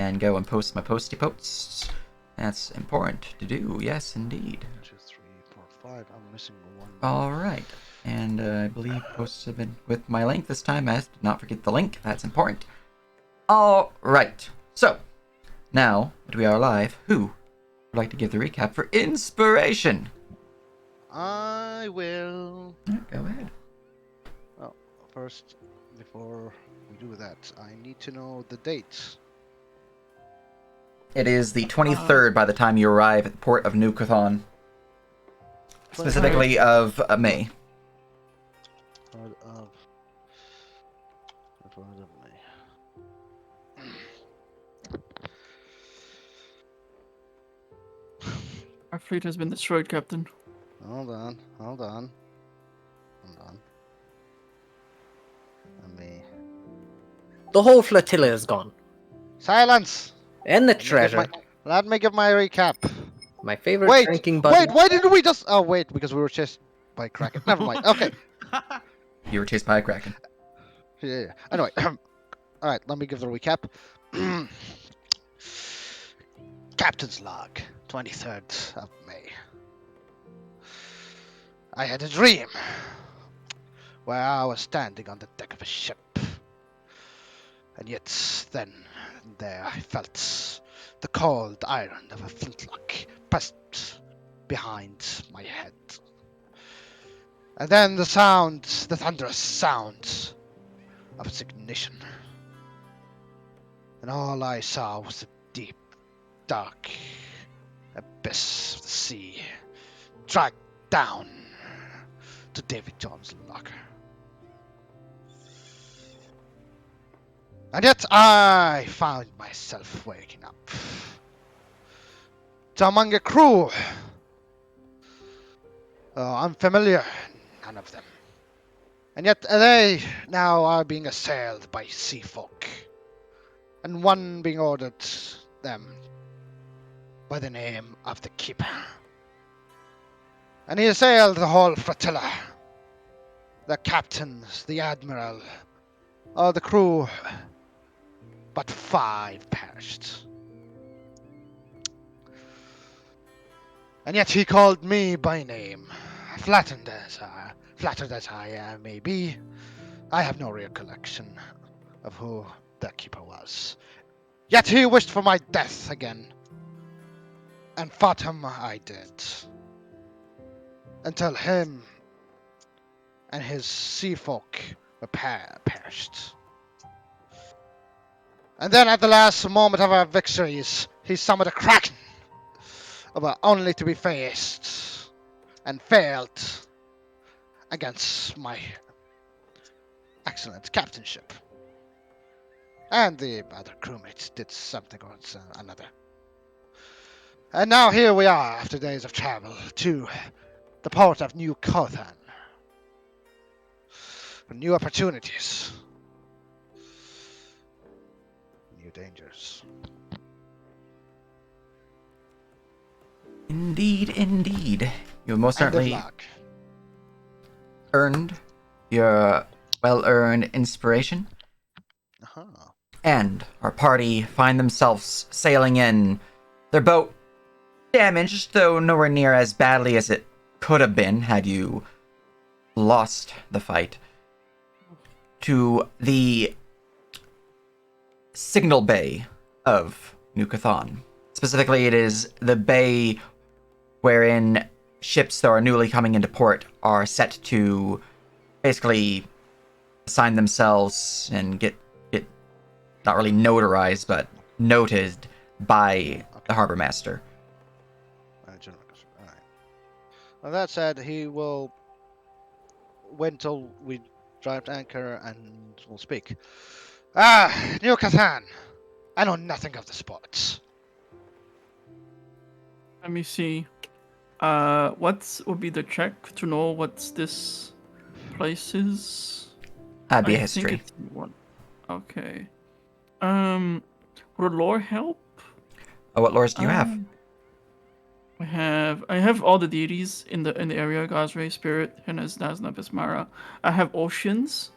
and go and post my posty posts. That's important to do. Yes, indeed. 1, 2, 3, 4, 5. I'm missing one. All right. And I believe posts have been with my link this time. I did not forget the link. That's important. All right. So, now that we are live, who would like to give the recap for inspiration? I will. Go ahead. Well, first, before we do that, I need to know the date. It is the 23rd by the time you arrive at the port of New Cthon. Specifically of May. 3rd of May. Our fleet has been destroyed, Captain. Hold on. May. The whole flotilla is gone. Silence! And the treasure. Let me give my recap. My favorite drinking buddy. Wait, why didn't we just... Oh, wait, because we were chased by a kraken. Never mind, okay. You were chased by a kraken. Yeah. Anyway, alright, let me give the recap. Captain's log, 23rd of May. I had a dream where I was standing on the deck of a ship. And yet, then, there I felt the cold iron of a flintlock pressed behind my head. And then the thunderous sound of its ignition. And all I saw was the deep, dark abyss of the sea, dragged down to Davy Jones' locker. And yet I found myself waking up to among a crew unfamiliar, none of them. And yet they now are being assailed by sea folk, and one being ordered them by the name of the Keeper. And he assailed the whole flotilla, the captains, the admiral, all the crew, but 5 perished. And yet he called me by name, flattered as I may be. I have no recollection of who the Keeper was. Yet he wished for my death again, and fought him I did, until him and his sea folk were perished. And then at the last moment of our victories, he summoned a kraken, but only to be faced and failed against my excellent captainship. And the other crewmates did something or another. And now here we are, after days of travel, to the port of New Cthon. For new opportunities. New dangers. Indeed, indeed. You most certainly End of log. earned your well-earned inspiration. Uh-huh. And our party find themselves sailing in, their boat damaged, though nowhere near as badly as it could have been had you lost the fight, to the signal bay of New Cthon. Specifically, it is the bay wherein ships that are newly coming into port are set to basically assign themselves and get not really notarized, but noted by the harbor master. Alright. Well, that said, he will wait until we drive to anchor and we'll speak. New Cthon. I know nothing of the sports. Let me see. What would be the check to know what this place is? That'd be I a history. think it's one. Okay. Would lore help? Oh, what lores do you have? I have all the deities in the area: Gazre, Spirit, Hennes, Nasna, Bismara. I have oceans,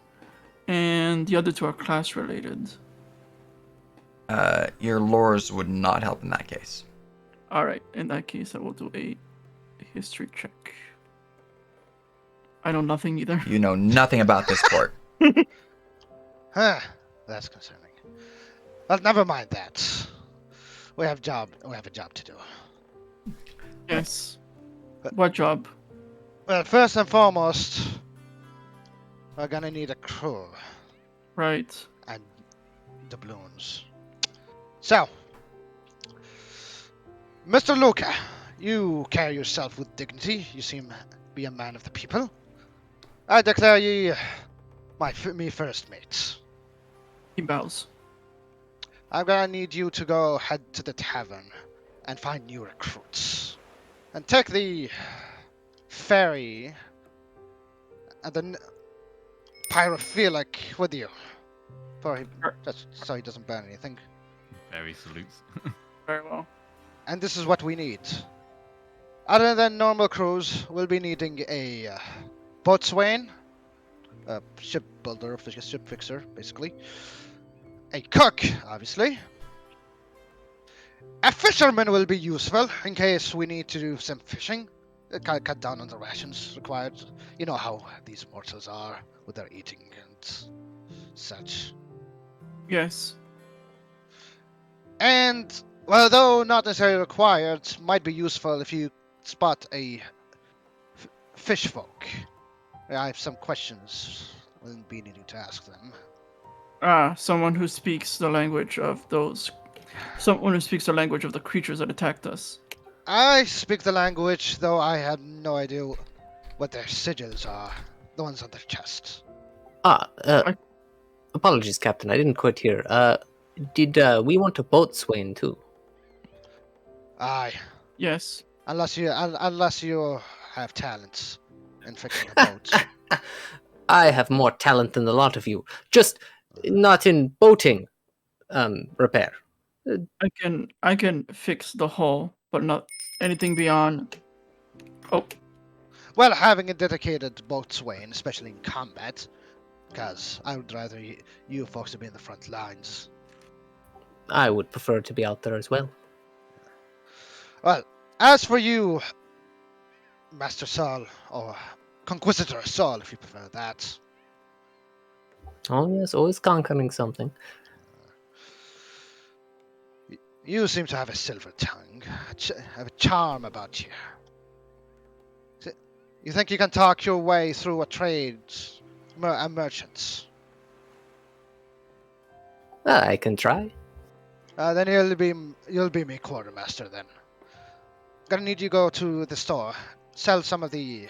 and the other two are class related. Your lures would not help in that case. All right. In that case, I will do a history check. I know nothing either. You know nothing about this port. Huh. That's concerning. But never mind that. We have a job to do. Yes. But- What job? Well, first and foremost, we're gonna need a crew Right. and doubloons. So, Mr. Luca, you carry yourself with dignity. You seem to be a man of the people. I declare ye me first mates. He bows. I'm gonna need you to go head to the tavern and find new recruits. And take the ferry and the pyrophilic with you. Sure. Just so he doesn't burn anything. Very salutes. Very well. And this is what we need. Other than normal crews, we'll be needing a boatswain, a ship builder, a ship fixer, basically. A cook, obviously. A fisherman will be useful in case we need to do some fishing. Cut down on the rations required. You know how these mortals are with their eating and such. Yes. And, well, though not necessarily required, might be useful if you spot a fish folk. I have some questions we'll be needing to ask them. Someone who speaks the language of those. Someone who speaks the language of the creatures that attacked us. I speak the language, though I have no idea what their sigils are. The ones on their chest. Apologies, Captain. I didn't quite hear. Did we want a boatswain too? Aye. Yes. Unless you have talents in fixing a boat. I have more talent than the lot of you. Just not in boating repair. I can fix the hull, but not anything beyond. Oh, Well, having a dedicated boatswain, especially in combat, because I would rather you folks to be in the front lines. I would prefer to be out there as well. Well, as for you, Master Saul, or Conquisitor Saul, if you prefer that. Oh yes, always conquering something. You seem to have a silver tongue, have a charm about you. You think you can talk your way through a trade, a merchant? I can try. Then you'll be my quartermaster then. Gonna need you to go to the store, sell some of the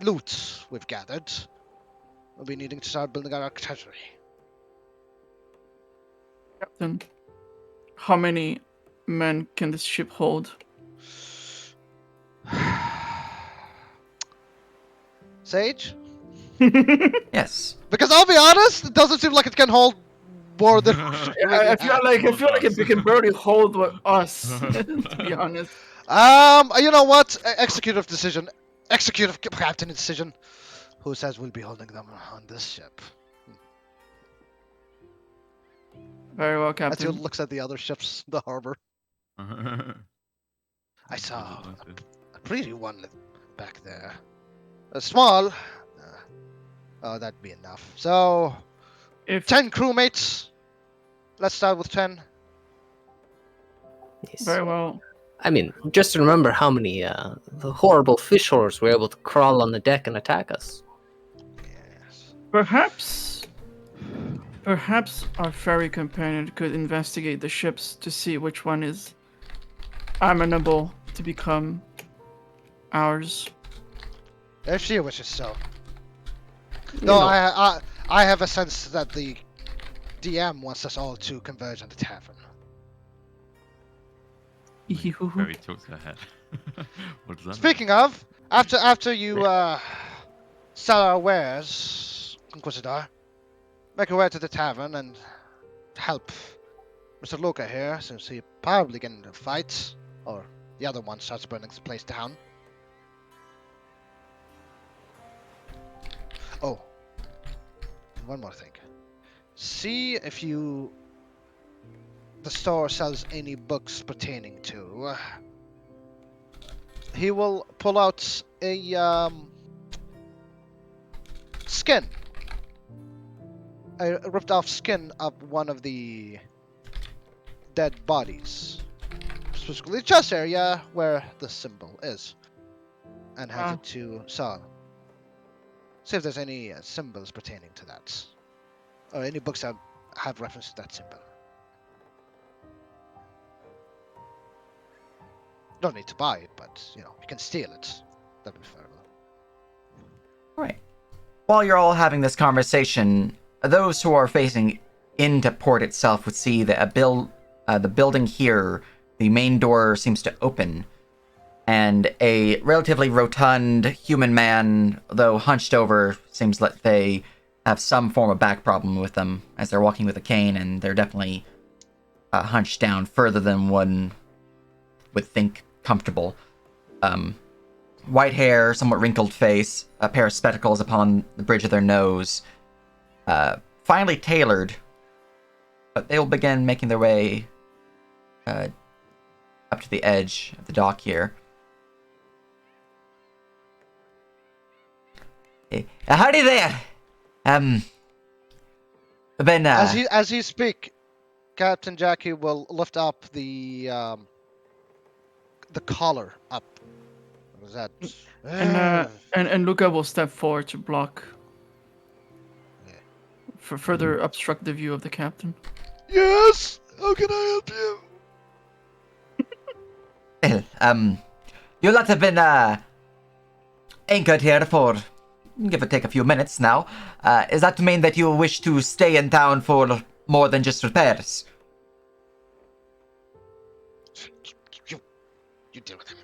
loot we've gathered. We'll be needing to start building our treasury. Captain. How many men can this ship hold? Sage? Yes. Because I'll be honest, it doesn't seem like it can hold more than. I feel like it can barely hold with us. To be honest. You know what? Executive decision. Executive captain decision. Who says we'll be holding them on this ship? Very well, As Captain. he looks at the other ships in the harbor. I saw a pretty one back there. Small. Oh, that'd be enough. So, If 10 crewmates. Let's start with 10. Yes. very well. I mean, just remember how many the horrible fish horrors were able to crawl on the deck and attack us. Yes. Perhaps our ferry companion could investigate the ships to see which one is amenable to become ours. If she wishes so. You Though know, I have a sense that the DM wants us all to converge on the tavern. Very tilts her head. What does that mean? Speaking of, after you sell our wares, Inquisitor, make your way to the tavern and help Mr. Luca here, since he probably get into fights, or the other one starts burning the place down. Oh, one more thing. See if you the store sells any books pertaining to. He will pull out a skin, a ripped off skin of one of the dead bodies, specifically the chest area where the symbol is, and hands it to Saul. See if there's any symbols pertaining to that, or any books that have reference to that symbol. Don't need to buy it, but you can steal it. That'd be fair. All right. While you're all having this conversation, those who are facing into port itself would see that the building here, the main door seems to open, and a relatively rotund human man, though hunched over, seems like they have some form of back problem with them as they're walking with a cane, and they're definitely hunched down further than one would think comfortable. White hair, somewhat wrinkled face, a pair of spectacles upon the bridge of their nose, finely tailored, but they will begin making their way up to the edge of the dock here. Howdy there! Been, As you speak, Captain Jackie will lift up the collar up. What was that? And Luca will step forward to block, for further obstruct the view of the captain. Yes. How can I help you? Well, you lot have been anchored here for give or take a few minutes now. Is that to mean that you wish to stay in town for more than just repairs? You deal with him.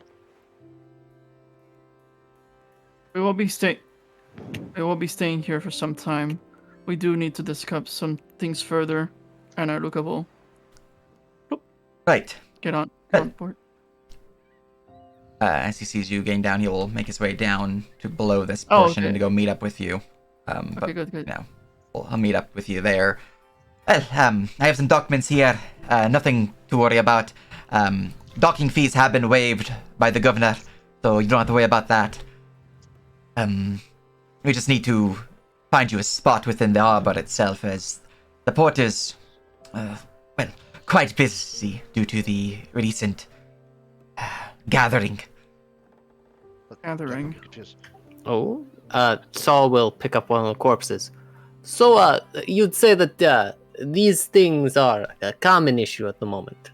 We will be staying here for some time. We do need to discuss some things further, and Luca will Right. get on board. As he sees you getting down, he will make his way down to below this portion and to go meet up with you. Okay, good. I'll meet up with you there. Well, I have some documents here. Nothing to worry about. Docking fees have been waived by the governor, so you don't have to worry about that. We just need to find you a spot within the harbor itself, as the port is, quite busy due to the recent gathering. Oh, Saul will pick up one of the corpses. So, you'd say that these things are a common issue at the moment.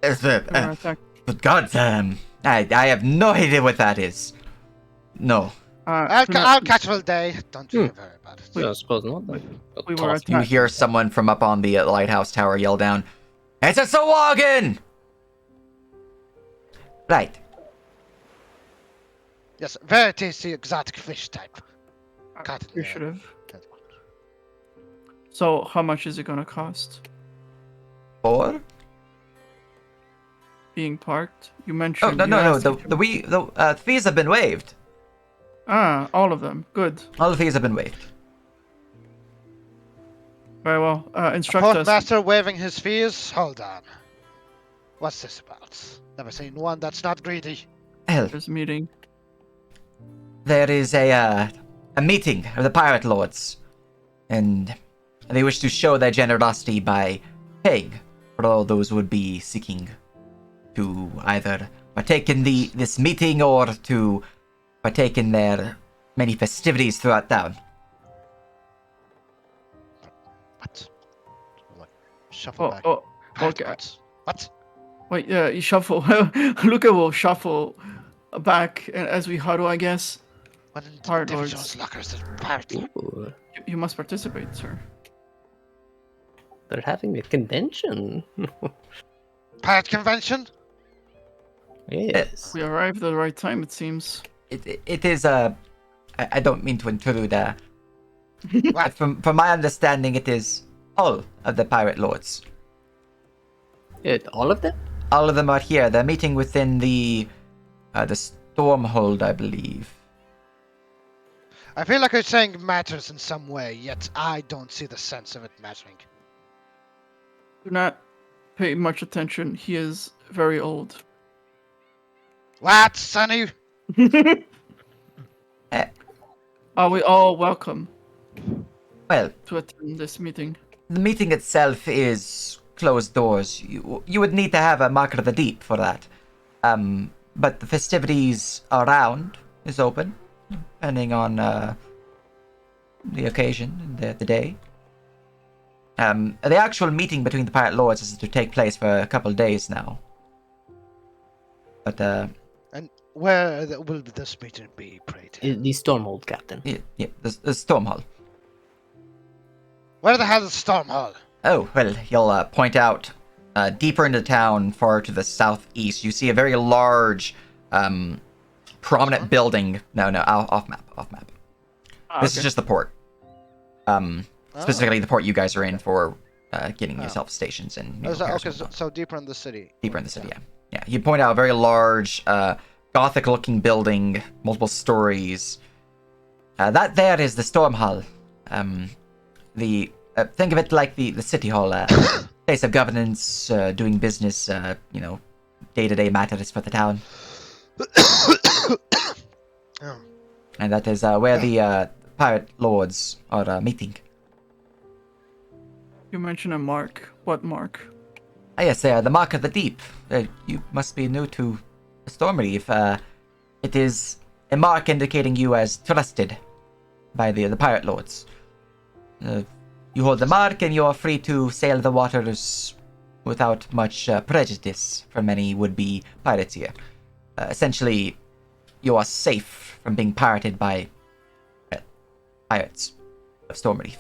But God, I have no idea what that is. No. I'll catch all day. Don't you worry about it. I suppose not. We were You hear someone from up on the lighthouse tower yell down, "It's a Sawagan!" Right. Yes, very tasty exotic fish type. You should have. So, how much is it gonna cost? For? Being parked? You Oh, mentioned. no. The fees have been waived. All of them. Good. All the fees have been waived. Very well. Instruct us. Portmaster waiving his fees? Hold on. What's this about? Never seen one that's not greedy. Hell, There's a meeting. there is a meeting of the pirate lords, and they wish to show their generosity by paying for all those who would be seeking to either partake in this meeting or to partake in their many festivities throughout town. What? Shuffle back. Okay. What? Wait, you shuffle. Luca will shuffle back as we huddle, I guess. What in Pirate David lords. Jones' lockers is pirate? Ooh, You must participate, sir. they're having a convention. Pirate convention? Yes. We arrived at the right time, it seems. It is I don't mean to intrude. What? From my understanding, it is all of the pirate lords. All of them? All of them are here. They're meeting within the Stormhold, I believe. I feel like you're saying it matters in some way, yet I don't see the sense of it mattering. Do not pay much attention. He is very old. What, Sonny? Eh, Are we all welcome well, to attend this meeting? the meeting itself is closed doors. You would need to have a Mark of the Deep for that. But the festivities around is open, depending on the occasion and the day. The actual meeting between the Pirate Lords is to take place for a couple of days now. But And where will this meeting be, pray tell? The Stormhold captain. yeah, the Storm Hall. Where the hell is Storm Hall? Oh, well, you'll point out deeper into town, far to the southeast, you see a very large, prominent building. No, off map. This is just the port. Specifically the port you guys are in for getting yourself stations and new repairs Okay, and whatnot. so deeper in the city. Deeper in the city, yeah. Yeah, you point out a very large, Gothic-looking building, multiple stories. That there is the Storm Hall. Think of it like the City Hall, place of governance, doing business, day-to-day matters for the town. Oh. And that is where the Pirate Lords are meeting. You mentioned a mark. What mark? Ah, yes, the Mark of the Deep. You must be new to Stormreef. It is a mark indicating you as trusted by the Pirate Lords. You hold the mark and you are free to sail the waters without much prejudice from any would-be pirates here. Essentially, you are safe from being pirated by pirates of Stormreef.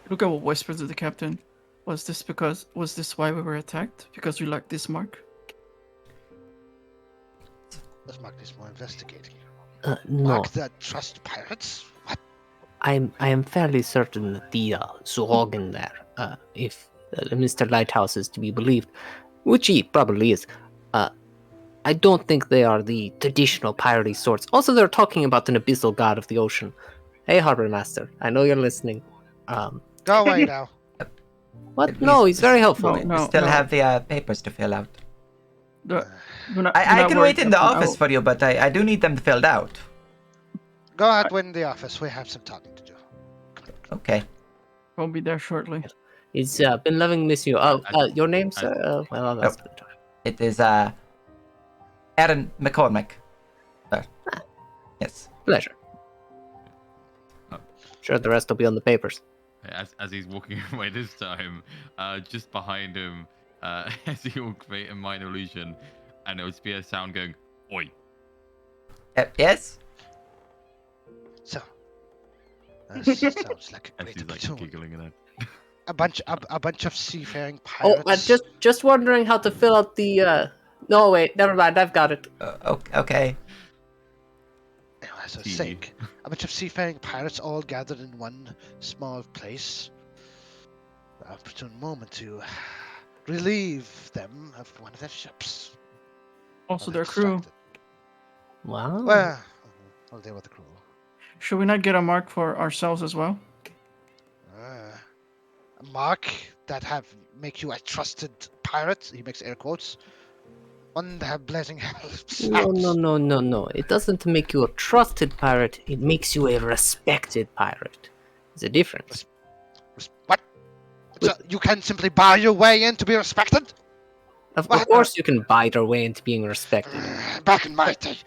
Luca will whisper to the captain. Was this why we were attacked? Because we lacked this mark? Let's mark this more investigating. No, Mark that trust pirates? What? I am fairly certain that the Suhogan there, if Mr. Lighthouse is to be believed, which he probably is, I don't think they are the traditional piratey sorts. Also, they're talking about an abyssal god of the ocean. Hey, Harbor Master, I know you're listening. Go away now. What? No, he's very helpful. We still have the papers to fill out. Do not I can worry, wait in the Captain. office for you, but I do need them filled out. Go out in the office. We have some talking to do. Okay. We'll be there shortly. It's been loving missing you. Your name, sir? Well, that's good. It is Aaron McCormick. Yes. Pleasure. Sure, the rest will be on the papers. As he's walking away this time, just behind him, as he will create a minor illusion, and it would be a sound going, "Oi!" Yes. So, this sounds like a As great he's like platoon. giggling and A bunch of seafaring Oh, pirates. just wondering how to fill out the. No, wait, never mind. I've got it. Okay. Anyway, as I was TV. saying, a bunch of seafaring pirates all gathered in one small place. A opportune moment to relieve them of one of their ships. Also, While their they're crew. distracted. Wow. Well, they were the crew. Should we not get a mark for ourselves as well? A mark that make you a trusted pirate. He makes air quotes. One that have blazing hell. No. It doesn't make you a trusted pirate. It makes you a respected pirate. There's a difference. What? So you can simply buy your way in to be respected? Of What? course, you can buy your way into being respected. Back in my day,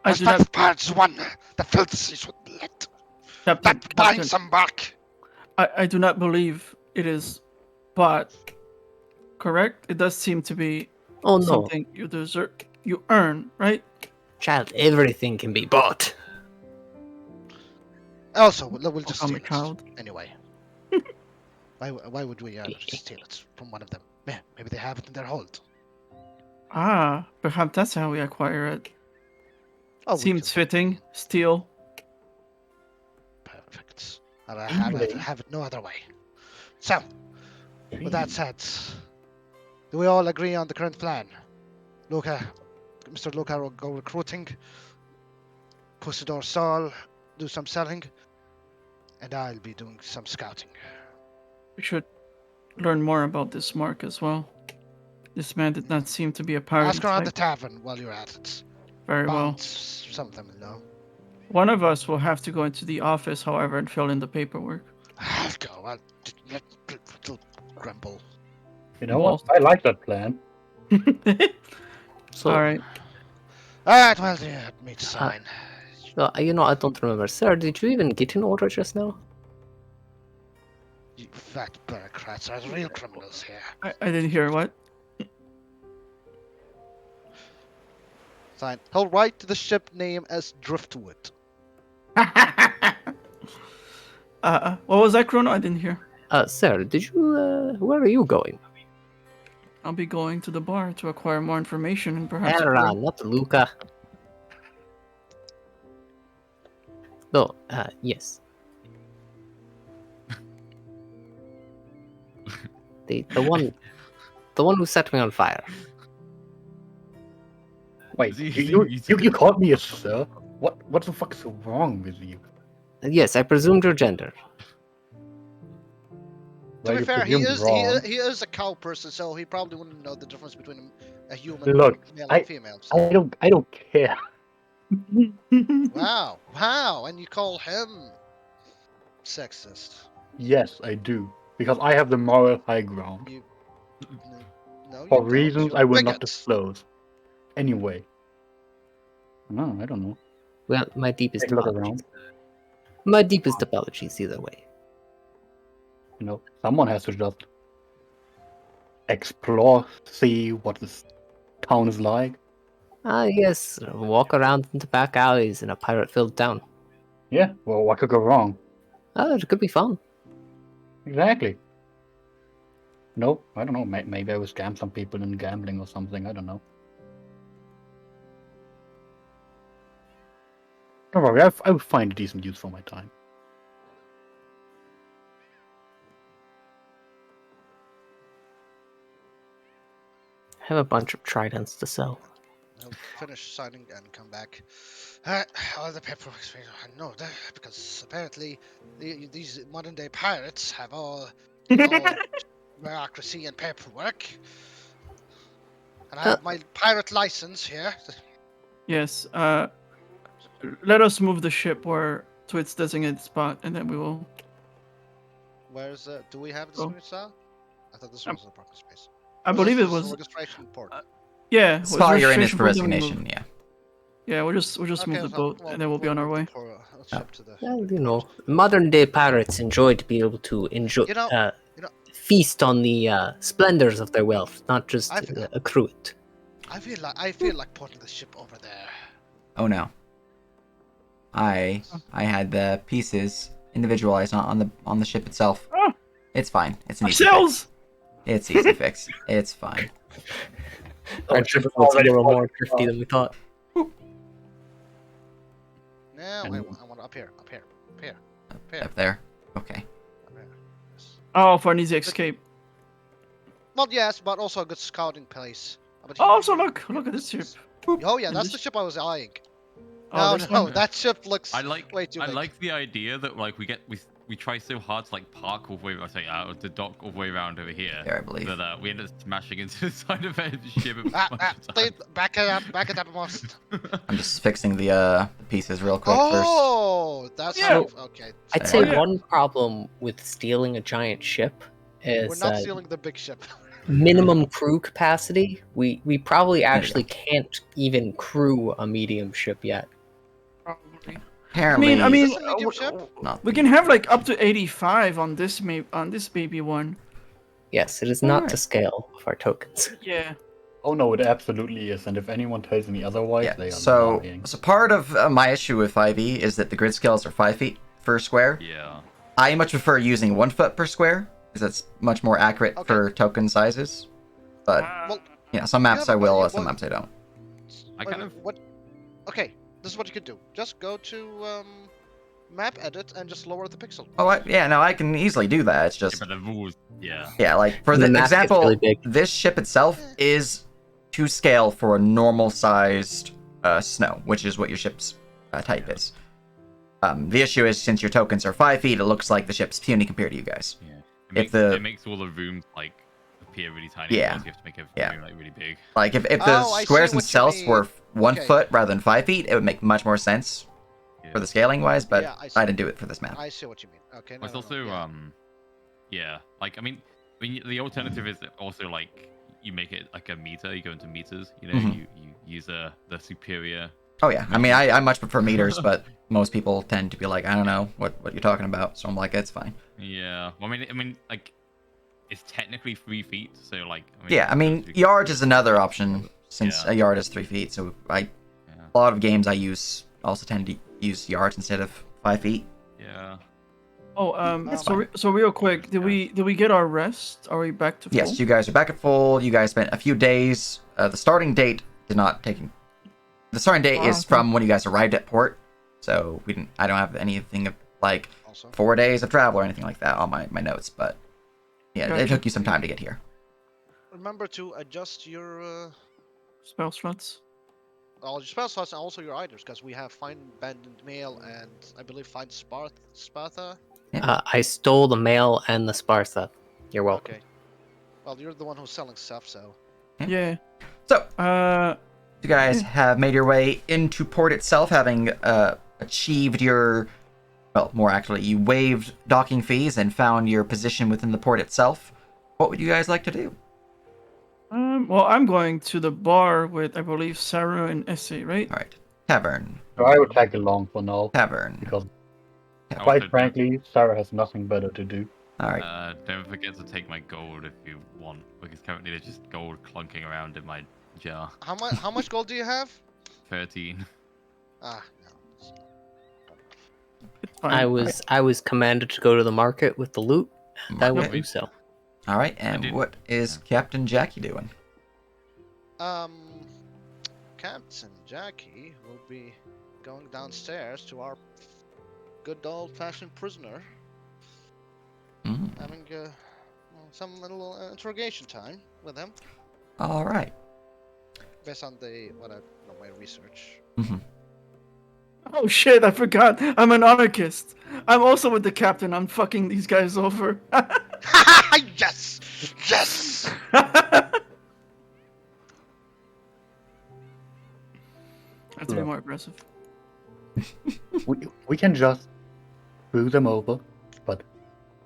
I do not- respected pirates won. The filled the seas with blood. Captain, That buying Captain, some back. I do not believe it is bought. Correct? It does seem to be Oh no, something you deserve, you earn, right? child, everything can be bought. Also, we'll just I'm steal a child. it anyway. Why would we just steal it from one of them? Maybe they have it in their hold. Ah, perhaps that's how we acquire it. Oh, we Seems can- fitting. Steal. Perfect. I'll have it no other way. So, with that said, do we all agree on the current plan? Mr. Luca will go recruiting. Pusidor Saul do some selling. And I'll be doing some scouting. We should learn more about this mark as well. This man did not seem to be a pirate. Ask around the type. tavern while you're at it. Very well. Bound some of them will know. One of us will have to go into the office, however, and fill in the paperwork. I'll go. I'll grumble. You know what? I like that plan. So, All right. Alright, well, yeah, me to sign. you know, I don't remember. Sir, did you even get an order just now? You fat bureaucrats are the real criminals here. I didn't hear what. Sign. He'll write the ship name as Driftwood. What was that, Chrono? I didn't hear. Sir, did you, where are you going? I'll be going to the bar to acquire more information and perhaps. Era, not Luca. No, yes. The one who set me on fire. Wait, Is he- you called me a sir? What the fuck is wrong with you? Yes, I presumed your gender. To Well, be you fair, presumed wrong. he is a cow person, so he probably wouldn't know the difference between a human Look, male and female. So. I don't care. Wow, and you call him sexist? Yes, I do. Because I have the moral high ground. You, no, you For don't. reasons You're I will not bigot. disclose. Anyway. No, I don't know. Well, my deepest Take a look apologies. around. My deepest apologies either way. You know, someone has to just explore, see what this town is like. Yes, walk around into back alleys in a pirate-filled town. Yeah, well, what could go wrong? It could be fun. Exactly. No, I don't know. Maybe I will scam some people in gambling or something. I don't know. Don't worry, I will find a decent use for my time. I have a bunch of tridents to sell. He'll finish signing and come back. All the paperwork. I know that because apparently these modern day pirates have all bureaucracy and paperwork. And I have my pirate license here. Yes. Let us move the ship to its designated spot, and then we will. Where's do we have this Oh. style? I thought this was the parking space. I Well, believe this it is was. registration port. Yeah. Spot you're in is registration for port, then we move. resignation, yeah. Yeah, we'll just move the boat, and then we'll be on our way. Ship to the... Well, you know, modern day pirates enjoy to be able to enjoy, You know- feast on the splendors of their wealth, not just accrue it. I feel like putting the ship over there. Oh no. I had the pieces individualized on the ship itself. Ah! It's fine. It's an easy Ourselves. fix. It's easy fix. It's fine. Our ship was a little more thrifty than we thought. No, I want up here. Up there. Okay. Yes. Oh, for an easy escape. Well, yes, but also a good scouting place. But Oh, so look at this ship. Oh yeah, that's the ship I was eyeing. Oh, No, this no, one. that ship looks I like way too I big. like the idea that like we try so hard to like park all the way to dock all the way around over here. There, I believe. That we end up smashing into the side of the ship. A bunch of Please, times. back it up, most. I'm just fixing the pieces real quick first. Oh, that's Yeah. okay. I'd So- say one problem with stealing a giant ship We're is not stealing the big ship. minimum crew capacity. We probably actually can't even crew a medium ship yet. Probably. Apparently, I mean, Is this a medium ship? not we can have like up to 85 on this baby one. Yes, it is not Alright. to scale of our tokens. Yeah. Oh no, it absolutely is. And if anyone tells me otherwise, Yeah. they are So lying. part of my issue with 5e is that the grid scales are 5 feet per square. Yeah. I much prefer using 1 foot per square because that's much more accurate Okay. for token sizes. But Well, yeah, some maps yeah, I will, but- some maps I don't. I kind of what? Okay, this is what you could do. Just go to map edit and just lower the pixel. Oh, I can easily do that. It's just but the rules. Yeah. yeah, like for And the the map gets example, really big. this ship itself is to scale for a normal sized snow, which is what your ship's type is. The issue is since your tokens are 5 feet, it looks like the ship's puny compared to you guys. Yeah. It makes all the rooms like appear really tiny. Yeah. Because you have to make every Yeah. room like really big. Like if the Oh, I see squares what you themselves were mean. 1 Okay. foot rather than 5 feet, it would make much more sense Yeah. for the scaling wise. But Yeah, I see. I didn't do it for this map. I see what you mean. Okay. No, It's no, also yeah. yeah. Like I mean, the alternative is also like you make it like a meter. You go into meters. You know, Mhm. you use the superior. Oh yeah, I mean I much prefer meters, but most people tend to be like, I don't know what you're talking about. So I'm like, it's fine. Yeah. Well, I mean, like it's technically 3 feet. So like. Yeah, I mean yards is another option since Yeah. a yard is 3 feet. So Yeah. a lot of games I use also tend to use yards instead of 5 feet. Yeah. Oh, It's so fine. so real quick, did we get our rest? Are we back to full? Yes, you guys are back at full. You guys spent a few days. The starting date did not take. The starting date is Okay. from when you guys arrived at port. So we didn't. I don't have anything of like Also. 4 days of travel or anything like that on my notes. But yeah, it Gotcha. took you some time to get here. Remember to adjust your Spell slots. all your spell slots and also your items, because we have find abandoned mail and I believe find Sparta. I stole the mail and the Spartha. You're welcome. Okay. Well, you're the one who's selling stuff, so. Yeah. So Uh, you guys have made your way into port itself, having achieved your. Well, more accurately, you waived docking fees and found your position within the port itself. What would you guys like to do? well, I'm going to the bar with, I believe, Sarah and Essie, right? All right, tavern, So I would tag along for now, tavern. because Also, quite frankly, Sarah has nothing better to do. All right. Don't forget to take my gold if you want, because currently there's just gold clunking around in my jar. How much gold do you have? 13. Ah, no. It's fine. I was commanded to go to the market with the loot, and I will Okay. do so. All right, and did- what is Captain Jackie doing? Captain Jackie will be going downstairs to our good old-fashioned prisoner, Mm. having some little interrogation time with him, All right. based on my research. Mm-hmm. Oh shit, I forgot. I'm an anarchist. I'm also with the captain. I'm fucking these guys over. Yes, yes. Have to be Look. more aggressive. We can just screw them over, but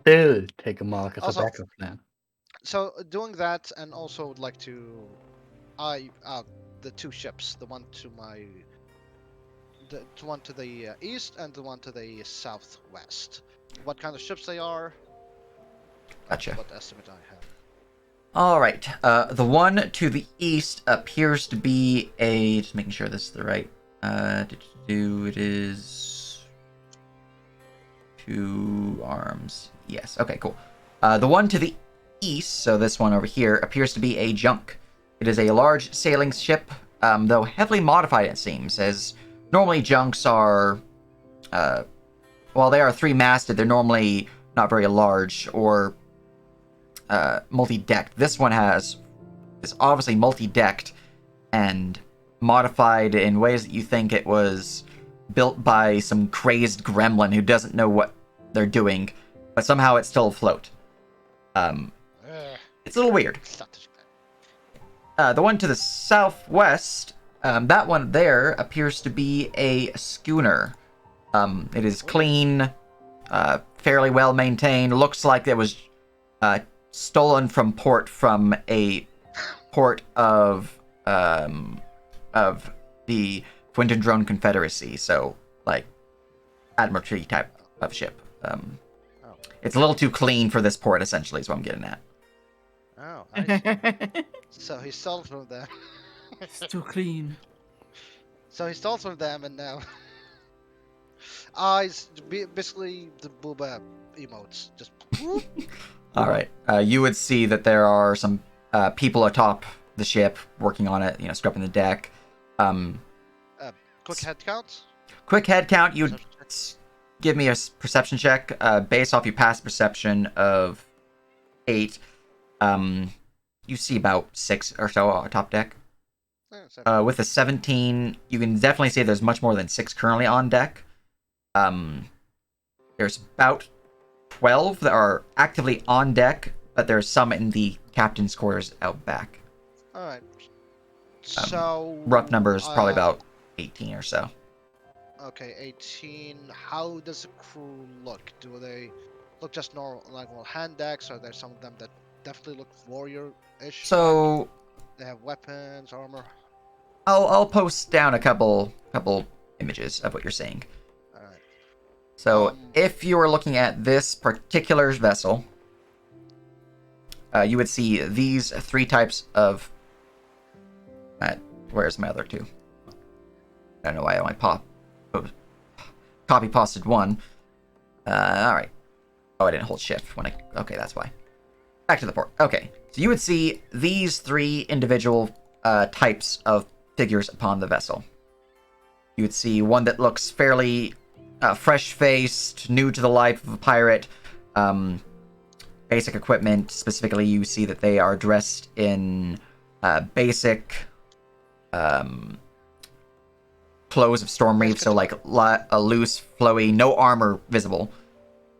still take a mark as Also- a backup plan. So doing that, and also would like to, the two ships, the one to one to the east and the one to the southwest. What kind of ships they are? Gotcha. What estimate I have. All right. The one to the east appears to be a. Just making sure this is the right. It is 2 arms. Yes. Okay. Cool. The one to the east, so this one over here, appears to be a junk. It is a large sailing ship, though heavily modified, it seems, as normally junks are. While they are 3-masted, they're normally not very large or multi-decked. This one is obviously multi-decked and modified in ways that you think it was built by some crazed gremlin who doesn't know what they're doing, but somehow it's still afloat. It's a little weird. It's not too bad. The one to the southwest, that one there appears to be a schooner. It is clean, fairly well maintained. Looks like it was stolen from port from a port of the Quinton Drone Confederacy. So, like, Admiralty type of ship. It's a little too clean for this port, essentially, is what I'm getting at. Oh, I see. So he stole from them. It's too clean. So he stole from them, and now. It's basically the booba emotes. Just. whoop. All right. You would see that there are some people atop the ship working on it, scrubbing the deck. Quick head count. Quick head count. You'd Perception check. give me a perception check based off your past perception of 8. You see about 6 or so atop deck. Yeah, so- With a 17, you can definitely see there's much more than 6 currently on deck. There's about 12 that are actively on deck, but there's some in the captain's quarters out back. All right. So Rough numbers, probably about 18 or so. Okay, 18. How does the crew look? Do they look just normal, like well, hand decks? Or are there some of them that definitely look warrior-ish? So They have weapons, armor. I'll post down a couple images of what you're seeing. All right. So if you were looking at this particular vessel, you would see these 3 types of. Where's my other 2? I don't know why I only copy pasted 1. All right. Oh, I didn't hold shift when I. Okay, that's why. Back to the port. Okay, so you would see these 3 individual types of figures upon the vessel. You would see one that looks fairly fresh-faced, new to the life of a pirate. Basic equipment, specifically, you see that they are dressed in basic clothes of Storm Reef, so like a loose, flowy, no armor visible.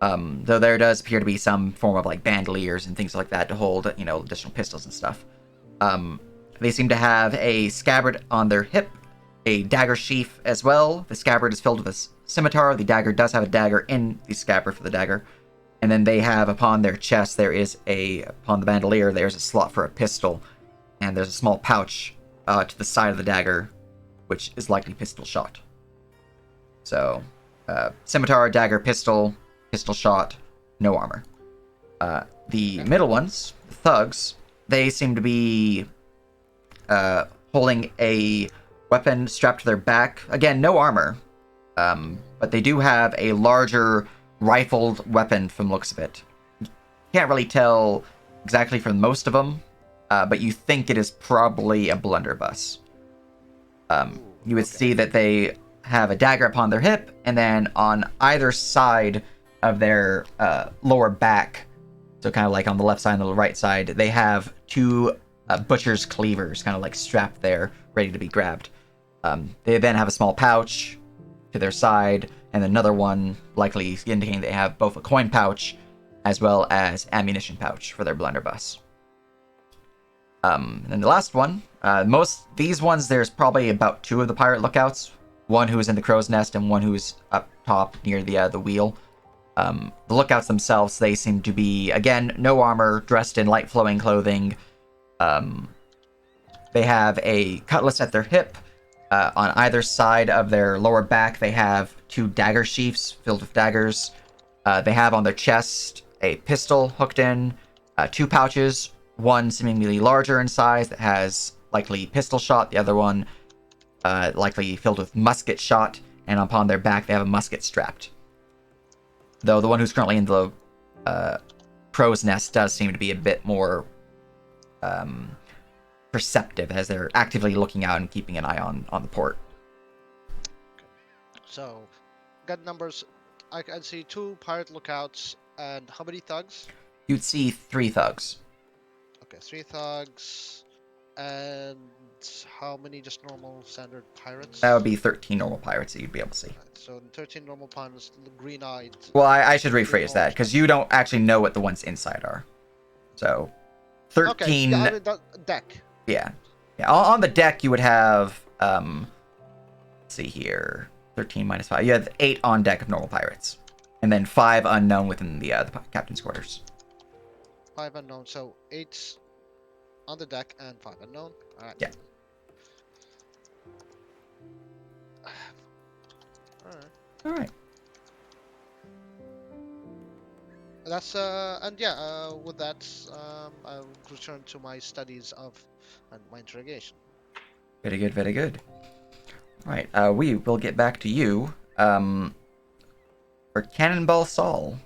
Though there does appear to be some form of like bandoliers and things like that to hold, additional pistols and stuff. They seem to have a scabbard on their hip, a dagger sheath as well. The scabbard is filled with a scimitar. The dagger does have a dagger in the scabbard for the dagger. And then they have upon their chest, upon the bandolier, there's a slot for a pistol. And there's a small pouch to the side of the dagger, which is likely pistol shot. So, scimitar, dagger, pistol shot, no armor. The middle ones, the thugs, they seem to be holding a weapon strapped to their back. Again, no armor, but they do have a larger rifled weapon from looks of it. Can't really tell exactly from most of them, but you think it is probably a blunderbuss. You would see that they have a dagger upon their hip, and then on either side of their lower back, so kind of like on the left side and the right side, they have 2 butcher's cleavers kind of like strapped there, ready to be grabbed. They then have a small pouch to their side, and another one likely indicating they have both a coin pouch as well as ammunition pouch for their blunderbuss. And the last one, these ones, there's probably about 2 of the pirate lookouts. One who is in the crow's nest and one who is up top near the wheel. The lookouts themselves, they seem to be, again, no armor, dressed in light flowing clothing. They have a cutlass at their hip. On either side of their lower back, they have 2 dagger sheaths filled with daggers. They have on their chest a pistol hooked in, 2 pouches, one seemingly larger in size that has likely pistol shot, the other one likely filled with musket shot, and upon their back they have a musket strapped. Though the one who's currently in the crow's nest does seem to be a bit more perceptive, as they're actively looking out and keeping an eye on the port. So, got numbers. I can see 2 pirate lookouts, and how many thugs? You'd see 3 thugs. Okay, 3 thugs, and how many just normal standard pirates? That would be 13 normal pirates that you'd be able to see. Right, so 13 normal pirates, green-eyed. Well, I should rephrase that, because you don't actually know what the ones inside are. So, 13... Okay, yeah, I mean, deck. Yeah. On the deck, you would have, let's see here, 13 minus 5. You have 8 on deck of normal pirates, and then 5 unknown within the captain's quarters. 5 unknown, so 8 on the deck and 5 unknown. Alright. Yeah. Alright. That's and yeah, with that, I'll return to my studies and my interrogation. Very good, very good. Right, we will get back to you. For Cannonball Saul,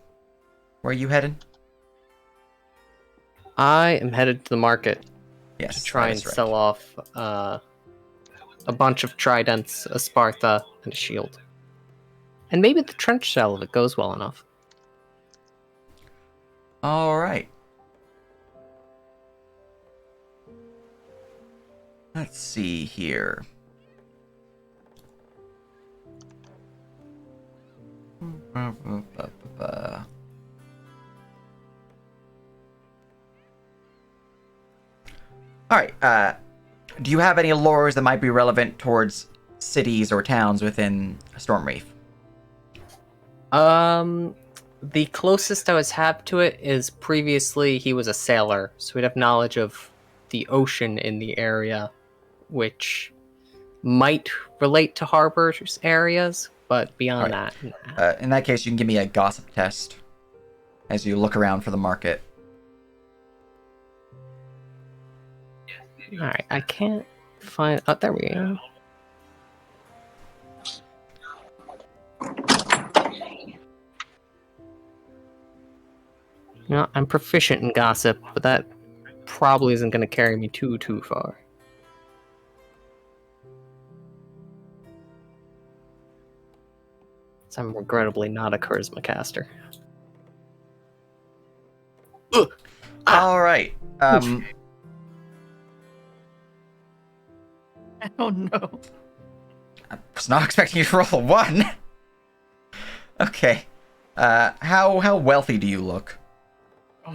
where are you headed? I am headed to the market Yes, to try that and is right. sell off a bunch of tridents, a Sparta, and a shield. And maybe the trench shell if it goes well enough. All right. Let's see here. All right. Do you have any lures that might be relevant towards cities or towns within Storm Reef? The closest I was have to it is previously he was a sailor, so he'd have knowledge of the ocean in the area, which might relate to harbors areas, but beyond Alright. that, In that case, you can give me a gossip test as you look around for the market. Alright, I can't find... Oh, there we go. You know, I'm proficient in gossip, but that probably isn't going to carry me too far. So I'm regrettably not a charisma caster. Ugh. All right. Oh no. I was not expecting you to roll a 1. Okay. How wealthy do you look?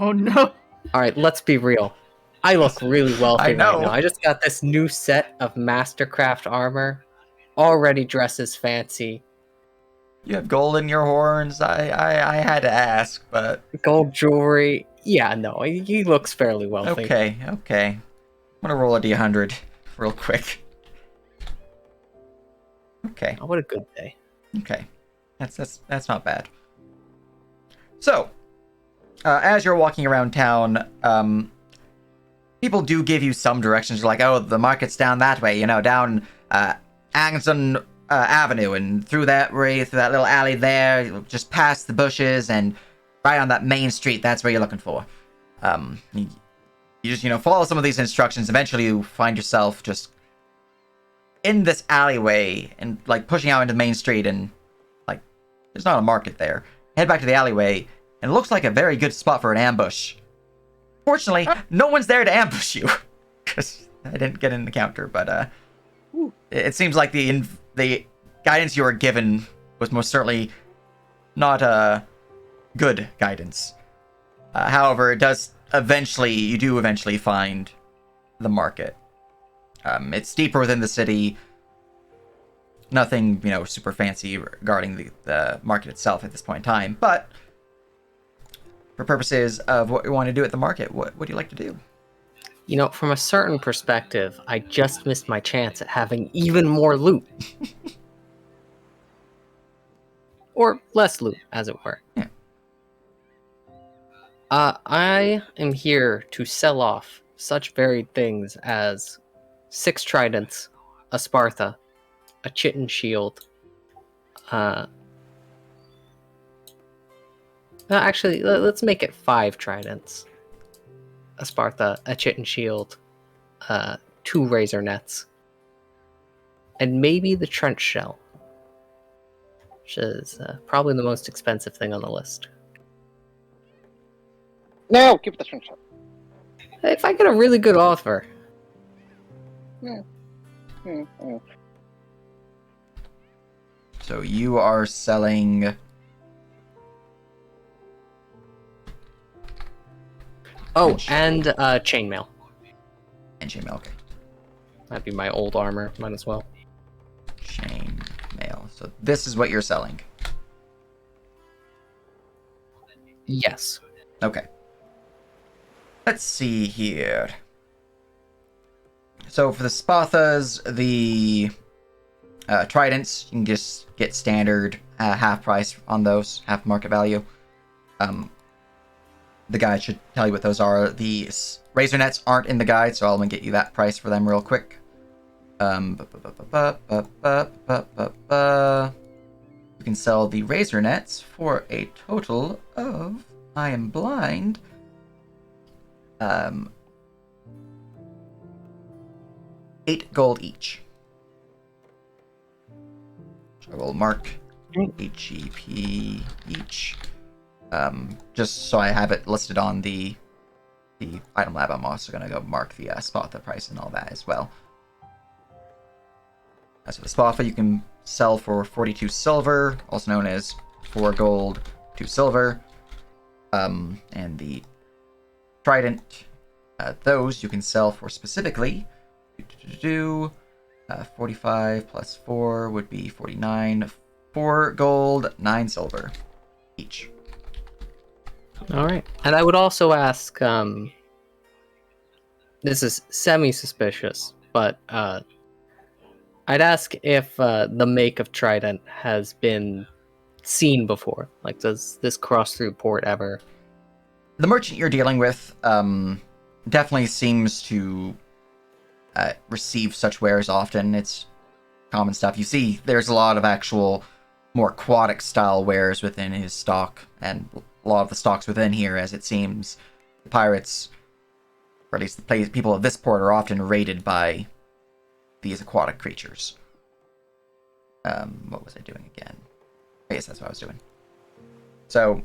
Oh no. Alright, let's be real. I look really wealthy I know. right now. I just got this new set of Mastercraft armor. Already dresses fancy. You have gold in your horns. I had to ask, but Gold jewelry. Yeah, no, he looks fairly wealthy. okay. I'm gonna roll a d100 real quick. Okay. Oh, what a good day. Okay. That's not bad. So, as you're walking around town, people do give you some directions. You're like, oh, the market's down that way, down Angson Avenue, and through that little alley there, just past the bushes, and right on that main street. That's where you're looking for. You just, follow some of these instructions. Eventually, you find yourself just in this alleyway and, like, pushing out into the main street, and, like, there's not a market there. Head back to the alleyway, and it looks like a very good spot for an ambush. Fortunately, no one's there to ambush you, because I didn't get an encounter, but it seems like the guidance you were given was most certainly not good guidance. However, you do eventually find the market. It's deeper within the city. Nothing, super fancy regarding the market itself at this point in time, but for purposes of what you want to do at the market, what do you like to do? From a certain perspective, I just missed my chance at having even more loot. Or less loot, as it were. Yeah. I am here to sell off such varied things as 6 tridents, a Sparta, a chitin shield. Actually, let's make it 5 tridents. A Sparta, a chitin shield, 2 razor nets, and maybe the trench shell, which is probably the most expensive thing on the list. No, keep the trench shell. If I get a really good offer. So you are selling... Oh, and chainmail. And chainmail, okay. That'd be my old armor. Might as well. Chainmail. So this is what you're selling. Yes. Okay. Let's see here. So for the Spartas, the tridents, you can just get standard half price on those, half market value. The guide should tell you what those are. The razor nets aren't in the guide, so I'm gonna get you that price for them real quick. You can sell the razor nets for a total of, I am blind, 8 gold each. I will mark HEP each. Just so I have it listed on the item lab, I'm also going to go mark the Sparta price and all that as well. As for the Sparta, you can sell for 42 silver, also known as 4 gold, 2 silver. And the trident Those you can sell for specifically 45 plus 4 would be 49. 4 gold, 9 silver each. All right. And I would also ask, this is semi-suspicious, but I'd ask if the make of trident has been seen before. Like, does this cross through port ever? The merchant you're dealing with definitely seems to receive such wares often. It's common stuff. You see, there's a lot of actual more aquatic style wares within his stock, and a lot of the stocks within here, as it seems, the pirates, or at least the people of this port, are often raided by these aquatic creatures. What was I doing again? I guess that's what I was doing. So,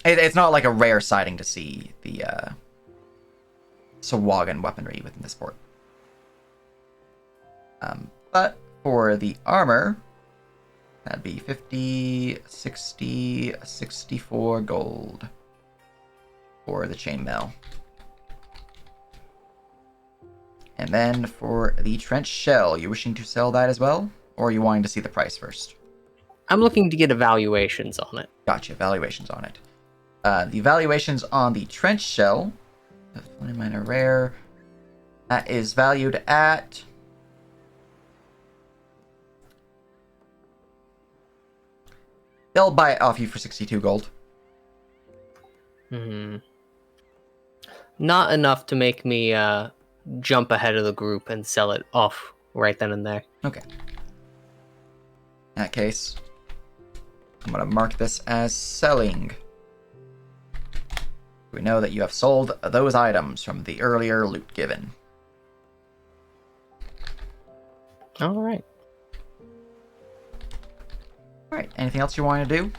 it's not like a rare sighting to see the Sahuagin weaponry within this port. But for the armor, that'd be 50, 60, 64 gold for the chainmail. And then for the trench shell, you wishing to sell that as well? Or are you wanting to see the price first? I'm looking to get evaluations on it. Gotcha, valuations on it. The valuations on the trench shell, the 20 minor rare, that is valued at... They'll buy it off you for 62 gold. Not enough to make me jump ahead of the group and sell it off right then and there. Okay. In that case, I'm going to mark this as selling. We know that you have sold those items from the earlier loot given. All right. Alright, anything else you want to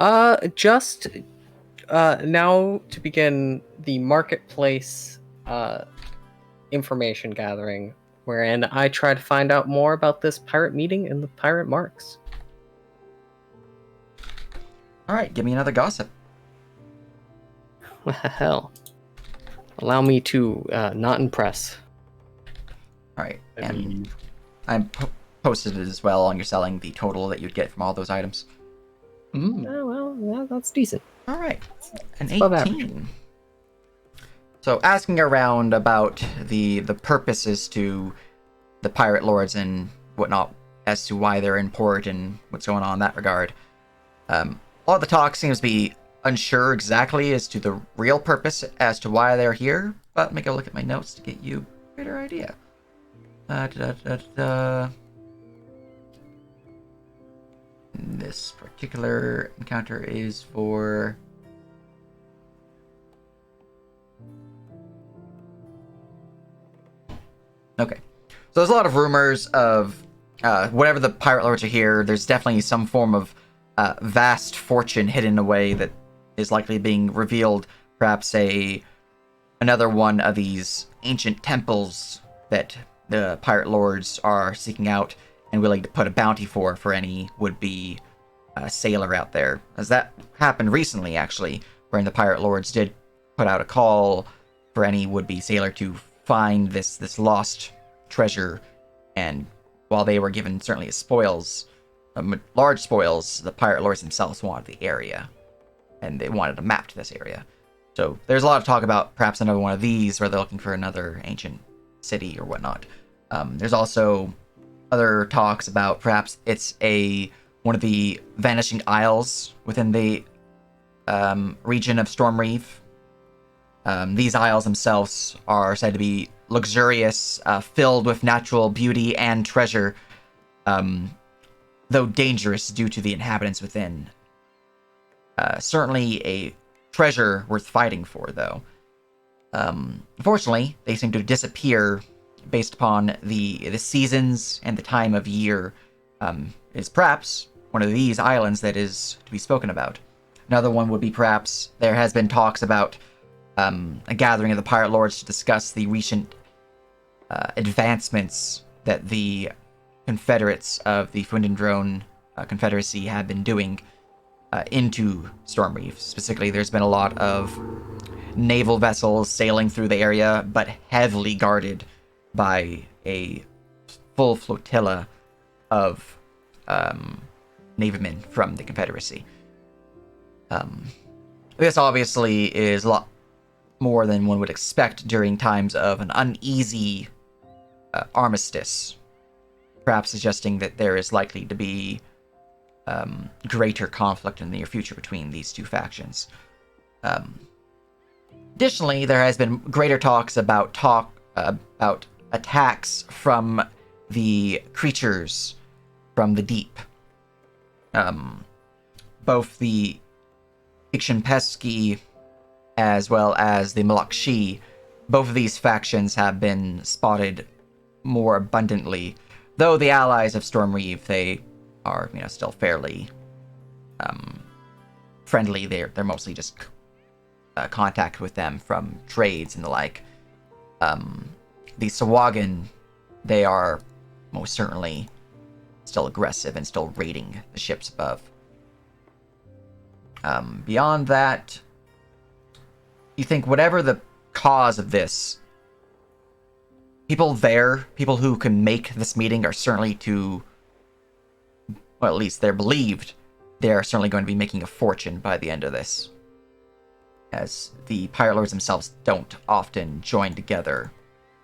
do? Just now to begin the marketplace information gathering, wherein I try to find out more about this pirate meeting and the pirate marks. Alright, give me another gossip. Well, allow me to not impress. Alright, I and believe. I posted it as well on your selling, the total that you'd get from all those items. Oh, well, yeah, that's decent. Alright, an It's above average. 18. So asking around about the purposes to the pirate lords and whatnot as to why they're in port and what's going on in that regard. A lot of the talk seems to be unsure exactly as to the real purpose as to why they're here, but let me go look at my notes to get you a greater idea. This particular encounter is for... Okay. So there's a lot of rumors of whatever the pirate lords are here, there's definitely some form of vast fortune hidden away that is likely being revealed. Perhaps another one of these ancient temples that the pirate lords are seeking out and willing to put a bounty for any would-be sailor out there. As that happened recently, actually, wherein the pirate lords did put out a call for any would-be sailor to find this lost treasure, and while they were given certainly as spoils, large spoils, the pirate lords themselves wanted the area, and they wanted a map to this area. So there's a lot of talk about perhaps another one of these where they're looking for another ancient city or whatnot. There's also other talks about perhaps it's one of the vanishing isles within the region of Storm Reef. These isles themselves are said to be luxurious, filled with natural beauty and treasure, though dangerous due to the inhabitants within. Certainly a treasure worth fighting for, though. Unfortunately, they seem to disappear based upon the seasons and the time of year. Is perhaps one of these islands that is to be spoken about. Another one would be perhaps there has been talks about a gathering of the pirate lords to discuss the recent advancements that the confederates of the Fundendrone Confederacy have been doing into Storm Reef. Specifically, there's been a lot of naval vessels sailing through the area, but heavily guarded by a full flotilla of navymen from the Confederacy. This obviously is a lot more than one would expect during times of an uneasy armistice, perhaps suggesting that there is likely to be greater conflict in the near future between these two factions. Additionally, there has been greater talks about attacks from the creatures from the deep. Both the Ikshinpeski as well as the Malakshi, both of these factions have been spotted more abundantly. Though the allies of Stormreeve, they are, still fairly friendly. They're mostly just contact with them from trades and the like. The Sawagan, they are most certainly still aggressive and still raiding the ships above. Beyond that, you think whatever the cause of this, people who can make this meeting are certainly well, at least they're believed, they're certainly going to be making a fortune by the end of this. As the Pirate Lords themselves don't often join together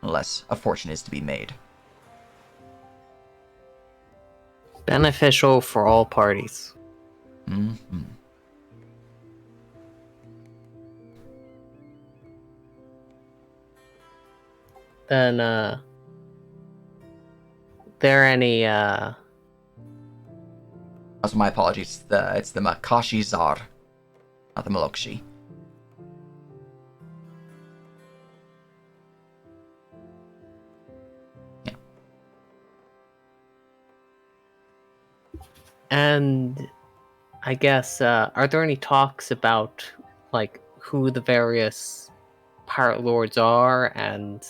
unless a fortune is to be made. Beneficial for all parties. Mm-hmm. Then, there any, Also, my apologies. It's the Makashi Zar, not the Malokshi. Yeah. and I guess, are there any talks about, like, who the various Pirate Lords are and,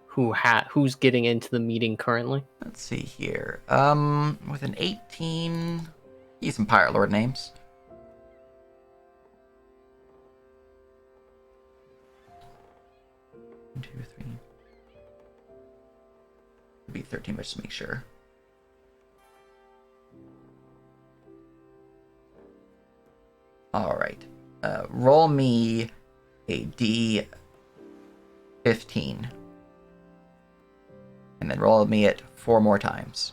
who's getting into the meeting currently? Let's see here. With an 18, use some Pirate Lord names. 1, 2, 3. It'd be 13, but just to make sure. All right. Roll me a D15. And then roll me it 4 more times.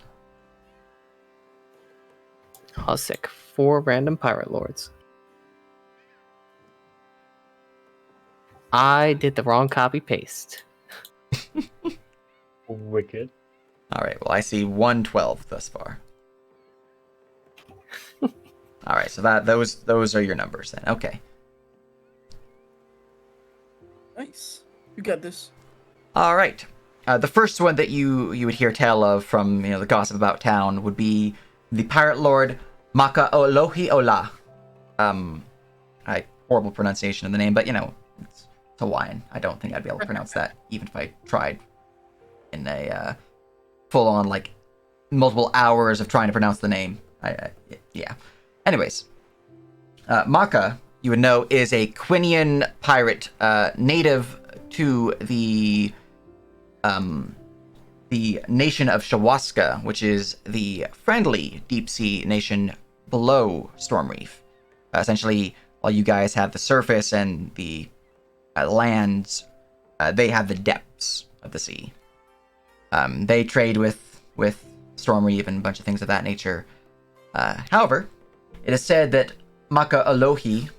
Oh, sick. 4 random Pirate Lords. I did the wrong copy-paste. Wicked. All right. Well, I see 112 thus far. All right. So those are your numbers then. Okay. Nice. You got this. All right. The first one that you would hear tell of from the gossip about town would be the Pirate Lord Maka Olohi Ola. Horrible pronunciation of the name, but it's Hawaiian. I don't think I'd be able to pronounce that even if I tried in a full-on multiple hours of trying to pronounce the name. Yeah. Anyways, Maka, you would know, is a Quinian pirate native to the nation of Shawaska, which is the friendly deep-sea nation below Stormreef. Essentially, while you guys have the surface and the lands, they have the depths of the sea. They trade with Stormreef and a bunch of things of that nature. However, it is said that Maka Alohi,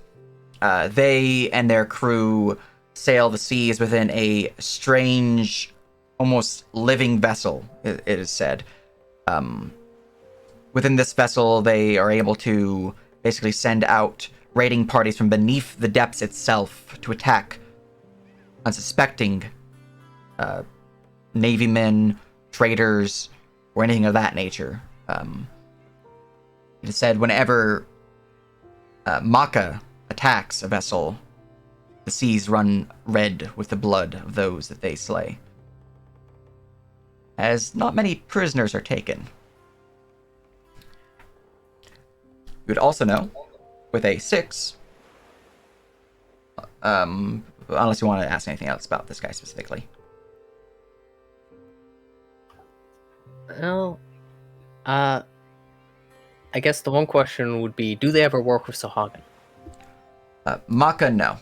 they and their crew sail the seas within a strange, almost living vessel, it is said. Within this vessel, they are able to basically send out raiding parties from beneath the depths itself to attack unsuspecting navymen, traders, or anything of that nature. It is said whenever Maka attacks a vessel, the seas run red with the blood of those that they slay, as not many prisoners are taken. You would also know, with a 6, Unless you want to ask anything else about this guy specifically. Well, I guess the one question would be, do they ever work with Sahagan? Maka, no.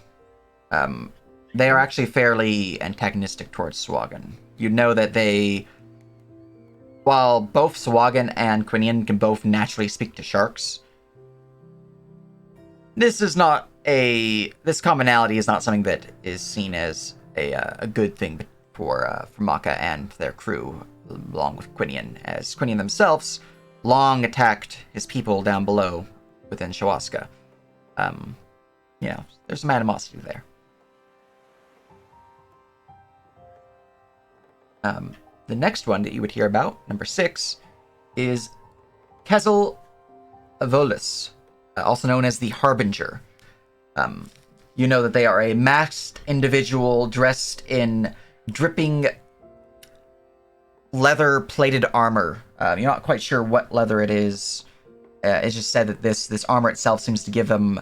They are actually fairly antagonistic towards Swagan. You know that while both Swagan and Quinian can both naturally speak to sharks, this commonality is not something that is seen as a good thing for Maka and their crew, along with Quinian, as Quinian themselves long attacked his people down below within Shawaska. There's some animosity there. The next one that you would hear about, number 6, is Kezel Avolis, also known as the Harbinger. You know that they are a masked individual dressed in dripping leather-plated armor. You're not quite sure what leather it is. It's just said that this armor itself seems to give them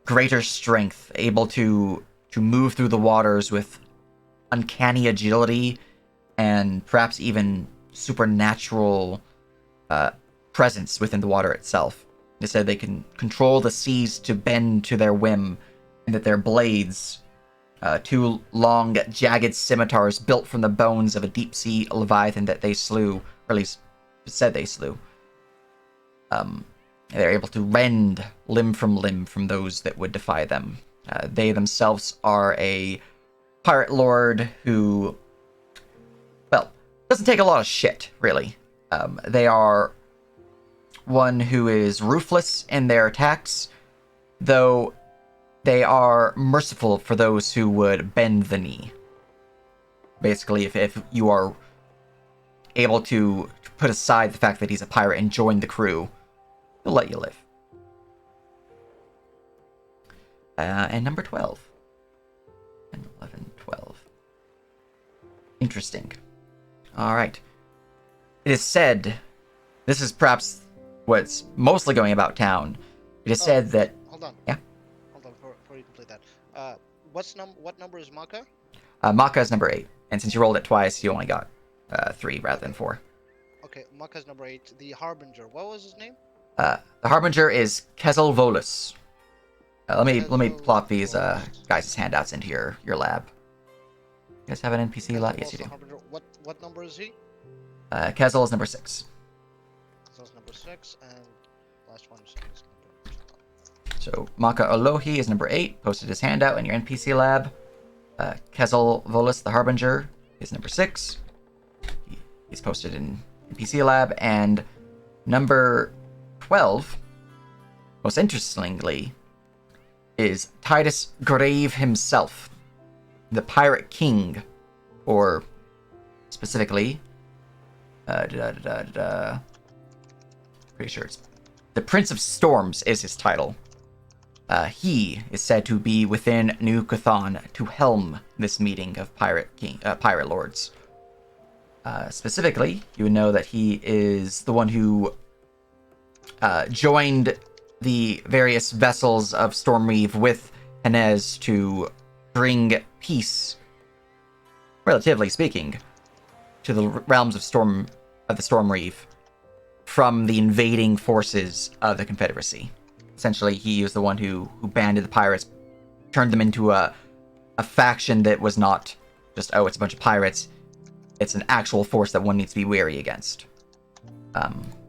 greater strength, able to move through the waters with uncanny agility and perhaps even supernatural presence within the water itself. They said they can control the seas to bend to their whim, and that their blades, 2 long, jagged scimitars built from the bones of a deep-sea leviathan that they slew, or at least said they slew. They're able to rend limb from those that would defy them. They themselves are a pirate lord who, well, doesn't take a lot of shit, really. They are one who is ruthless in their attacks, though they are merciful for those who would bend the knee. Basically, if you are able to put aside the fact that he's a pirate and join the crew, he'll let you live. And number 12. And 11, 12. Interesting. Alright. It is said, this is perhaps what's mostly going about town. It is said that... Hold on. Yeah? Hold on, before you complete that. What number is Maka? Maka is number 8. And since you rolled it twice, you only got 3 rather than 4. Okay, Maka's number 8. The Harbinger, what was his name? The Harbinger is Kezel Volus. Let me plop these guys' handouts into your lab. You guys have an NPC lab? Yes, you do. Harbinger. What number is he? Kezel is number 6. So that's number 6, and last one is number 12. So Maka Olohi is number 8. Posted his handout in your NPC lab. Kezel Volus, the Harbinger, is number 6. He's posted in NPC lab. And number 12, most interestingly, is Titus Grave himself, the Pirate King, or specifically, pretty sure it's the Prince of Storms is his title. He is said to be within New Cthon to helm this meeting of pirate lords. Specifically, you would know that he is the one who joined the various vessels of Stormreeve with Henez to bring peace, relatively speaking, to the realms of the Stormreeve from the invading forces of the Confederacy. Essentially, he was the one who banded the pirates, turned them into a faction that was not just, it's a bunch of pirates. It's an actual force that one needs to be wary against.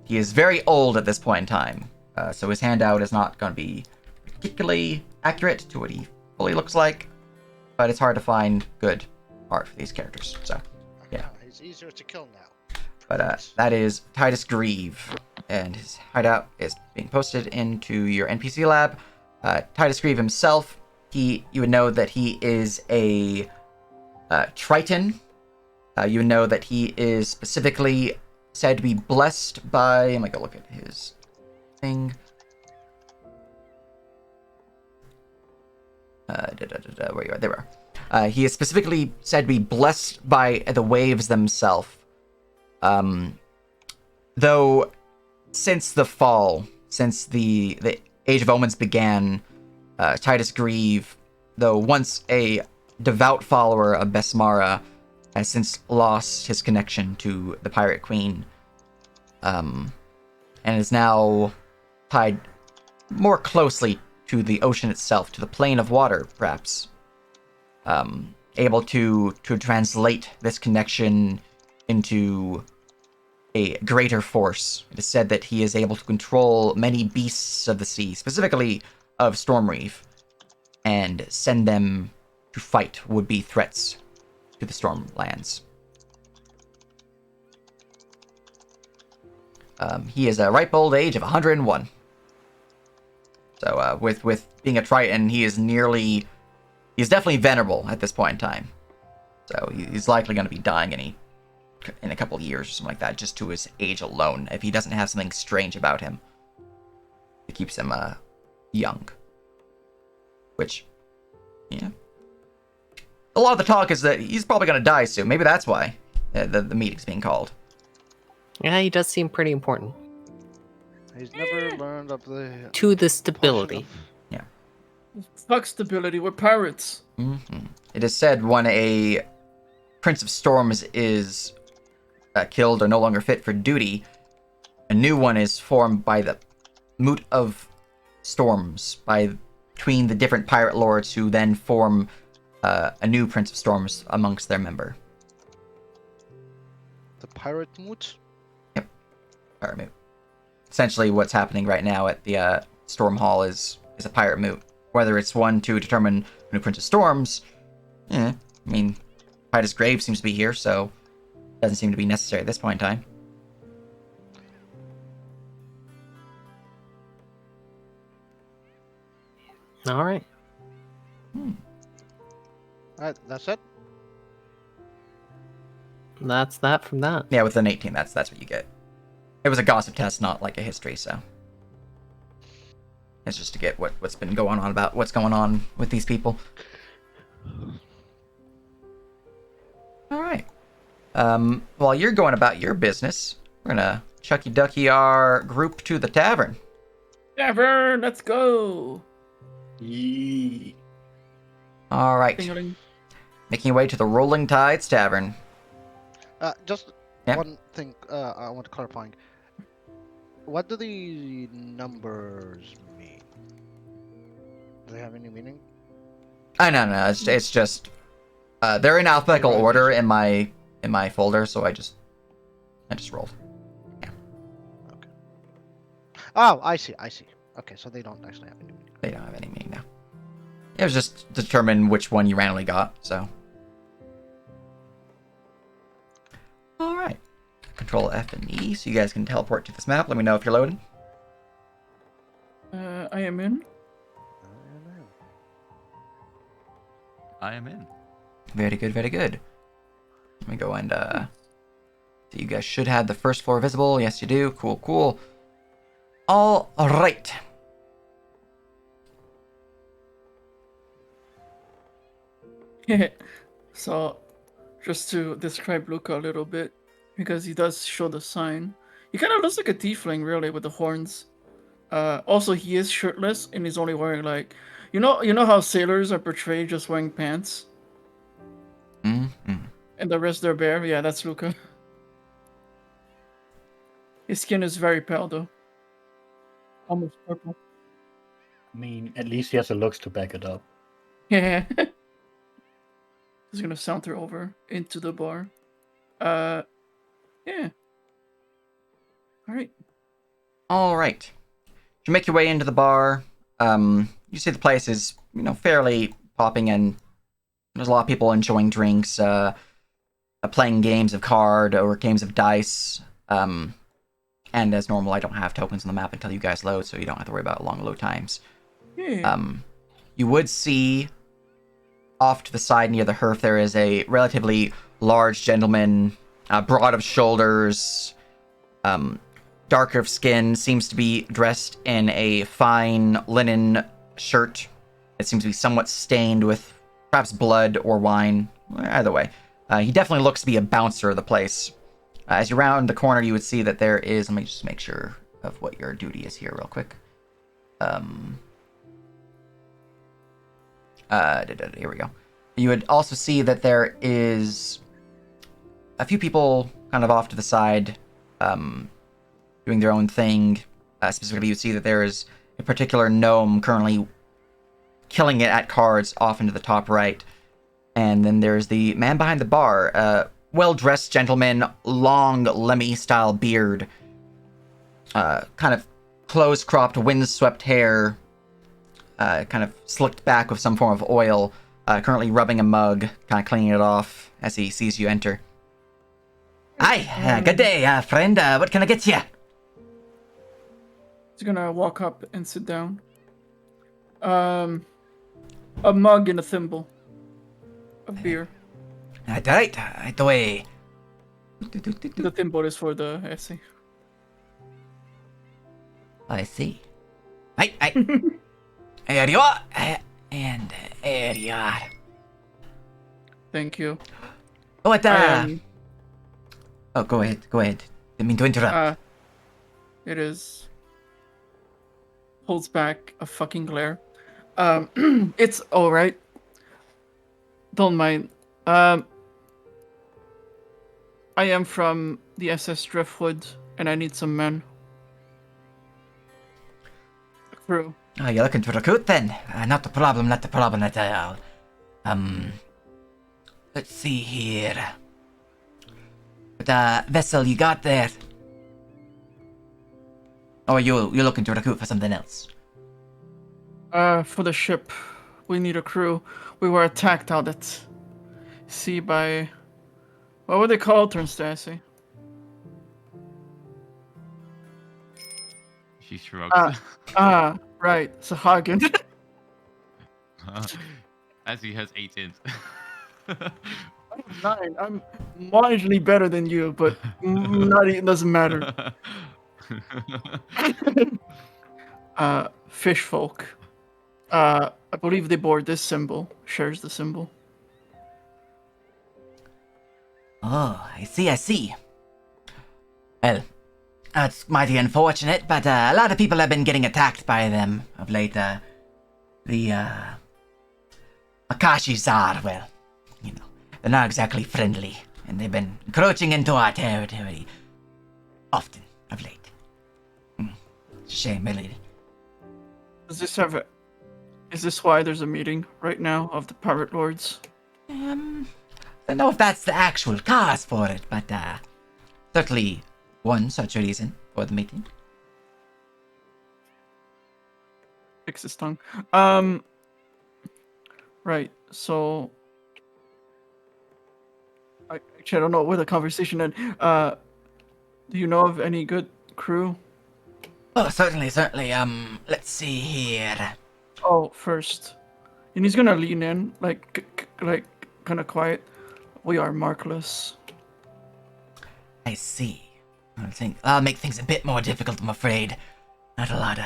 He is very old at this point in time, so his handout is not going to be particularly accurate to what he fully looks like, but it's hard to find good art for these characters, so, yeah. He's easier to kill now. But that is Titus Grieve, and his hideout is being posted into your NPC lab. Titus Grieve himself, you would know that he is a Triton. You would know that he is specifically said to be blessed by... I'm going to go look at his thing. Where you are? There we are. He is specifically said to be blessed by the waves themselves. Though, since the fall, since the Age of Omens began, Titus Grieve though once a devout follower of Besmara, has since lost his connection to the Pirate Queen, and is now tied more closely to the ocean itself, to the plane of water, perhaps. Able to translate this connection into a greater force. It is said that he is able to control many beasts of the sea, specifically of Stormreef, and send them to fight would-be threats to the Stormlands. He is a ripe old age of 101. So with being a Triton, he's definitely venerable at this point in time. So he's likely going to be dying in a couple of years or something like that, just to his age alone, if he doesn't have something strange about him that keeps him young. Which, yeah. A lot of the talk is that he's probably going to die soon. Maybe that's why the meeting's being called. Yeah, he does seem pretty important He's never learned of the to the potion stability. of- Fuck stability. We're pirates. It is said when a Prince of Storms is killed or no longer fit for duty, a new one is formed by the Moot of Storms, between the different pirate lords, who then form a new Prince of Storms amongst their member. the pirate moot. Pirate moot. Essentially, what's happening right now at the Storm Hall is a pirate moot. Whether it's one to determine a new Prince of Storms, I mean, Titus Grave seems to be here, so doesn't seem to be necessary at this point in time. All right. Alright, that's it. That's that from that. Yeah, with an 18, that's what you get. It was a gossip test, not like a history, so it's just to get what's been going on about what's going on with these people. All right. While you're going about your business, we're gonna Chucky Ducky our group to the tavern. Tavern, let's go. Yee. All right. Ding-a-ling. Making your way to the Rolling Tides Tavern. Just Yeah. one thing I want to clarifying. What do the numbers mean? Do they have any meaning? No. It's just they're in alphabetical Right. order in my folder, so I just rolled. Oh, I see. Okay, so they don't actually have any meaning. They don't have any meaning now. It was just to determine which one you randomly got, so. Alright. Control F and E, so you guys can teleport to this map. Let me know if you're loading. I am in. I am in. Very good, very good. Let me go and, so you guys should have the first floor visible. Yes, you do. Cool. Alright. So, just to describe Luca a little bit, because he does show the sign. He kind of looks like a tiefling, really, with the horns. Also, he is shirtless, and he's only wearing like, you know how sailors are portrayed just wearing pants, Mm-hmm. and the rest they're bare. Yeah, that's Luca. His skin is very pale, though, almost purple. I mean, at least he has the looks to back it up. Yeah. He's gonna saunter over into the bar. Yeah. Alright. You make your way into the bar. You see the place is, fairly popping, and there's a lot of people enjoying drinks, playing games of card or games of dice. And as normal, I don't have tokens on the map until you guys load, so you don't have to worry about long load times. Yeah. You would see off to the side near the hearth there is a relatively large gentleman, broad of shoulders, darker of skin, seems to be dressed in a fine linen shirt. It seems to be somewhat stained with perhaps blood or wine. Either way, he definitely looks to be a bouncer of the place. As you round the corner, you would see that there is, let me just make sure of what your duty is here real quick. Here we go. You would also see that there is a few people kind of off to the side, doing their own thing. Specifically, you see that there is a particular gnome currently killing it at cards off into the top right. And then there's the man behind the bar, well-dressed gentleman, long Lemmy-style beard, kind of close-cropped, wind-swept hair, kind of slicked back with some form of oil, currently rubbing a mug, kind of cleaning it off as he sees you enter. Hi, good day, friend. What can I get you? He's gonna walk up and sit down. A mug and a thimble. A beer. Right away. The thimble is for the essay. I see. Hey. Here you are. And here you are. Thank you. What, I Oh, go ahead. Didn't mean to interrupt. am, it is... Holds back a fucking glare. It's alright. Don't mind. I am from the SS Driftwood, and I need some men. A crew. Oh, you're looking to recruit then? Not a problem at all. Let's see here. What vessel you got there? Or you're looking to recruit for something else? For the ship, we need a crew. We were attacked out at sea by... What were they called, Turnstacy? She shrugs. Right, Sahagin. As he has 8 int. I'm 9. I'm marginally better than you, but not even doesn't matter. Fish folk. I believe they bore this symbol. Shares the symbol. Oh, I see. Well, that's mighty unfortunate, but a lot of people have been getting attacked by them of late. The Akashis are, well, you know, they're not exactly friendly, and they've been encroaching into our territory often of late. It's a shame, really. Does this have a... Is this why there's a meeting right now of the pirate lords? I don't know if that's the actual cause for it, but certainly one such reason for the meeting. Fix his tongue. Right, so... Actually, I don't know where the conversation ended. Do you know of any good crew? Oh, certainly. Let's see here. Oh, first. And he's gonna lean in, like kind of quiet. We are markless. I see. I think I'll make things a bit more difficult, I'm afraid. Not a lot of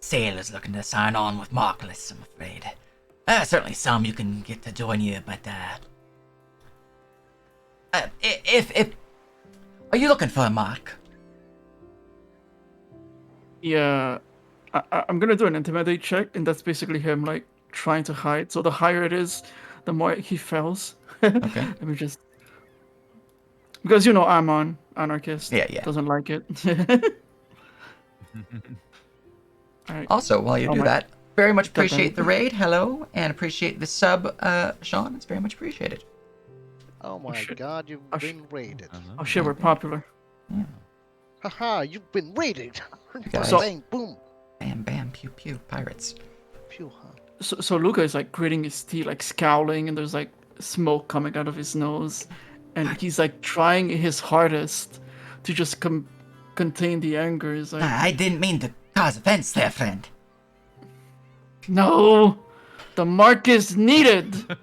sailors looking to sign on with Markless, I'm afraid. Certainly some you can get to join you, but if are you looking for a mark? Yeah, I'm gonna do an intimidate check, and that's basically him like trying to hide. So the higher it is, the more he fails. Okay. Let me just, because you know I'm on anarchist. Yeah. Doesn't like it. All right. Also, while you Oh do my- that, very much appreciate the raid. Hello, and appreciate the sub, Sean. It's very much appreciated. Oh my shit. god, you've Oh, shit. been raided. Oh shit, we're popular. Haha, you've been raided. guys- Bang, boom. Bam, bam, pew, pew, pirates. Phew, huh? So Luca is like gritting his teeth, like scowling, and there's like smoke coming out of his nose, and he's like trying his hardest to just contain the anger. He's like, I didn't mean to cause offense there, friend. no, the mark is needed.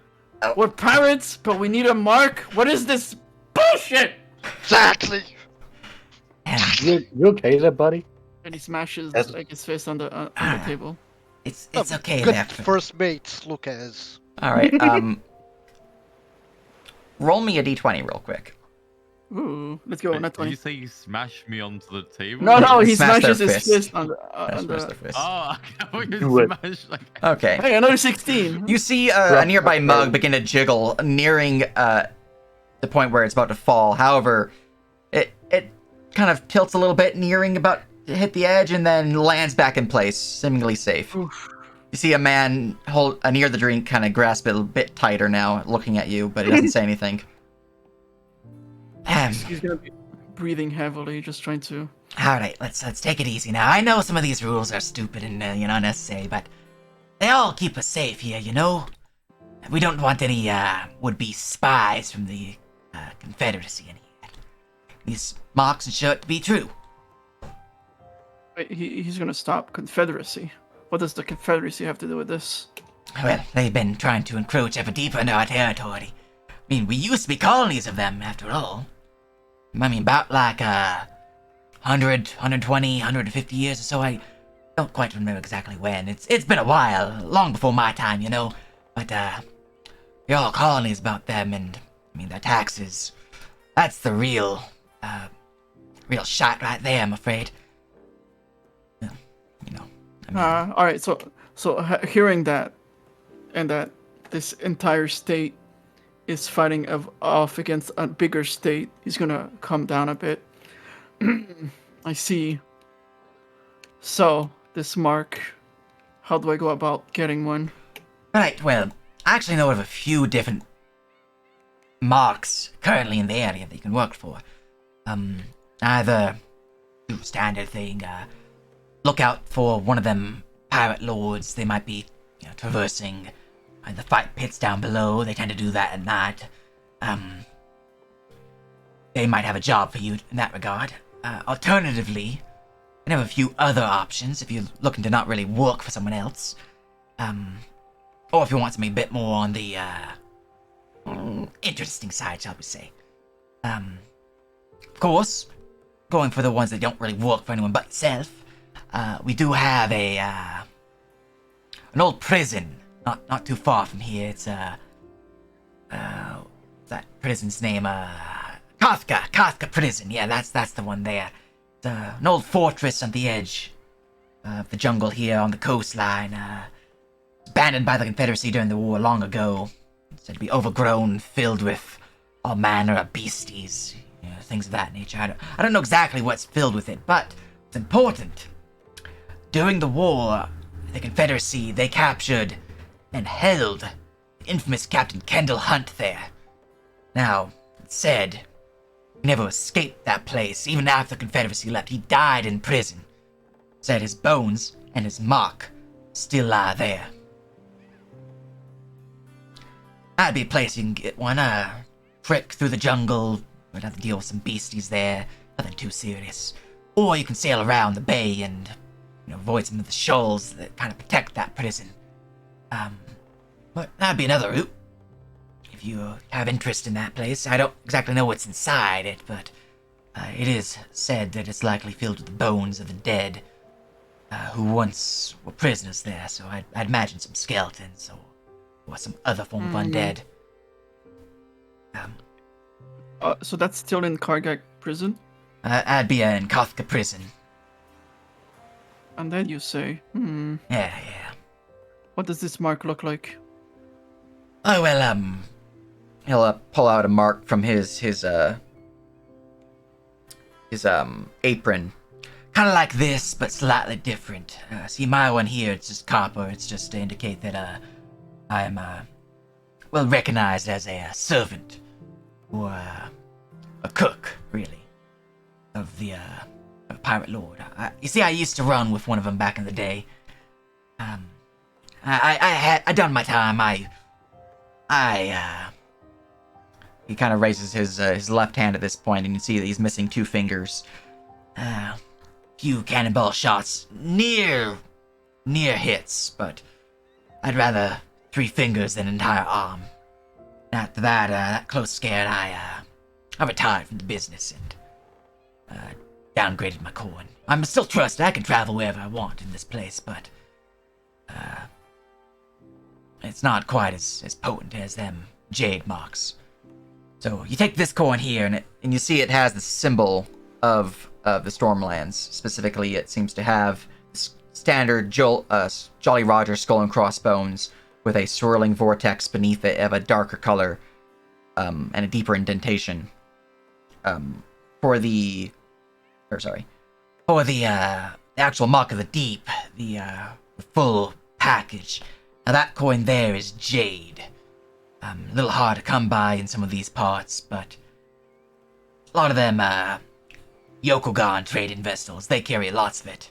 We're pirates, but we need a mark. What is this bullshit? Exactly. And You okay there, buddy? And he smashes That's- like his fist on the table. it's Oh, okay Good there. friend. first mates, Lucas. All right. Roll me a d20 real quick. Ooh, let's go. Wait, Not did you 20. say you smashed me onto the table? No, he Smash their smashes his fist. fist on the. Smash On their the... fist. Oh, I thought you Do it. smashed like. Okay. Hey, another 16. You see a Rough nearby cut mug roll. begin to jiggle, nearing the point where it's about to fall. However, it kind of tilts a little bit, nearing about to hit the edge, and then lands back in place, seemingly safe. Oof. You see a man near the drink kind of grasp it a bit tighter now, looking at you, but he doesn't say anything. He's gonna be breathing heavily, just trying to. All right, let's take it easy now. I know some of these rules are stupid and unnecessary, but they all keep us safe here, you know. We don't want any would-be spies from the Confederacy in here. These marks and show it to be true. Wait, he's gonna stop Confederacy. What does the Confederacy have to do with this? Well, they've been trying to encroach ever deeper into our territory. I mean, we used to be colonies of them, after all. I mean, about like 100, 120, 150 years or so. I don't quite remember exactly when. It's been a while, long before my time, you know. But you're all colonies about them, and I mean their taxes. That's the real shot right there, I'm afraid. Well, you know. I mean, All right. So hearing that, and that this entire state is fighting off against a bigger state, he's gonna come down a bit. I see. So this mark, how do I go about getting one? Right, well, I actually know of a few different marks currently in the area that you can work for. Either do standard thing, look out for one of them pirate lords. They might be, traversing the fight pits down below. They tend to do that at night. They might have a job for you in that regard. Alternatively, I have a few other options if you're looking to not really work for someone else. Or if you want something a bit more on the, interesting side, shall we say. Of course, going for the ones that don't really work for anyone but yourself, we do have an old prison, not too far from here. It's, that prison's name, Kafka Prison. Yeah, that's the one there. It's an old fortress on the edge of the jungle here on the coastline, abandoned by the Confederacy during the war long ago. It's said to be overgrown, filled with all manner of beasties, things of that nature. I don't know exactly what's filled with it, but it's important. During the war, the Confederacy, they captured and held the infamous Captain Kendall Hunt there. Now, it's said he never escaped that place, even after the Confederacy left. He died in prison. Said his bones and his mark still lie there. That'd be a place you can get one, trek through the jungle. We'd have to deal with some beasties there. Nothing too serious. Or you can sail around the bay and, avoid some of the shoals that kind of protect that prison. But that'd be another route. If you have interest in that place. I don't exactly know what's inside it, but it is said that it's likely filled with the bones of the dead who once were prisoners there. So I'd imagine some skeletons or some other form of undead. So that's still in Kargak prison? I'd be in Kafka prison. And then you say, Yeah. what does this mark look like? Oh, well, he'll pull out a mark from his apron. Kind of like this, but slightly different. See, my one here, it's just copper. It's just to indicate that, I'm, well recognized as a servant. Or, a cook, really. Of the, pirate lord. You see, I used to run with one of them back in the day. I done my time. He kind of raises his left hand at this point, and you see that he's missing 2 fingers. Few cannonball shots, near hits, but I'd rather 3 fingers than an entire arm. After that close scared, I retired from the business and downgraded my coin. I'm still trusted. I can travel wherever I want in this place, but it's not quite as potent as them jade marks. So you take this coin here, and you see it has the symbol of the Stormlands. Specifically, it seems to have standard Jolly Roger skull and crossbones with a swirling vortex beneath it of a darker color and a deeper indentation. For the actual Mark of the Deep, the full package. Now that coin there is jade. A little hard to come by in some of these parts, but a lot of them Yokogan trading vessels, they carry lots of it.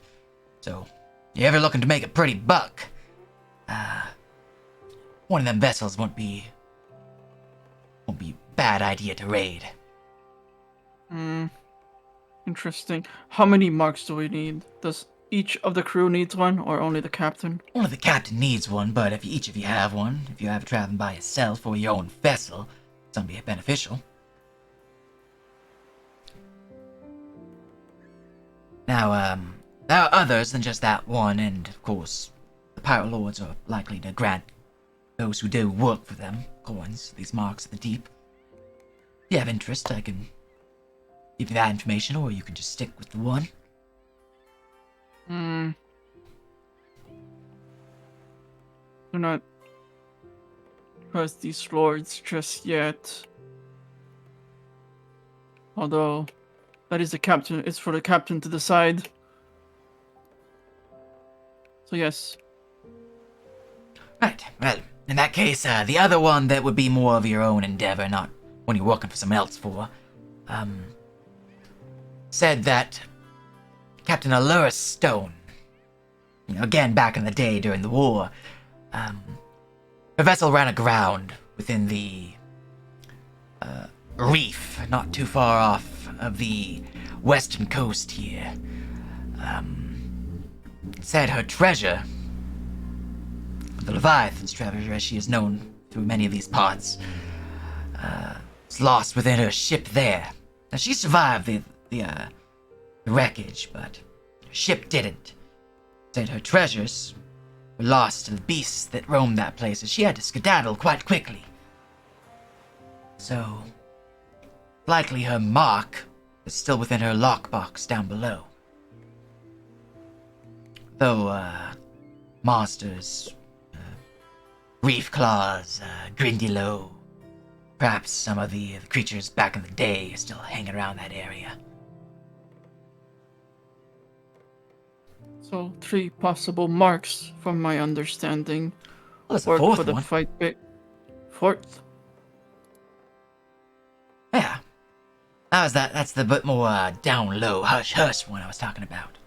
So, you ever looking to make a pretty buck? One of them vessels won't be bad idea to raid. Interesting. How many marks do we need? Does each of the crew needs one, or only the captain? Only the captain needs one, but if each of you have one, if you have traveling by yourself or your own vessel, it's gonna be beneficial. Now, there are others than just that one, and of course, the pirate lords are likely to grant those who do work for them coins, these marks of the deep. If you have interest, I can give you that information, or you can just stick with the one. Do not trust these lords just yet. Although, that is the captain. It's for the captain to decide. So yes. Right, well, in that case, the other one that would be more of your own endeavor, not one you're working for someone else for, said that Captain Allura Stone, again back in the day during the war, her vessel ran aground within the reef, not too far off of the western coast here. Said her treasure, the Leviathan's treasure as she is known through many of these parts, was lost within her ship there. Now she survived the wreckage, but her ship didn't. Said her treasures were lost to the beasts that roamed that place, and she had to skedaddle quite quickly. So, likely her mark is still within her lockbox down below. Though, monsters, reef claws, Grindylow, perhaps some of the creatures back in the day still hang around that area. So 3 possible marks from my understanding. Well, there's a Work fourth for the one. fight bit. 4th. Yeah. That's the bit more down low, hush hush one I was talking about.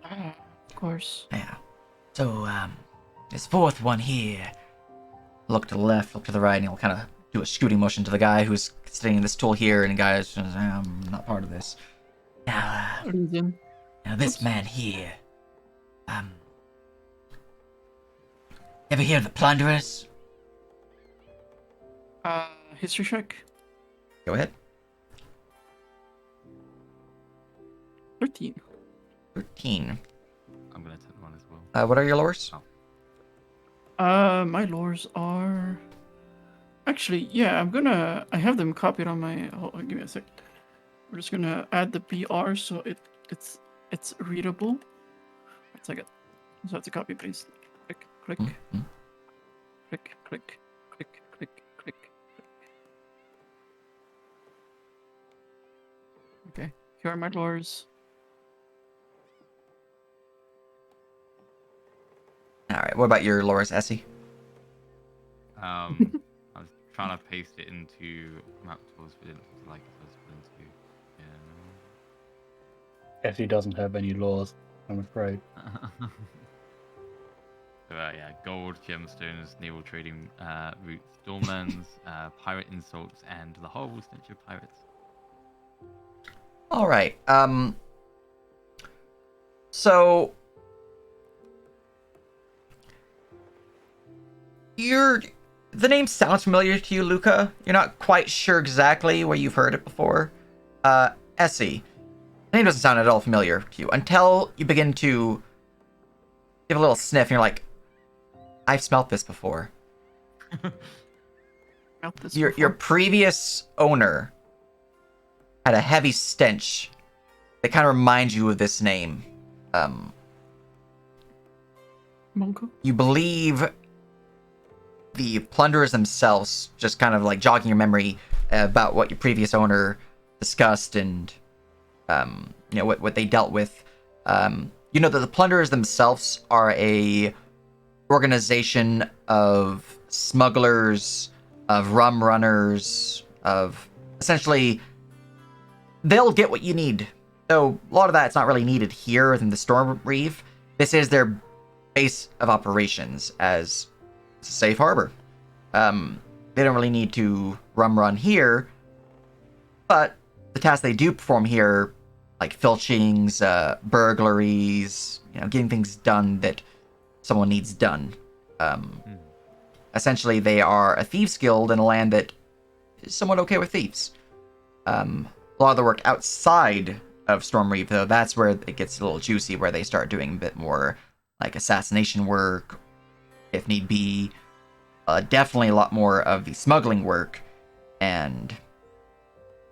Of course. Yeah. So, this fourth one here. Look to the left, look to the right, and he'll kind of do a scooting motion to the guy who's sitting in this stool here, and the guy is just, I'm not part of this. Now, Reason. this man here. Ever hear of the Plunderers? History check. Go ahead. 13. 13. I'm gonna take one as well. What are your lures? My lures are... Actually, yeah, I have them copied on my... Hold on, give me a sec. We're just gonna add the PR so it's readable. 1 second. Just have to copy paste. Click, click, Mm-hmm. click, click, click, click, click. Okay, here are my lures. Alright, what about your lures, Essie? I was trying to paste it into map tools, but it didn't like it. So I just put into Guess he doesn't have any laws, I'm afraid. yeah. So, yeah, gold, gemstones, naval trading routes, doormans, pirate insults, and the horrible stench of pirates. Alright, so... The name sounds familiar to you, Luca. You're not quite sure exactly where you've heard it before. Essie, the name doesn't sound at all familiar to you until you begin to give a little sniff and you're like, I've smelt this before. Out this your before. previous owner had a heavy stench that kind of reminds you of this name. Monko? You believe the plunderers themselves, just kind of like jogging your memory about what your previous owner discussed and what they dealt with. You know that the plunderers themselves are a organization of smugglers, of rum runners, of essentially they'll get what you need. Though a lot of that's not really needed here in the Storm Reef. This is their base of operations as a safe harbor. They don't really need to rum run here, but the tasks they do perform here, like filchings, burglaries, getting things done that someone needs done. Essentially, they are a thieves guild in a land that is somewhat okay with thieves. A lot of the work outside of Storm Reef, though, that's where it gets a little juicy, where they start doing a bit more like assassination work, if need be. Definitely a lot more of the smuggling work, and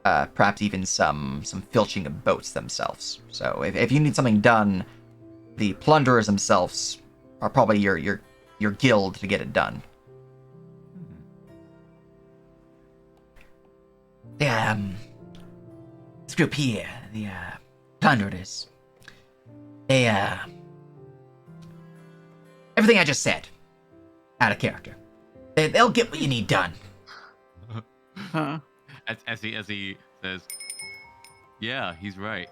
perhaps even some filching of boats themselves. So if you need something done, the plunderers themselves are probably your guild to get it done. This group here, the plunderers, they everything I just said, out of character. They'll get what you need done. Huh. As he says, yeah, he's right.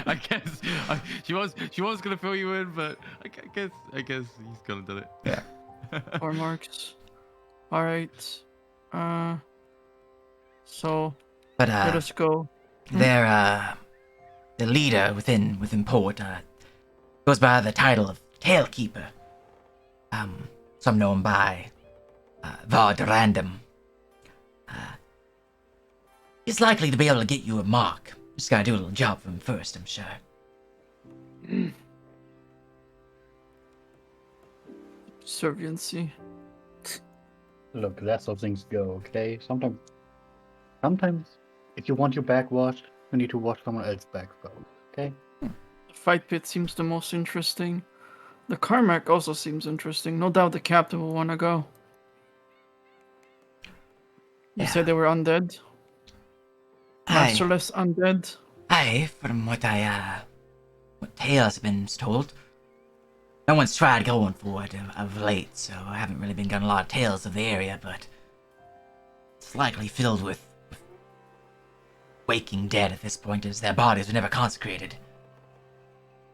I guess she was gonna fill you in, but I guess he's gonna do it. Yeah. 4 marks. Alright. So But let us go. their the leader within port goes by the title of Tailkeeper. Some know him by Vard Random. He's likely to be able to get you a mark. Just gotta do a little job for him first, I'm sure. Subserviency. Look, that's how things go, okay? Sometimes, if you want your back washed, you need to wash someone else's back first, okay? The fight pit seems the most interesting. The Carmack also seems interesting. No doubt the captain will want to go. You Yeah. said they were undead? Masterless undead? Aye, from what what tales have been told. No one's tried going for it of late, so I haven't really been getting a lot of tales of the area, but it's likely filled with waking dead at this point, as their bodies were never consecrated.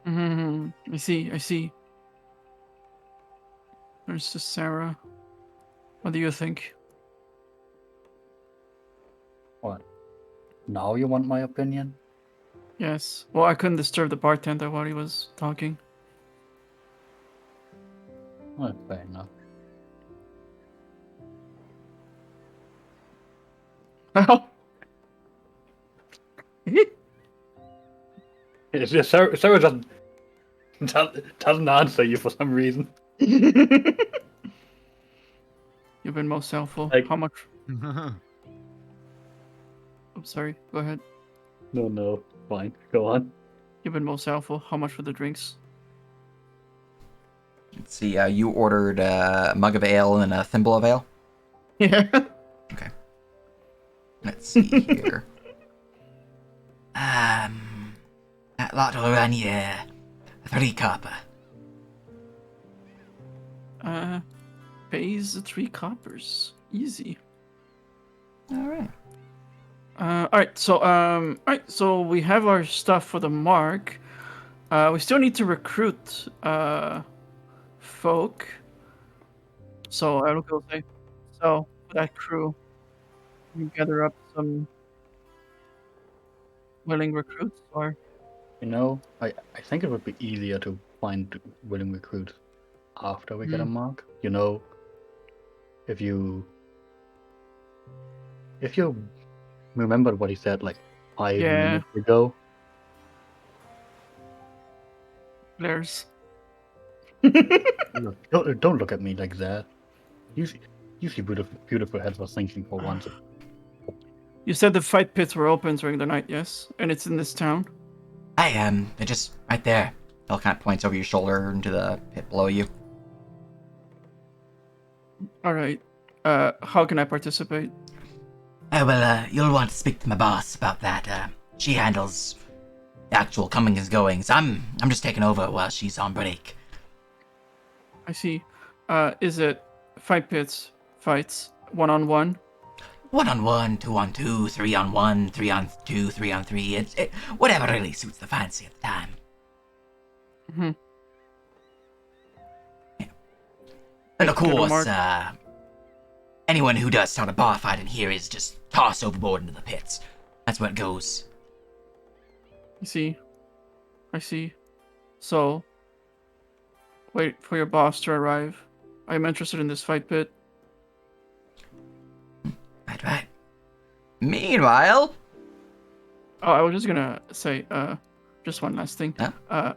I see. There's just Sarah. What do you think? What? Now you want my opinion? Yes. Well, I couldn't disturb the bartender while he was talking. Well, fair enough. It's just Sarah doesn't answer you for some reason. You've been most helpful. Like- How much? I'm sorry. Go ahead. No, fine. Go on. You've been most helpful. How much for the drinks? Let's see, you ordered a mug of ale and a thimble of ale? Yeah. Okay. Let's see here. That lot will run you 3 copper. Pays 3 coppers. Easy. Alright. Alright, so we have our stuff for the mark. We still need to recruit folk. So I don't go say. So for that crew, we gather up some willing recruits, or You know, I think it would be easier to find willing recruits after we get a mark. You know, if you remember what he said like 5 Yeah. minutes ago. Blair's. Look, don't look at me like that. You You see beautiful heads was thinking for once. You said the fight pits were open during the night, yes? And it's in this town? They're just right there. Bill kind of points over your shoulder into the pit below you. Alright. How can I participate? You'll want to speak to my boss about that. She handles the actual comings and goings. I'm just taking over while she's on break. I see. Is it fight pits, fights, 1-on-1? 1-on-1, 2-on-2, 3-on-1, 3-on-2, 3-on-3. Whatever really suits the fancy at the time. Mm-hmm. Yeah. And of Good course, remark. anyone who does start a bar fight in here is just tossed overboard into the pits. That's where it goes. I see. So, wait for your boss to arrive. I'm interested in this fight pit. Right. Meanwhile... Oh, I was just gonna say, just one last thing. Huh?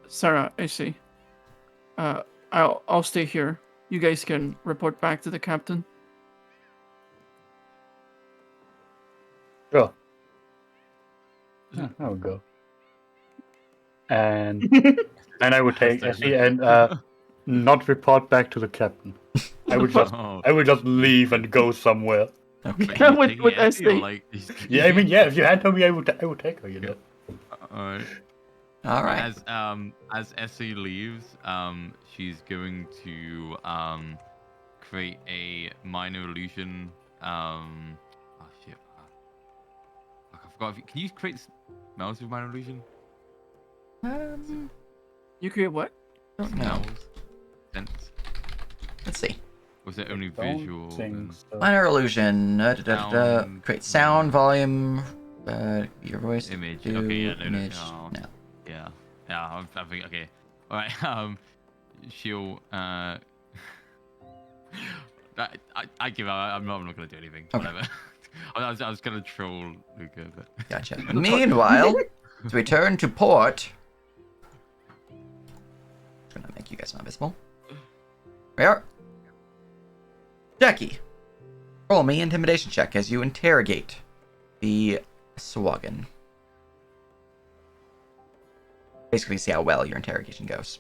Sarah, AC. I'll stay here. You guys can report back to the captain. Sure. Yeah, I would go. And I would take Essie and not report back to the captain. I would just leave and go somewhere. Okay. with Essie. Yeah, I mean, yeah. If you had told me, I would take her. You know. All right. As Essie leaves, she's going to create a minor illusion. Oh shit! Fuck, I forgot. Can you create smells with minor illusion? You create what? Don't know. Smells, sense. Let's see. Was it only Don't visual? think and- so. Minor illusion. Sound. Create sound, volume, your voice. Image. Do, Okay, yeah, no, image. no. No. Yeah, I think okay. All right. She'll. I give up. I'm not gonna do anything. Okay. Whatever. I was gonna troll Luca, but. Gotcha. Meanwhile, to return to port. I'm gonna make you guys not visible. We are. Jackie, roll me intimidation check as you interrogate the Swagan. Basically, see how well your interrogation goes.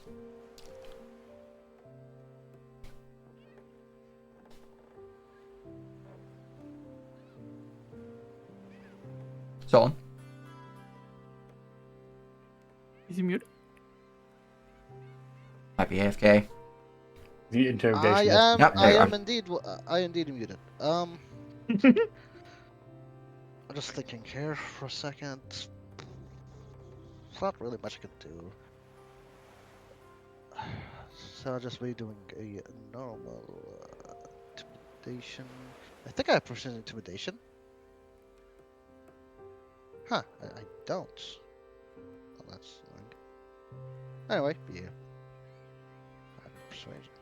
Solon. Is he muted? Might be AFK. The interrogation. I is- am. Yep, I there am you indeed. I indeed muted. I'm just thinking here for a second. There's not really much I could do. So I'll just be doing a normal intimidation. I think I have precision intimidation. Huh? I don't. Well, that's anyway. Yeah. Persuasion.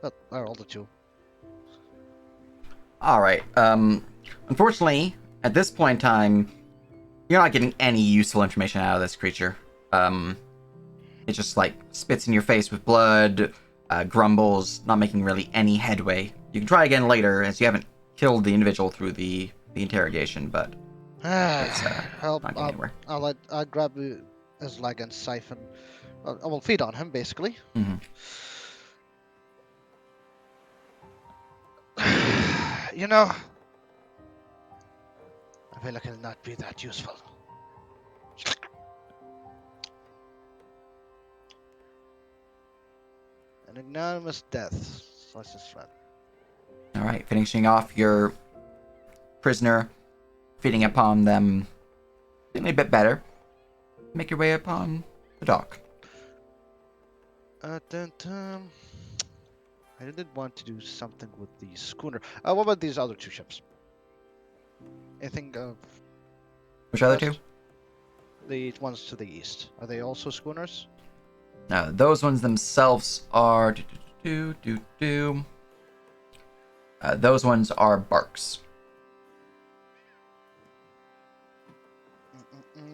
But I rolled a 2. Alright, unfortunately, at this point in time, you're not getting any useful information out of this creature. It just, like, spits in your face with blood, grumbles, not making really any headway. You can try again later, as you haven't killed the individual through the interrogation, but it's not getting anywhere. I'll grab his leg and siphon. I will feed on him, basically. Mhm. You know, I feel like it'll not be that useful. An anonymous death. Slice his friend. Alright, finishing off your prisoner, feeding upon them, feeling a bit better. Make your way upon the dock. I did want to do something with the schooner. What about these other 2 ships? Anything of Which other two? interest? The ones to the east. Are they also schooners? No, those ones themselves are... those ones are barks.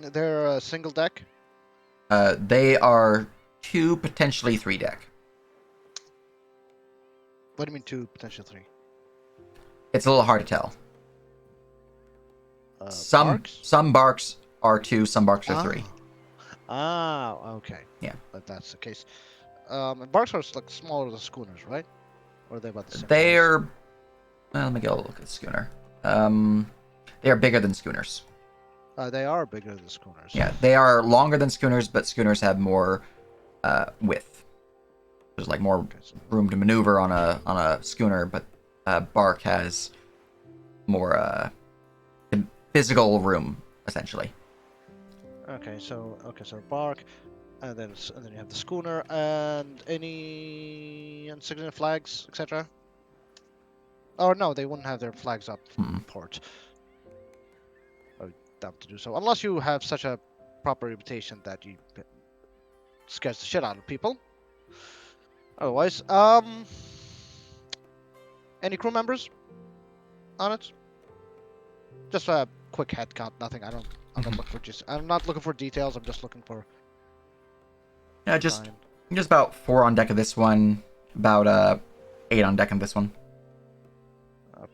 They're single deck. They are 2, potentially 3 deck. What do you mean 2, potential 3? It's a little hard to tell. Barks? Some barks are 2, some barks are 3. Okay. Yeah. But that's the case. And barks are like smaller than schooners, right? Or are they about the same size? They're... Well, let me go look at the schooner. They are bigger than schooners. They are bigger than schooners. Yeah, they are longer than schooners, but schooners have more width. There's like more Okay, so room to maneuver on a schooner, but bark has more physical room essentially. so bark, and then you have the schooner, and any insignia flags, etc. Or no, they wouldn't have their flags up from port. I would doubt to do so, unless you have such a proper reputation that you scares the shit out of people. Otherwise, any crew members on it? Just a quick head count. Nothing. I'm not looking for I'm not looking for details. I'm just looking for. Yeah, just about 4 on deck of this one, about 8 on deck of this one.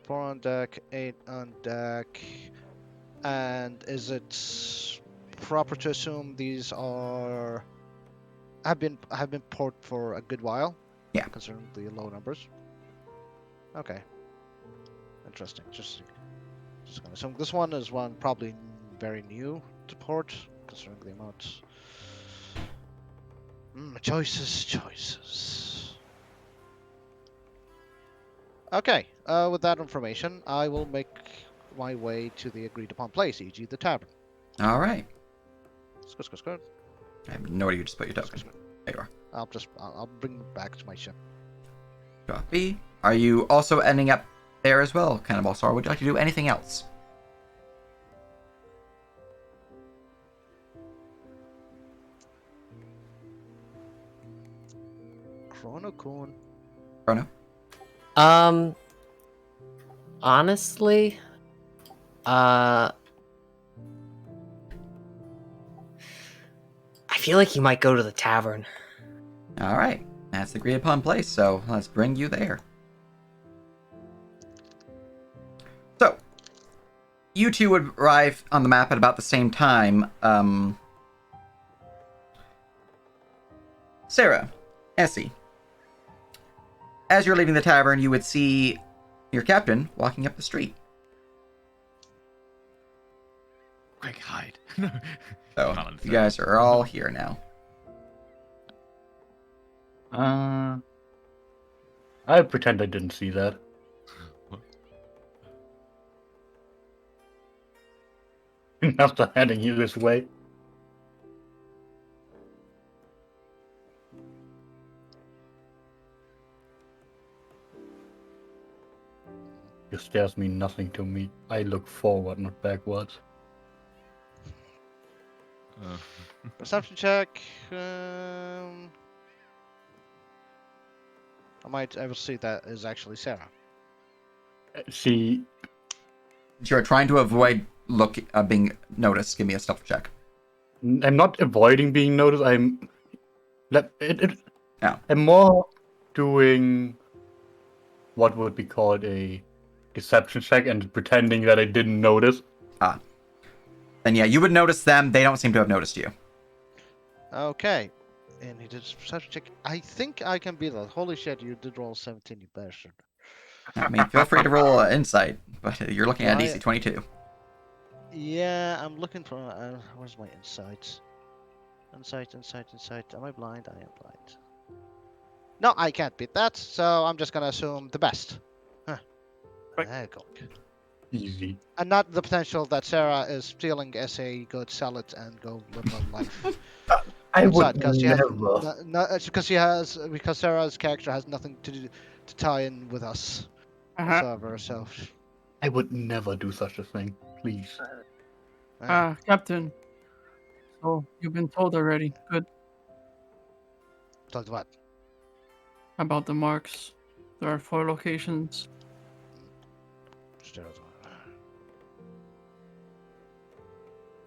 4 on deck, 8 on deck, and is it proper to assume these have been port for a good while? Yeah. Considering the low numbers. Okay. Interesting. Just gonna assume this one is one probably very new to port, considering the amount. Choices. Okay. With that information, I will make my way to the agreed upon place, e.g., the tavern. All right. Scoot. I have no idea you just put your token. There you are. I'll bring them back to my ship. Copy. Are you also ending up there as well, Cannonball Star? Would you like to do anything else? Chrono-kun. Chrono? Honestly, I feel like you might go to the tavern. All right. That's the agreed upon place, so let's bring you there. So, you two would arrive on the map at about the same time. Sarah, Essie. As you're leaving the tavern, you would see your captain walking up the street. Quick, hide. So, you guys are all here now. I pretend I didn't see that. After heading you this way. Your stares mean nothing to me. I look forward, not backwards. Perception check. I will see that is actually Sarah. See, You're trying to avoid being noticed. Give me a stealth check. I'm not avoiding being noticed. Yeah. I'm more doing what would be called a deception check and pretending that I didn't notice. Then yeah, you would notice them. They don't seem to have noticed you. Okay. And he did his perception check. I think I can beat that. Holy shit, you did roll 17, you bastard. I mean, feel free to roll insight, but you're looking at Why- DC 22. Yeah, I'm looking for. Where's my insight? Insight. Am I blind? I am blind. No, I can't beat that, so I'm just gonna assume the best. Huh. Right. There you go. Easy. And not the potential that Sarah is stealing SA, go sell it, and go live her life. I outside, would 'cause she never. because Sarah's character has nothing to do to tie in with us whatsoever. So, I would never do such a thing. Please. Captain. So you've been told already. Good. told what? About the marks. There are 4 locations.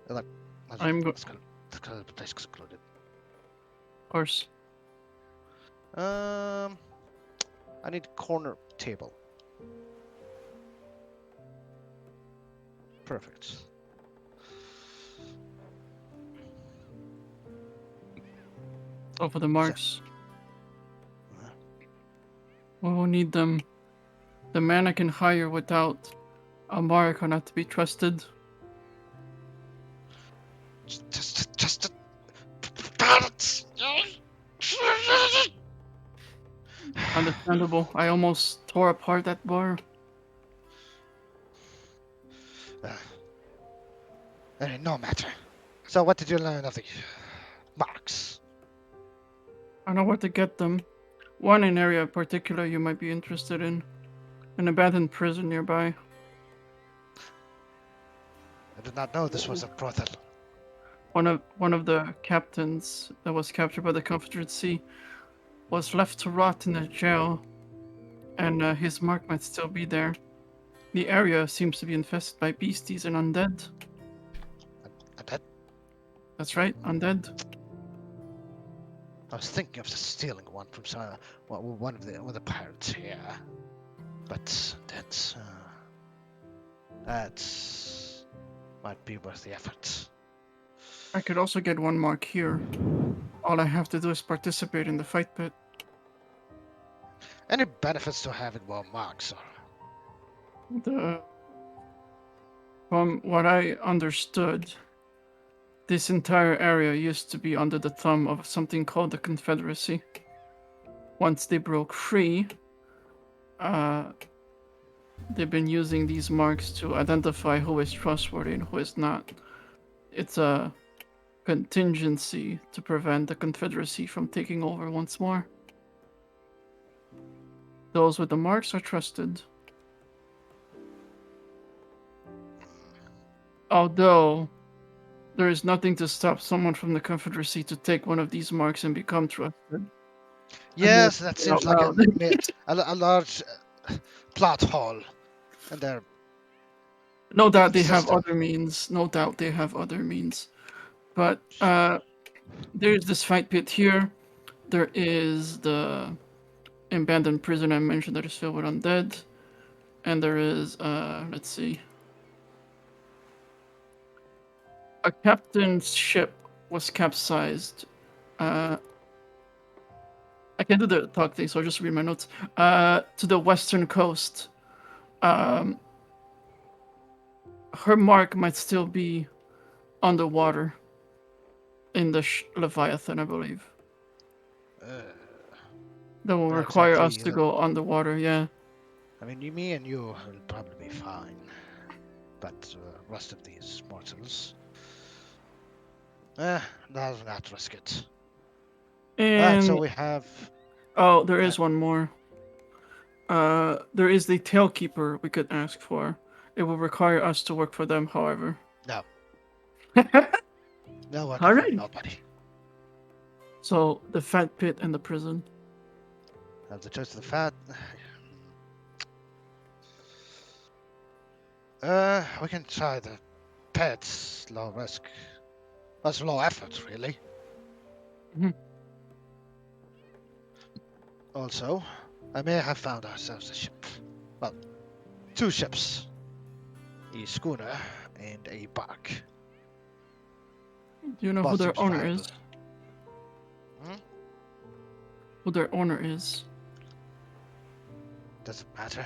Look, I'm go- let's go to the place secluded. Of course. I need corner table. Perfect. So for the marks, we will need them. The man I can hire without a mark are not to be trusted. Just Understandable. I almost tore apart that bar. No matter. So what did you learn of the marks? I know where to get them. One in area in particular you might be interested in. An abandoned prison nearby. I did not know this was a brothel. One of the captains that was captured by the Confederacy was left to rot in a jail, and his mark might still be there. The area seems to be infested by beasties and undead. And That's right, undead. I was thinking of stealing one from one of the pirates here, but that's might be worth the effort. I could also get one mark here. All I have to do is participate in the fight pit. Any benefits to having more marks? From what I understood, this entire area used to be under the thumb of something called the Confederacy. Once they broke free, they've been using these marks to identify who is trustworthy and who is not. It's a contingency to prevent the Confederacy from taking over once more. Those with the marks are trusted. Although, there is nothing to stop someone from the Confederacy to take one of these marks and become trusted. Yes, that seems like loud. a large plot hole, and they're No doubt they have system. other means. No doubt they have other means. But there's this fight pit here. There is the abandoned prison I mentioned that is filled with undead. And there is, let's see. A captain's ship was capsized. I can do the talk thing, so I'll just read my notes. To the western coast. Her mark might still be underwater in the Leviathan, I believe. That will Not require us exactly, to go underwater, yeah. I mean, me and you will probably be fine, but the rest of these mortals, not risk it. And So we have. oh, there is one more. There is the tailkeeper we could ask for. It will require us to work for them, however. No. No one. Alright. Nobody. So the fat pit and the prison. Have the choice of the fat. We can try the pets. Low risk. That's low effort, really. Mhm. Also, I may have found ourselves a ship. Well, two ships. A schooner and a bark. Do you know who Both their seems owner viable. is? Who their owner is? Doesn't matter.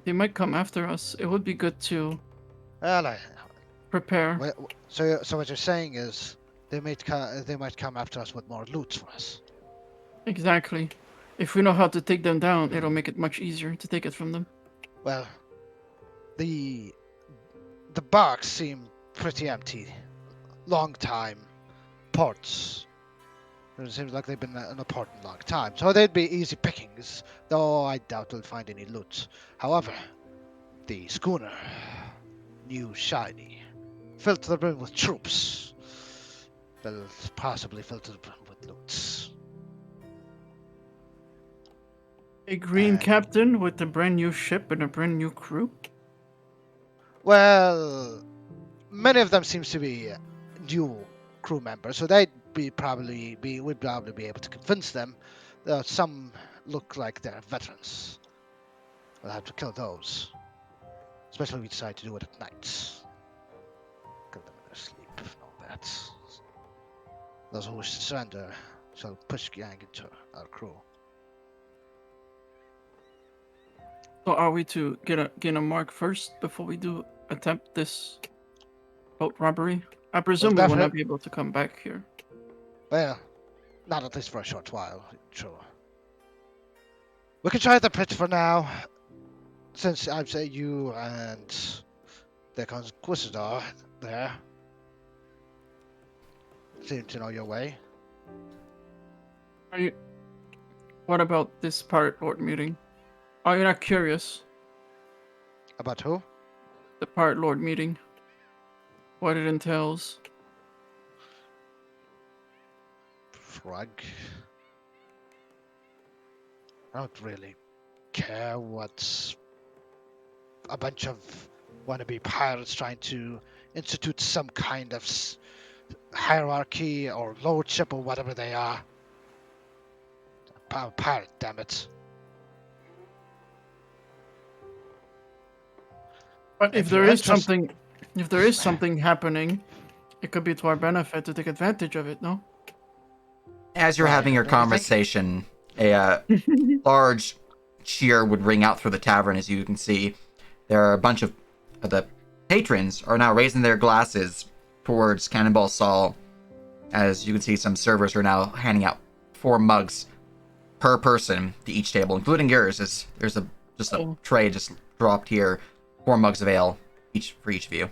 They might come after us. It would be good to Well, prepare. so what you're saying is they might come after us with more loot for us. Exactly. If we know how to take them down, it'll make it much easier to take it from them. Well, the barks seem pretty empty. Long time. Ports. It seems like they've been in a port a long time, so they'd be easy pickings, though I doubt we'll find any loot. However, the schooner, new shiny, filled to the brim with troops, will possibly fill to the brim with loot. A green captain with a brand new ship and a brand new crew? Well, many of them seems to be new crew members, so they'd we'd probably be able to convince them. Some look like they're veterans. We'll have to kill those, especially if we decide to do it at night. Kill them in their sleep and all that. Those who wish to surrender shall push Yang into our crew. So are we to get a mark first before we do attempt this boat robbery? I presume we will not be able to come back here. Well, not at least for a short while, sure. We can try the pit for now, since I'd say you and the Conquistador there seem to know your way. Are you? What about this Pirate Lord meeting? Are you not curious? About who? The Pirate Lord meeting. What it entails. Shrug. I don't really care what a bunch of wannabe pirates trying to institute some kind of hierarchy or lordship or whatever they are. Pirate, damn it. But if there is something happening, it could be to our benefit to take advantage of it, no? As you're having your conversation, a large cheer would ring out through the tavern. As you can see, there are a bunch of the patrons are now raising their glasses towards Cannonball Saul. As you can see, some servers are now handing out 4 mugs per person to each table, including yours. As there's a tray just dropped here, 4 mugs of ale for each of you.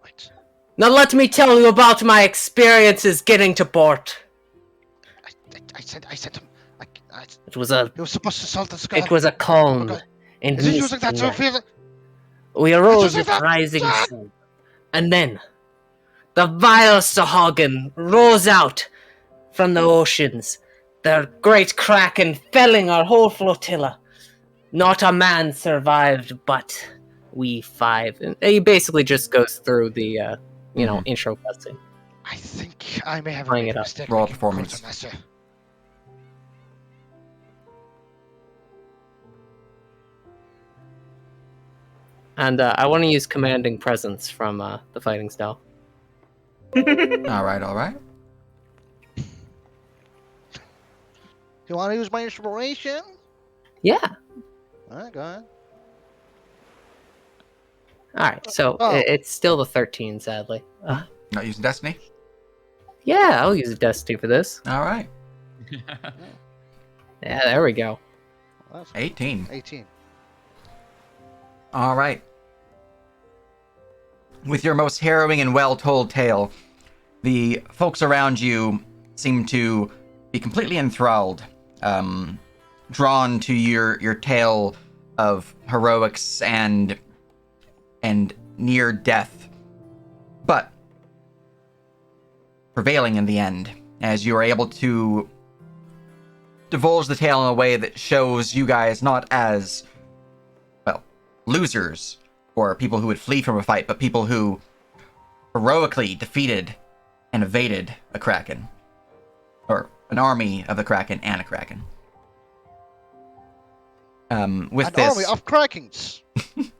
Wait. Now let me tell you about my experiences getting to port. I sent him. It was a He was supposed to salt the skull. It was a calm God. and Is he using that peaceful to night. feel? We arose using with that- rising sun, and then the vile Sahagin rose out from the oceans, the great kraken felling our whole flotilla. Not a man survived, but we 5. And he basically just goes through the intro cutscene. I think I may have Playing made it a up. mistake. Roll making performance. Quartermaster. And I want to use commanding presence from the fighting style. All right. You want to use my inspiration? Yeah. Alright, go ahead. All right. So Oh. it's still the 13, sadly. Not using Destiny? Yeah, I'll use a Destiny for this. All right. Yeah, there we go. Well, that's 18. 18. All right. With your most harrowing and well-told tale, the folks around you seem to be completely enthralled, drawn to your tale of heroics and near death, but prevailing in the end, as you are able to divulge the tale in a way that shows you guys not as, well, losers or people who would flee from a fight, but people who heroically defeated and evaded a kraken, or an army of the kraken and a kraken. With An this army of krakens.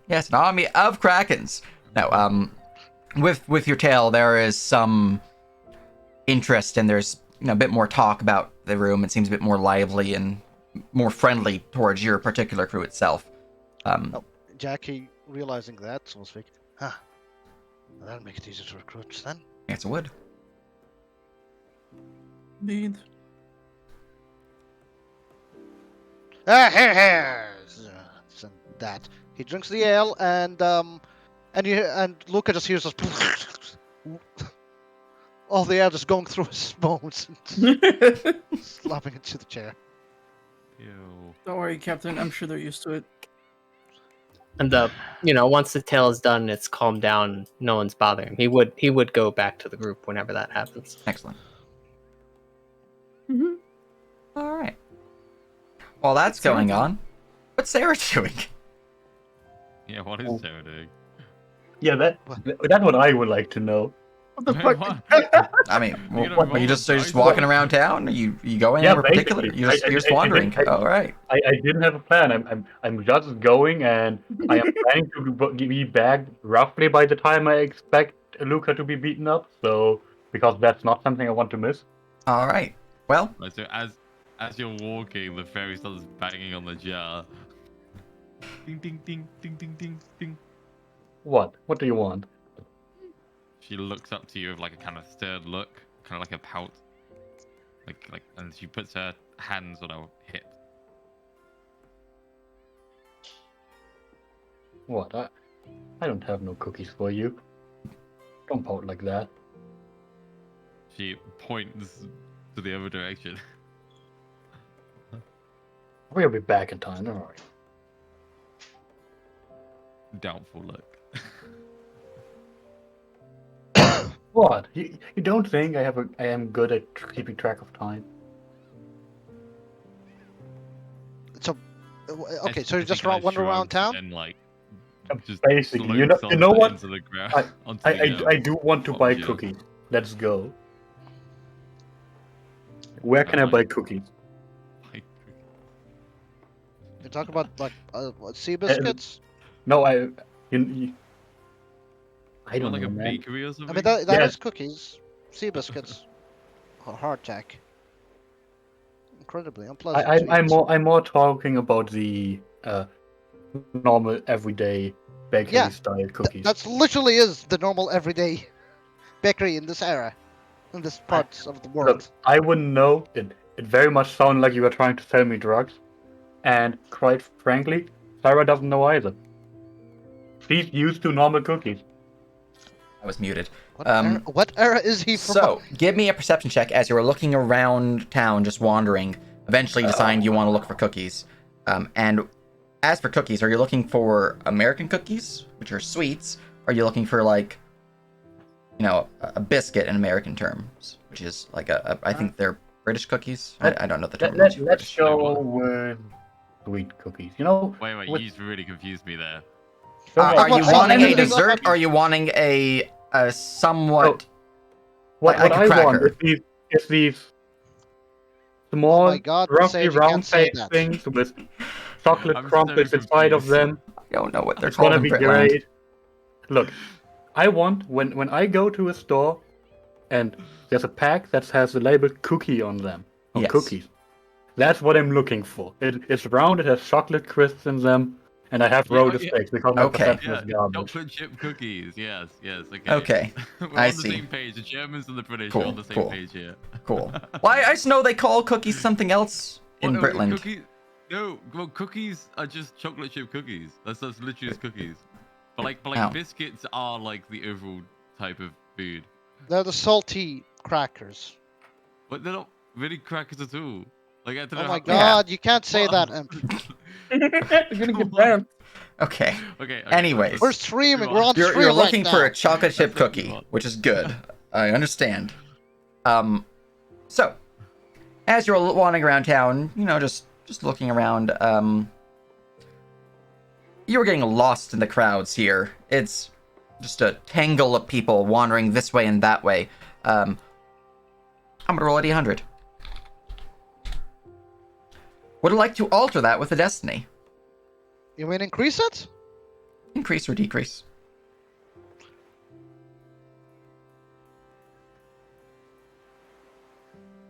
Yes, an army of krakens. Now, with your tale, there is some interest, and there's a bit more talk about the room. It seems a bit more lively and more friendly towards your particular crew itself. Jackie, realizing that, will speak. Huh. Well, that'll make it easier to recruit then. Yes, it would. Indeed. Here. And that. He drinks the ale, and Luca just hears us. All the air just going through his bones and slapping into the chair. Ew. Don't worry, Captain. I'm sure they're used to it. And once the tale is done, it's calmed down. No one's bothering him. He would go back to the group whenever that happens. Excellent. Mm-hmm. All right. While that's going on, what's Sarah doing? Yeah, what is Sarah doing? Yeah, that's what I would like to know. What the Wait, fuck? what? I mean, You're gonna what, roll you a just dice walking roll? around town? Are you going Yeah, anywhere particular? basically. You're just wandering. All right. I didn't have a plan. I'm just going, and I am planning to be back roughly by the time I expect Luca to be beaten up. So because that's not something I want to miss. All right. Well, Right, so as you're walking, the fairy starts banging on the jar. Ding ding ding ding ding ding ding. What? What do you want? She looks up to you with like a kind of scared look, kind of like a pout, and she puts her hands on her hip. What? I don't have no cookies for you. Don't pout like that. She points to the other direction. We'll be back in time. Don't worry. Doubtful look. What? You don't think I am good at keeping track of time? So, okay, so you just wander around town? And like, just Basically, slopes you know off what? into the ground, I- onto the, I do want to what buy was yours? cookies. Let's go. Where can I Alright. buy cookies? like, You talk about like sea biscuits. No, you, I you don't want like know, a man. bakery or I something? mean that Yes. is cookies, sea biscuits, or hardtack. Incredibly unpleasant. I'm to eat. I'm more talking about the normal everyday bakery Yeah, style cookies. That's literally is the normal everyday bakery in this era, in this parts of the world. Look, I wouldn't know. It very much sounded like you were trying to sell me drugs, and quite frankly, Sarah doesn't know either. She's used to normal cookies. I was muted. What era is he from? So, give me a perception check as you are looking around town, just wandering. Eventually, you decide you want to look for cookies. And as for cookies, are you looking for American cookies, which are sweets? Or are you looking for like, a biscuit in American terms, which is like I think they're British cookies. I don't know the terminology. Let's British. go with sweet cookies. You know, Wait, with- you just really confused me there. Are you What- wanting a anything- dessert? Or are you wanting a somewhat what like a I want cracker? is these small, Oh my God, roughly Sage, you can't round say shaped that. things with chocolate I'm so crumpets inside of confused. them. I don't know what they're It's called gonna in be Britland. great. Look, I want when I go to a store and there's a pack that has the label cookie on them. Or Yes. cookies. That's what I'm looking for. It's round, it has chocolate crisps in them, and I have Yeah, roller yeah. stakes because my Okay. perception Yeah, is garbage. chocolate chip cookies. Yes, okay. Okay, We're I on the see. same page. The Germans and the British Cool, are on the same cool. page here. Cool. Well, I just know they call cookies something else in Well, Britland. Cookies, no, well, cookies are just chocolate chip cookies. That's literally just cookies. But Ow. biscuits are like the overall type of food. They're the salty crackers. But they're not really crackers at all. Like I don't Oh know my how- God, you can't say What? that, Imp. You're gonna get banned. Okay. Okay. Anyways. We're streaming. Move We're on You're stream looking right for now. a chocolate chip That's what you cookie, want. which is good. I understand. So, as you're wandering around town, just looking around, you were getting lost in the crowds here. It's just a tangle of people wandering this way and that way. I'm gonna roll a d100. Would like to alter that with a destiny. You mean increase it? Increase or decrease.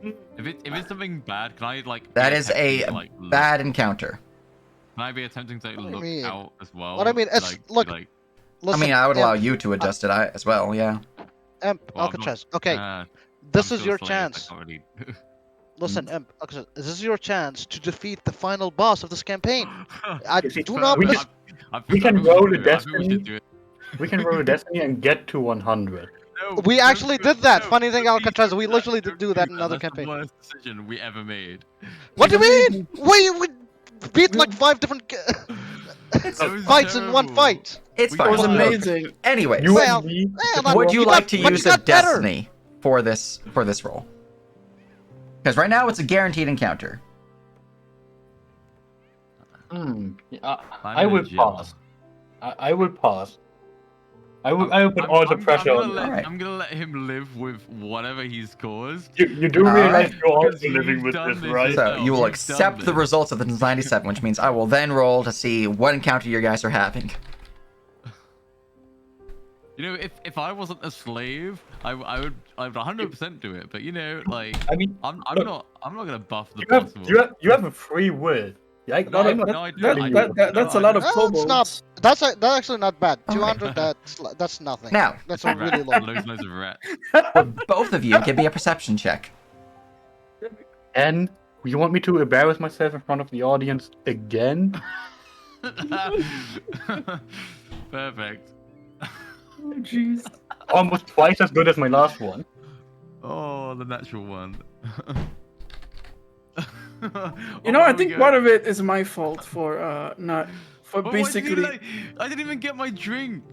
If it's something bad, can I like? That be is a attempting to, like, look- bad encounter. Can I be attempting to do you look mean? out as well? What I mean, it's- look, like. Listen, I mean, I would allow Imp, you to adjust it as well, yeah. Imp, Well, I'm not- Alcatraz. Okay, uh, this I'm is still your slayers, I chance. can't really- Listen, Imp, Alcatraz, this is your chance to defeat the final boss of this campaign. I You see, do not we miss. We can I think roll should a do it. I think we should destiny. do it. We can roll a destiny and get to 100. No, We no, actually no, did that. no, Funny thing, please Alcatraz, don't we do literally that. did do Don't that in another That's campaign. the worst decision we ever made. What do you mean? We beat like 5 different That was fights in one terrible. fight. It's We fine. It was won. Look, amazing. anyways, You Well, and me. well, would you you like got- to but use you a got better. destiny for this roll? Because right now it's a guaranteed encounter. I I'm will in jail. pass. I will pass. I would put all the pressure on you. Alright. I'm gonna let him live with whatever he's caused. You do All realize right. you're also Because living you've with done this, this right? yourself. So you will you've accept done the this. results of the 97, which means I will then roll to see what encounter you guys are having. You know, if I wasn't a slave, I would 100% do it. But you know, like I mean, I'm look, not gonna buff the you have possible. you have a free will. Like, A lot I'm of, not No, I do. telling you. that's a lot of That's kobolds. that's actually not bad. Alright. 200. That's nothing. Now, That's a really Rat- low. loads of rats. both of you, give me a perception check. And you want me to embarrass myself in front of the audience again? Perfect. Oh, jeez. Almost twice as good as my last one. Oh, the natural one. You know, I think part of it is my fault for not for But why did you, basically. like, I didn't even get my drink.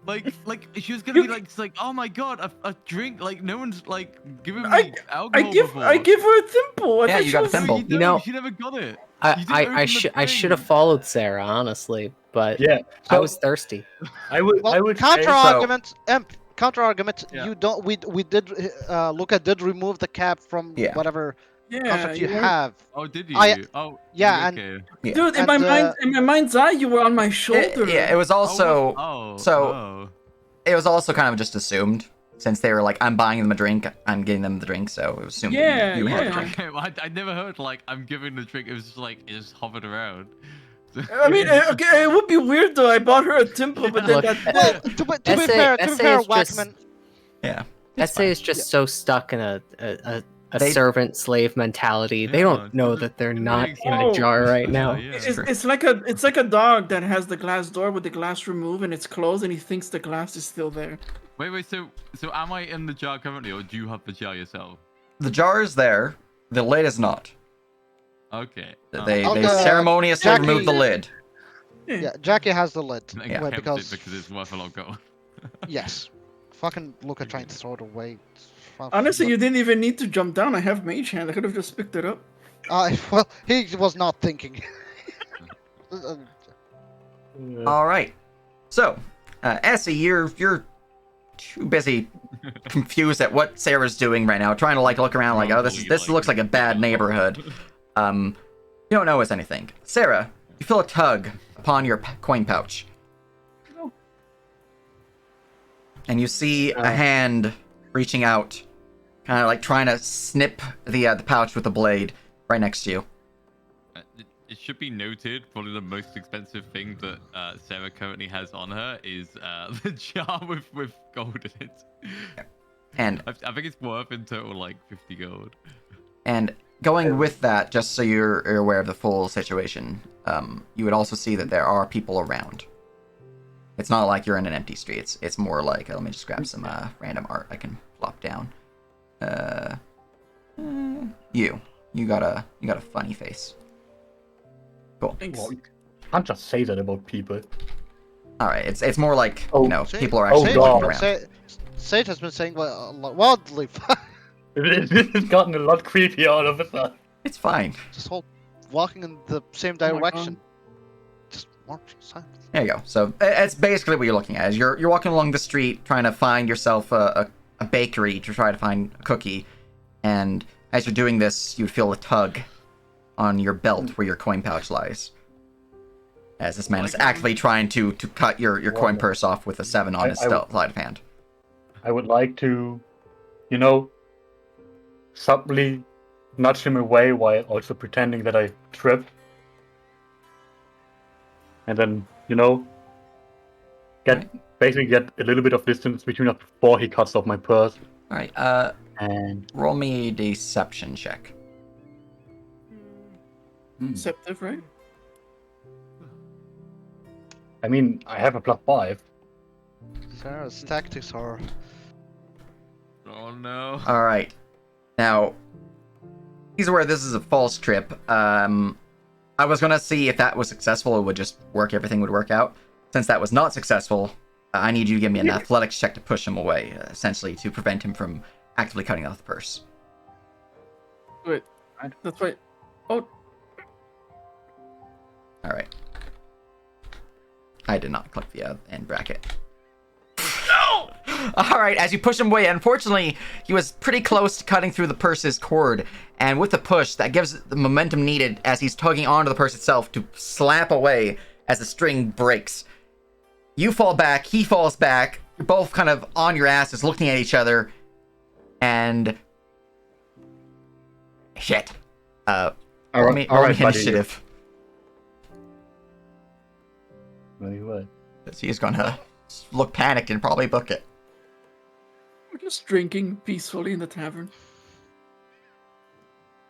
Like she was gonna be like, oh my god, a drink. Like no one's like giving me I alcohol give before. I give her a thimble. I Yeah, thought you she got a was- thimble. You You know, she never got it. You I didn't I, open I the should I should thing. have followed Sarah, honestly, but Yeah. I So was thirsty. I would Counter say, argument. Counter argument. Yeah. You don't. We did. Luca did remove the cap from Yeah. whatever Yeah, construct you weren't- have. Oh, did you? I- Oh, yeah, and- okay. Yeah. Dude, And, in my mind's eye, you were on my shoulder. Yeah, it was also Oh, so- oh. it was also kind of just assumed since they were like, I'm buying them a drink, I'm getting them the drink, so it was assumed Yeah, that you had the yeah. drink. Okay, well, I never heard like I'm giving the drink. It was just like it just hovered around. I mean, okay, it would be weird though. I bought her a temple, but then Look, that. Well, to be Essay- fair, essay is just- Wackman. Yeah. SA is just so stuck in a They- servant slave mentality. They Yeah, don't know it- that they're it not makes in a sense. jar right now. Yeah. It's like a dog that has the glass door with the glass removed and it's closed and he thinks the glass is still there. Wait. So am I in the jar currently, or do you have the jar yourself? The jar is there, the lid is not. Okay. They Okay, ceremoniously Jackie- removed the lid. Yeah, Jackie has the lid. And Well, kept because it because it's worth a lot of gold. yes, fucking Luca trying to throw it away. Honestly, you didn't even need to jump down. I have mage hand. I could have just picked it up. Well, he was not thinking. All right. So, Essie, you're too busy, confused at what Sarah's doing right now, trying to like look around like, oh, this looks like a bad neighborhood. You don't notice anything. Sarah, you feel a tug upon your coin pouch, and you see a hand reaching out, kind of like trying to snip the pouch with a blade right next to you. It should be noted, probably the most expensive thing that Sarah currently has on her is the jar with gold in it. And I think it's worth in total like 50 gold. And going with that, just so you're aware of the full situation, you would also see that there are people around. It's not like you're in an empty street. It's more like, let me just grab some random art I can plop down. You got a funny face. Cool. Thanks. well, you can't just say that about people. All right, it's more like See? people are Oh, actually God. walking around. Sage has been saying wildly. This has gotten a lot creepy all of a sudden. It's fine. Just whole walking in the same Oh my direction. Just more silence. There you go. So it's basically what you're looking at. Is you're walking along the street trying to find yourself a bakery to try to find a cookie, and as you're doing this, you'd feel a tug on your belt where your coin pouch lies. As this man is actively trying to cut your coin purse off with a 7 on his sleight of hand. I would like to, subtly nudge him away while also pretending that I tripped. And then, basically get a little bit of distance between us before he cuts off my purse. All right. And Roll me a deception check. Deceptive, right? I mean, I have a +5. Sarah's tactics are. Oh no. All right. Now, he's aware this is a false trip. I was gonna see if that was successful, it would just work. Everything would work out. Since that was not successful, I need you to give me an athletics check to push him away, essentially to prevent him from actively cutting off the purse. Wait, that's right. Oh, All right. I did not click the end bracket. All right, as you push him away, unfortunately, he was pretty close to cutting through the purse's cord, and with the push, that gives the momentum needed as he's tugging onto the purse itself to slap away as the string breaks. You fall back, he falls back, you're both kind of on your asses looking at each other, and... Shit. Roll me initiative. What? He's gonna look panicked and probably book it. We're just drinking peacefully in the tavern.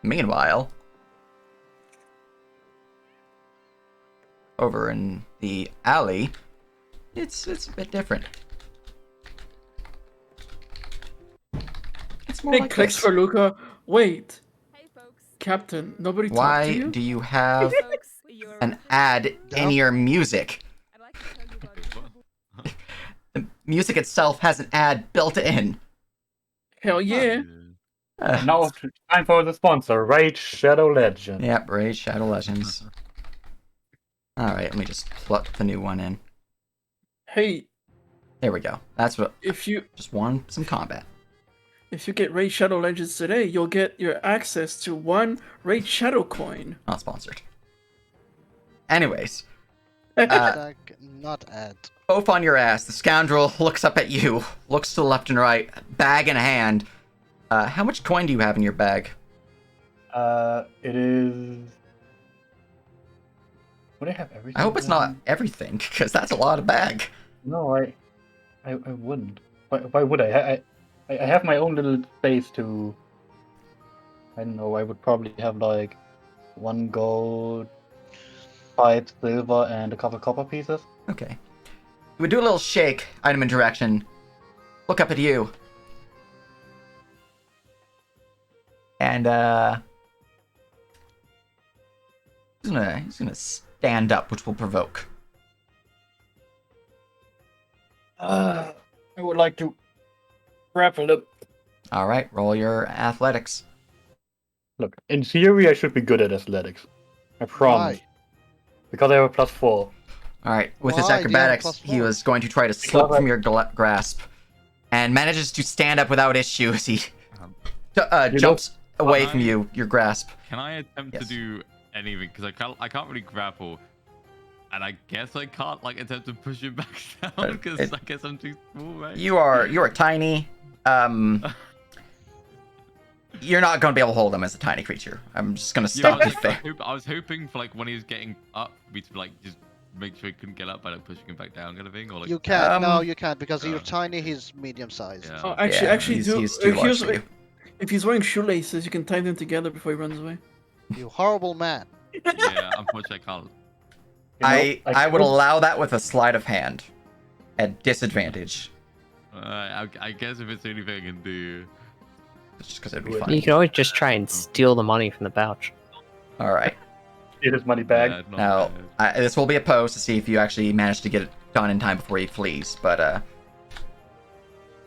Meanwhile, over in the alley, it's a bit different. It's more It like clicks this. for Luca. Wait, Hey folks. Captain, nobody talked to Why you? do you have Hey folks. You're an ad in your music? I'd like to tell you about The music itself has an ad built in. Hell yeah. Now time for the sponsor, Raid Shadow Legend. Yep, Raid Shadow Legends. Alright, let me just plug the new one in. Hey, There we go. That's what... if you Just want some combat. get Raid Shadow Legends today, you'll get your access to 1 Raid Shadow coin. Not sponsored. Anyways, Hashtag not ad. both on your ass, the scoundrel looks up at you, looks to the left and right, bag in hand. How much coin do you have in your bag? It is. Would I have everything? I hope it's not everything, because that's a lot of bag. No, I wouldn't. Why would I? I have my own little space to. I don't know. I would probably have like 1 gold, 5 silver, and a couple copper pieces. Okay. We do a little shake, item interaction. Look up at you. And, he's gonna stand up, which will provoke. I would like to grapple up. Alright, roll your athletics. Look, in theory, I should be good at athletics. I promise. Why? Because I have a +4. Alright, with his Why do you have acrobatics, he +4? was going to try to slip Because from your grasp. And manages to stand up without issue as he You jumps away Can from I- your grasp. Can I attempt Yes. to do anything? Because I can't really grapple, and I guess I can't like attempt to push him back down because it- I guess I'm too small, right? You are tiny. You're not going to be able to hold him as a tiny creature. I'm just going to Yeah, stop you there. I was hoping for like when he was getting up, me to like just make sure he couldn't get up by like pushing him back down, kind of thing, or like. You can't. No, Um, you can't because you're tiny. He's medium sized. Yeah. Oh, Yeah, actually, he's too large for you. if he's wearing shoelaces, you can tie them together before he runs away. You horrible man. Yeah, unfortunately I can't. I would allow that with a sleight of hand. At disadvantage. I guess if it's the only thing I can do. Just because it'd be You You funny. can always just try and steal the money from the pouch. Alright. Get his money back. Yeah, not Now, bad. this will be a pose to see if you actually manage to get it done in time before he flees, but,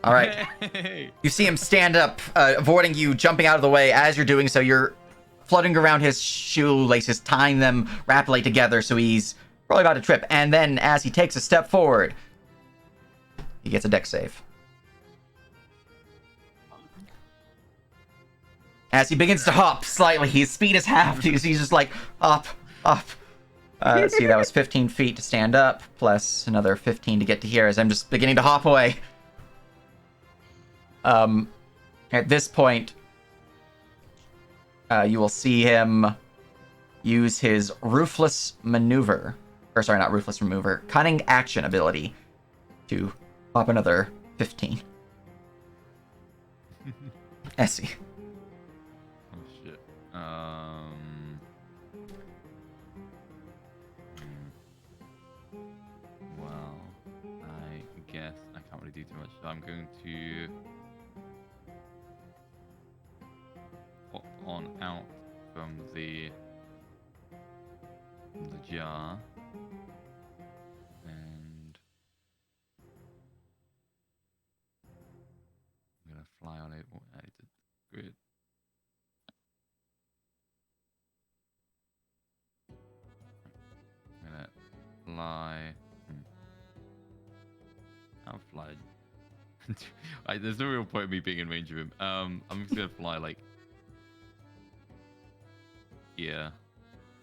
Alright. Hey! You see him stand up, avoiding you, jumping out of the way. As you're doing so, you're fluttering around his shoelaces, tying them rapidly together so he's probably about to trip. And then, as he takes a step forward, he gets a dex save. As he begins to hop slightly, his speed is halved. He's just like, up, up. Let's see, that was 15 feet to stand up, plus another 15 to get to here as I'm just beginning to hop away. At this point, you will see him use his Ruthless Maneuver, or sorry, not Ruthless Remover, Cunning Action ability to pop another 15. Essie. Oh shit. Well, I guess I can't really do too much. So I'm going to pop on out from the jar and I'm gonna fly on it. Oh, I did good. I'm gonna fly. I'll fly There's no real point in me being in range of him. I'm just gonna fly like here,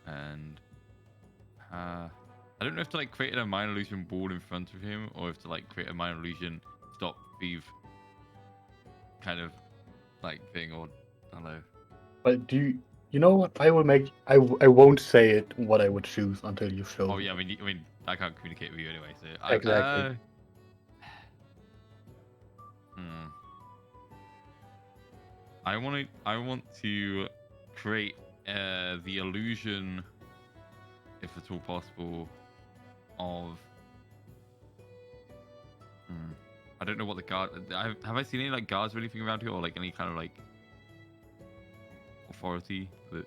and I don't know if to like create a minor illusion ball in front of him, or if to like create a minor illusion stop thief kind of like thing, or I don't know. But you know what? I won't say it what I would choose until you show. Oh me. yeah, I mean I can't communicate with you anyway, so Exactly. I want to create the illusion, if at all possible, of I don't know what the guard. Have I seen any like guards or anything around here, or like any kind of like authority that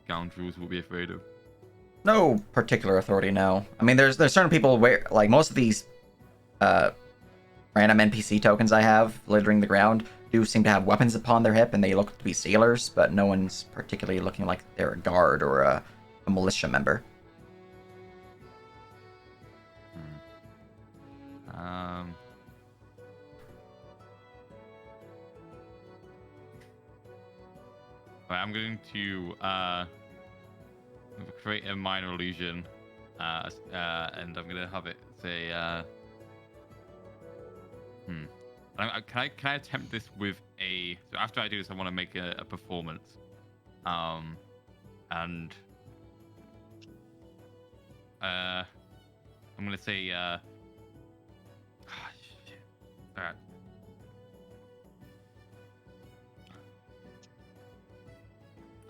scoundrels will be afraid of? No particular authority, no. I mean, there's certain people where, like, most of these random NPC tokens I have littering the ground do seem to have weapons upon their hip, and they look to be sailors, but no one's particularly looking like they're a guard or a militia member. Right, I'm going to create a minor illusion, and I'm gonna have it say, can I attempt this with a? So after I do this, I want to make a performance, and I'm gonna say, shit. All right.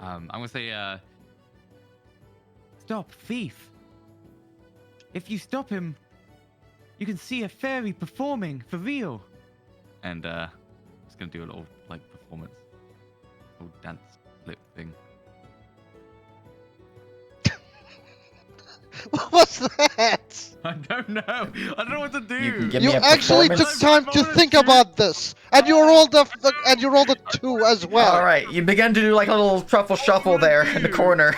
I'm gonna say, stop, thief! If you stop him, you can see a fairy performing for real. And just gonna do a little like performance, little dance lip thing. What was that? I don't know. I don't know what to do. You can give You me a actually took performance? time to think about this, and you rolled a 2 as well. All right, you begin to do like a little truffle shuffle there in the corner.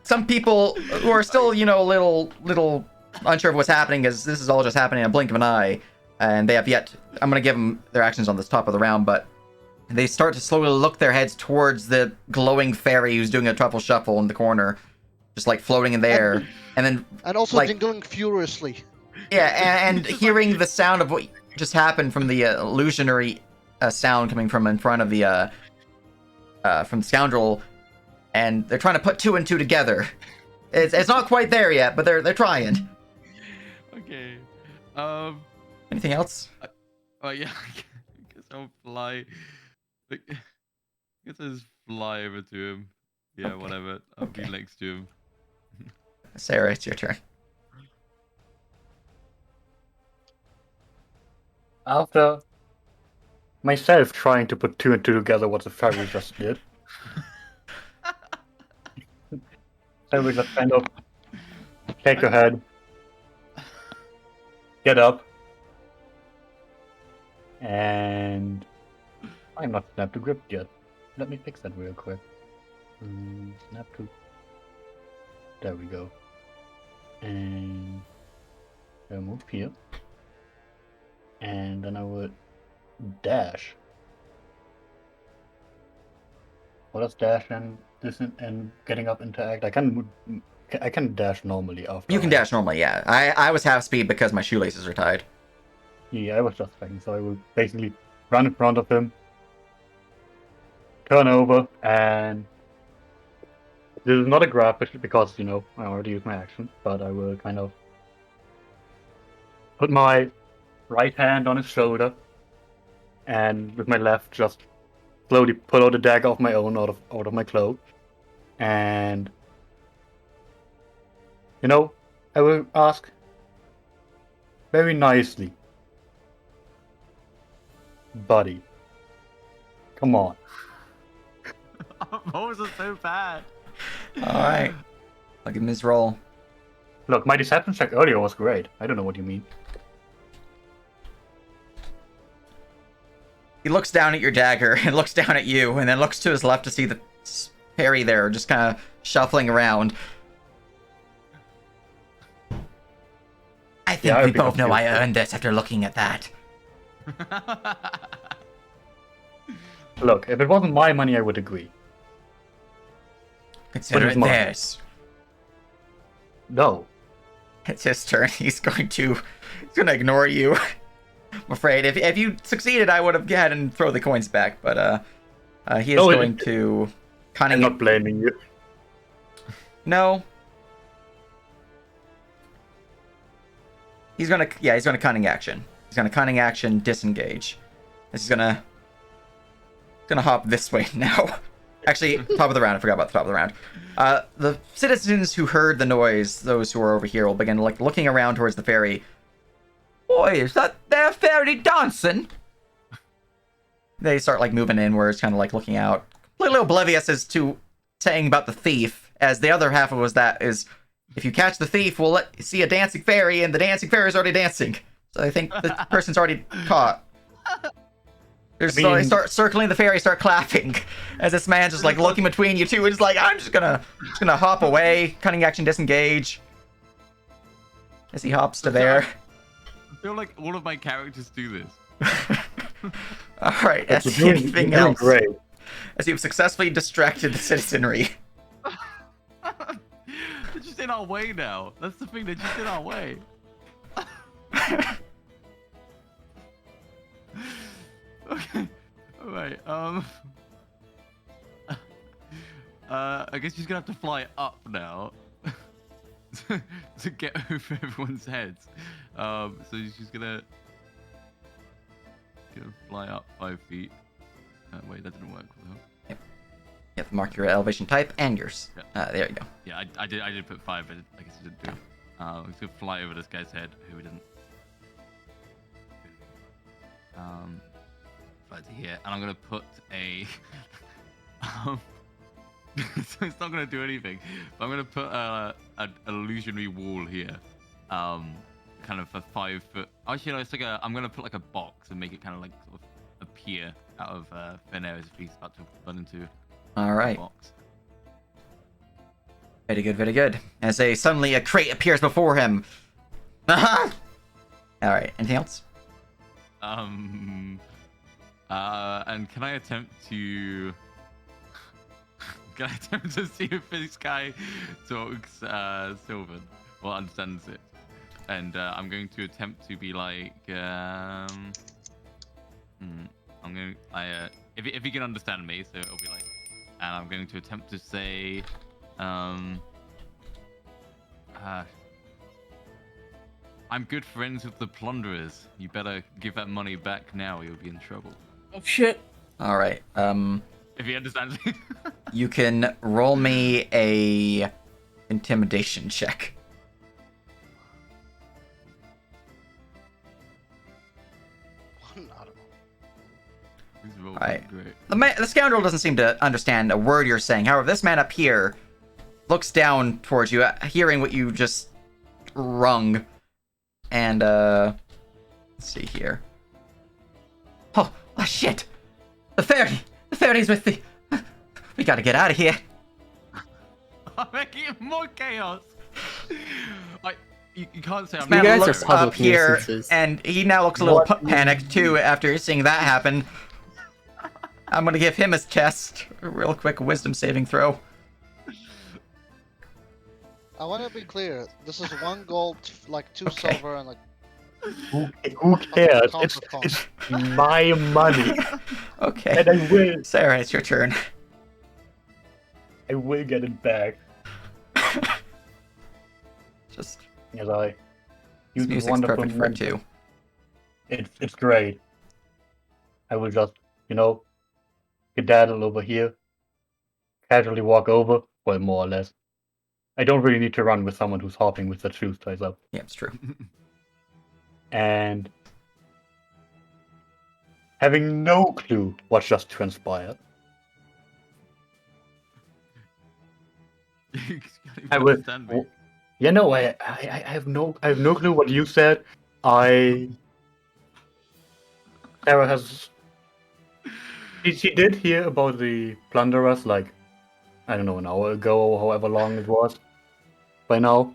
Some people who are still, you know, little unsure of what's happening, as this is all just happening in a blink of an eye, and they have yet. I'm gonna give them their actions on this top of the round, but they start to slowly look their heads towards the glowing fairy who's doing a truffle shuffle in the corner, just like floating in there, and then And also like, jingling furiously. yeah, and hearing the sound of what just happened from the illusionary sound coming from in front of the from the scoundrel, and they're trying to put 2 and 2 together. It's not quite there yet, but they're trying. Okay. Anything else? Oh yeah. I guess I'll fly. I guess I'll just fly over to him. Yeah, Okay. whatever. I'll be Okay. next to him. Sarah, it's your turn. After myself trying to put 2 and 2 together, what the fairy just did, I would just kind of shake her head, get up, and I'm not snap to grip yet. Let me fix that real quick. Snap to. There we go. And I'll move here. And then I would dash. What does dash and this and getting up interact? I can dash normally after. You can dash normally, yeah. I was half speed because my shoelaces are tied. Yeah, I was just thinking, so I will basically run in front of him, turn over, and this is not a grab because, you know, I already used my action, but I will kind of put my right hand on his shoulder and with my left just slowly pull out a dagger of my own out of my cloak. And, you know, I will ask very nicely, buddy, come on. What was it so bad? Alright. I'll give him his roll. Look, my deception check earlier was great. I don't know what you mean. He looks down at your dagger and looks down at you, and then looks to his left to see the fairy there, just kind of shuffling around. I think Yeah, I'd we be both know I confused. earned this after looking at that. Look, if it wasn't my money, I would agree. Consider it's it mine. theirs. No. It's his turn. He's going to ignore you. I'm afraid. If you succeeded, I would have had and throw the coins back, but he is No, going to I'm cunning. not blaming you. No. He's gonna cunning action. He's gonna cunning action, disengage. He's gonna hop this way now. Actually, top of the round. I forgot about the top of the round. The citizens who heard the noise, those who are over here, will begin looking around towards the ferry. Boy, is that their ferry dancing? They start moving inwards, kind of looking out, completely oblivious as to saying about the thief. As the other half of it was that is, if you catch the thief, we'll let you see a dancing fairy, and the dancing fairy is already dancing. So I think the person's already caught. So they start circling the ferry, start clapping, as this man just looking between you two, and just I'm just gonna hop away, cunning action, disengage. As he hops to there. I feel like all of my characters do this. All right. As anything You're doing else, great. as you've successfully distracted the citizenry. They're just in our way now. That's the thing. They're just in our way. Okay. All right. I guess she's gonna have to fly up now to get over everyone's heads. So she's gonna fly up 5 feet. Wait, that didn't work for her. You have to mark your elevation type and yours. There you go. Yeah, I did put 5, but I guess I didn't do it. I'm just gonna fly over this guy's head, who we didn't. Fly to here, and I'm gonna put a. So it's not gonna do anything, but I'm gonna put an illusionary wall here, kind of a 5 foot. Actually, no, it's I'm gonna put a box and make it kind of sort of appear out of thin air as if he's about to run into. All right. Box. Very good, very good. As suddenly a crate appears before him. All right. Anything else? And can I attempt to? Can I attempt to see if this guy talks Sylvan or understands it? And I'm going to attempt to be I'm going. If he can understand me, so it'll be and I'm going to attempt to say, I'm good friends with the plunderers. You better give that money back now, or you'll be in trouble. Oh shit. All right. If he understands me. You can roll me a intimidation check. Alright. The scoundrel doesn't seem to understand a word you're saying. However, this man up here looks down towards you, hearing what you just rung. And, let's see here. Oh shit! The fairy's with the... We gotta get out of here. I'm making more chaos. You can't say I'm Man guys are looks public up here, nuisances. and he now looks a little panicked too after seeing that happen. I'm gonna give him his chest a real quick wisdom saving throw. I want to be clear. This is 1 gold, 2 Okay. silver, and Who cares? Count It's, for count. it's my money, Okay. and I Sarah, it's your turn. will get it back. Just As I this use this music's wonderful perfect for it moment. too. It's great. I will just, skedaddle over here, casually walk over, well, more or less. I don't really need to run with someone who's hopping with their shoes ties up. Yeah, it's true. And having no clue what just transpired, You can't I even will. understand me. I have no clue what you said. Sarah has. She did hear about the plunderers I don't know, an hour ago or however long it was by now.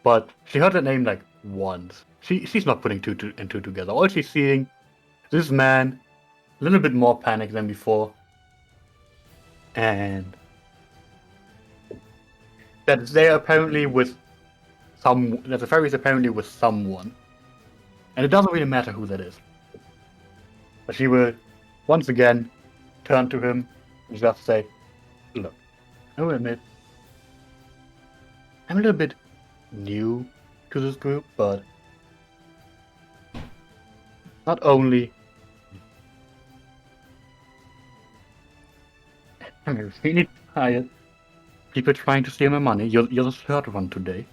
But she heard the name once. She's not putting two and two together. All she's seeing is this man, a little bit more panic than before, and that they're apparently with that the fairy is apparently with someone, and it doesn't really matter who that is. But she will once again turn to him and just say, "Look, I will admit, I'm a little bit new to this group, but not only I'm really tired. People trying to steal my money. You're the third one today.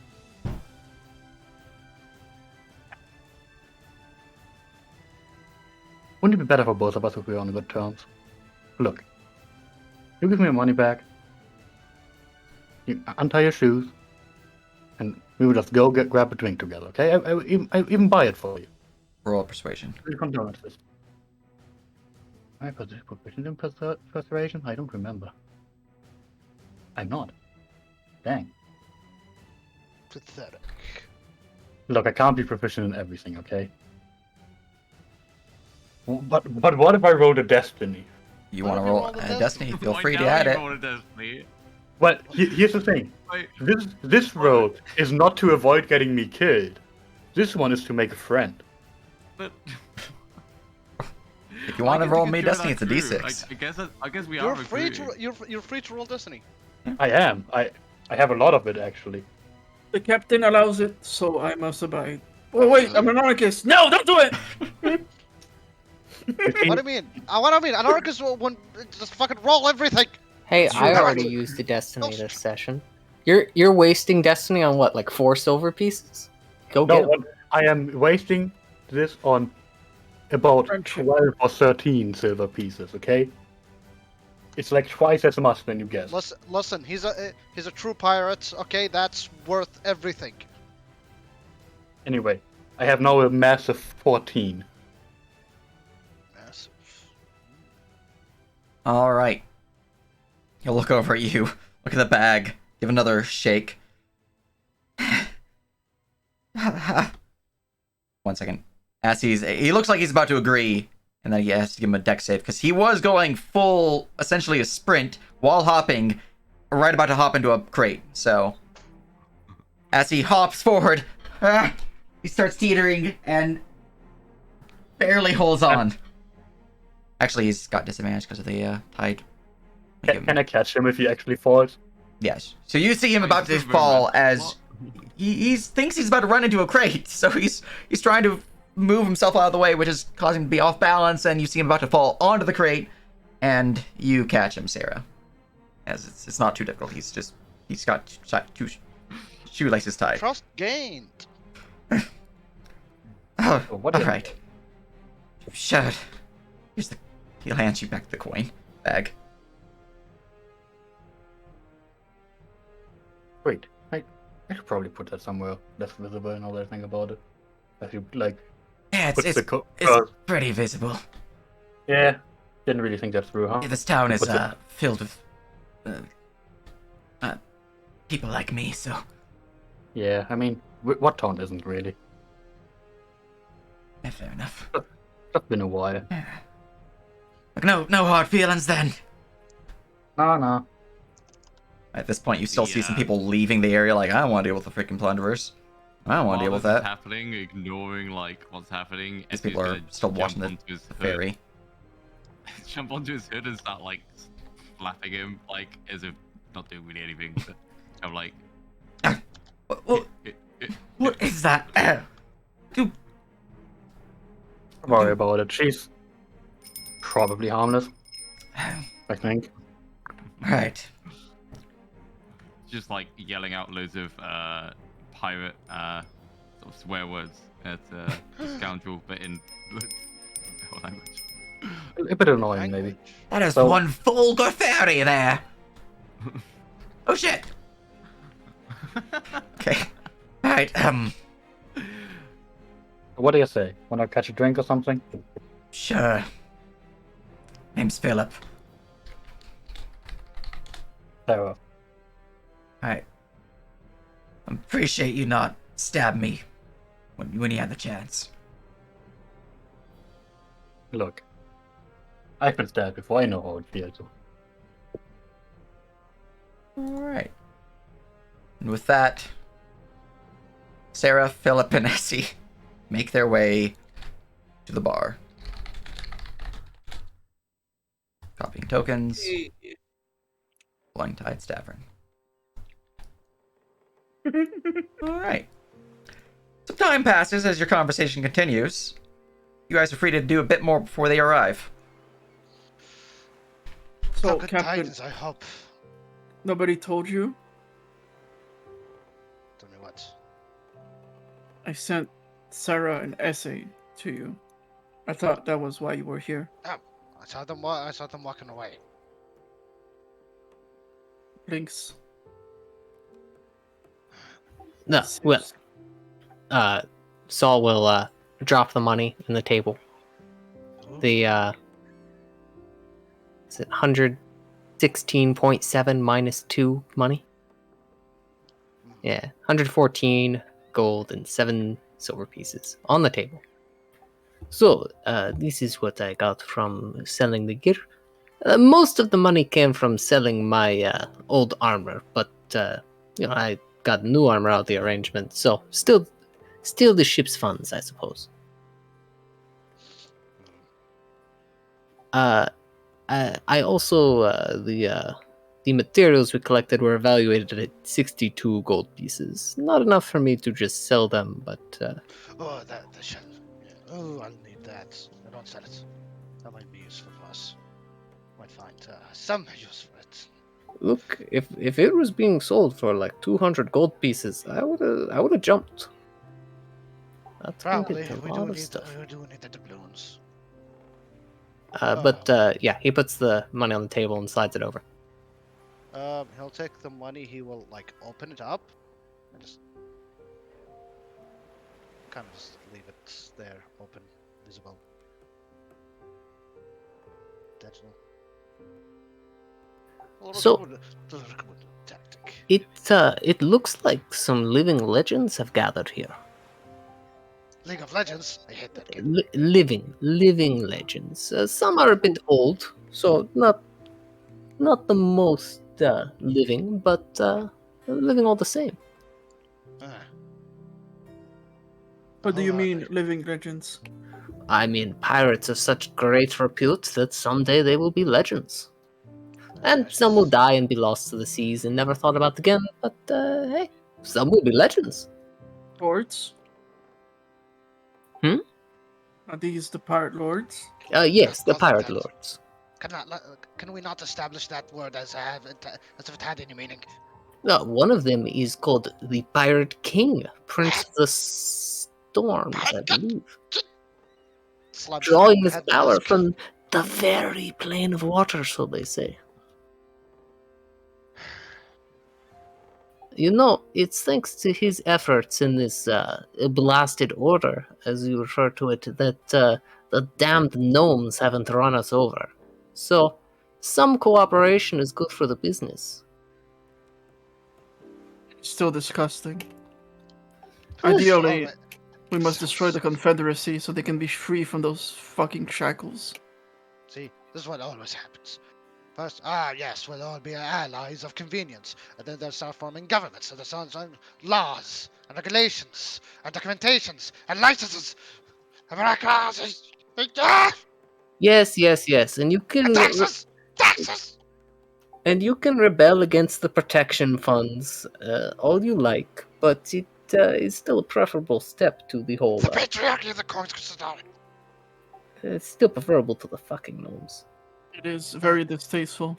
Wouldn't it be better for both of us if we were on good terms? Look, you give me your money back, you untie your shoes, and we will just go grab a drink together, okay? I even buy it for you. Roll persuasion. You condone this. I proficient in persuasion? I don't remember. I'm not. Dang. Pathetic. Look, I can't be proficient in everything, okay? But what if I rolled a destiny? You What want if to you roll roll the a destiny? Feel Why free to now add you it. roll a destiny? Well, here's the thing. Wait, This roll is not to avoid getting me killed. This one is to make a friend. but If you want to roll me me destiny, it's a d6. I guess we You're are free to recruiting. you're free to roll destiny. I am. I have a lot of it actually. The captain allows it, so I must abide. Oh wait, I'm an anarchist. No, don't do it. What do you mean? What do I mean? Anarchists will just fucking roll everything. Hey, It's I true. already used the destiny this session. You're wasting destiny on what, like 4 silver pieces? Go No, get 'em. what, I am wasting this on about Friendship. 12 or 13 silver pieces, okay? It's like twice as much than you guess. Listen. He's a true pirate. Okay, that's worth everything. Anyway, I have now a massive 14. Massive. All right. He'll look over at you, look at the bag, give another shake. 1 second. As he looks like he's about to agree, and then he has to give him a deck save because he was going full, essentially a sprint while hopping, right about to hop into a crate. So, as he hops forward, he starts teetering and barely holds on. Actually, he's got disadvantage because of the tide. Can I catch him if he actually falls? Yes. So you see him Wait, about to this is fall very as What? he thinks he's about to run into a crate. So he's trying to move himself out of the way, which is causing him to be off balance. And you see him about to fall onto the crate, and you catch him, Sarah. As it's not too difficult. He's got two shoelaces tied. Trust gained. Oh, Oh, what all is right. Sure. He'll hand you back the coin bag. Wait, I should probably put that somewhere less visible and all that thing about it. If you like, Yeah, put the it's pretty visible. yeah, didn't really think that through, huh? Yeah, this town is What's it? filled with people like me, so Yeah, I mean, what town isn't really? yeah, fair enough. It's been a while. Look, no hard feelings then. No. At this point, you still see some Yeah. people leaving the area. Like, I don't want to deal with the freaking plunderers. I don't want to deal with While this is that. happening, ignoring like what's happening. These Essie's people are gonna still jump watching the onto his hood- ferry. Jump onto his hood and start like slapping him, like as if not doing really anything. But I'm like, What is that? Dude, Don't worry about it. She's probably harmless, I think. right. just like yelling out loads of pirate sort of swear words at scoundrel, but in what language? A bit annoying, maybe. Language. That is So- one vulgar fairy there. Oh shit. Okay. All right. What do you say? Wanna catch a drink or something? Sure. Name's Philip. Sarah. Alright. Appreciate you not stab me when you had the chance. Look, I've been stabbed before. I know how it feels. All right. And with that, Sarah, Philip, and Essie make their way to the bar. Copying tokens. Flying Tide Stavern. All right. Some time passes as your conversation continues. You guys are free to do a bit more before they arrive. So, Good Captain, tidings, I hope. nobody told you? Tell me what. I sent Sarah an essay to you. I thought that was why you were here. I saw them. I saw them walking away. Links. No, well, Saul will drop the money in the table. The is it 116.7 minus 2 money? Yeah, 114 gold and 7 silver pieces on the table. So, this is what I got from selling the gear. Most of the money came from selling my old armor, but I got new armor out of the arrangement. So, still the ship's funds, I suppose. I also the materials we collected were evaluated at 62 gold pieces. Not enough for me to just sell them, but Oh, the shell. Yeah. Oh, I'll need that. I don't sell it. That might be useful for us. Might find some use for it. look, if it was being sold for like 200 gold pieces, I would have jumped. That's Probably. a We lot do of need. stuff. We do need the doubloons. But yeah, he puts the money on the table and slides it over. He'll take the money. He will like open it up and just kind of just leave it there, open, visible. Digital. So- The tactic. It looks like some living legends have gathered here. League of Legends. I hate that game. Living legends. Some are a bit old, so not the most living, but living all the same. Ah. What do you Hold on, mean, living legends? I mean, pirates of such great repute that someday they will be legends. And Yes. some will die and be lost to the seas and never thought about again, but hey, some will be legends. Lords? Hmm? Are these the pirate lords? Yes, the Well, pirate that- lords. Can we not establish that word as if it had any meaning? One of them is called the Pirate King, Prince of the Storms, I believe. Slumps Drawing his head power desk. from the very plane of water, so they say. You know, it's thanks to his efforts in this blasted order, as you refer to it, that the damned gnomes haven't run us over. So, some cooperation is good for the business. Still disgusting. Yes. Ideally, Oh, we must destroy the Confederacy so they can be free from those fucking shackles. see, this is what always happens. First, yes, we'll all be allies of convenience, and then they'll start forming governments, and they'll start laws, and regulations, and documentations, and licenses, and bureaucracies, Yes, and you can and taxes! and you can rebel against the protection funds all you like, but it is still a preferable step to the whole. The patriarchy of the Conquistador. It's still preferable to the fucking gnomes. It is very distasteful.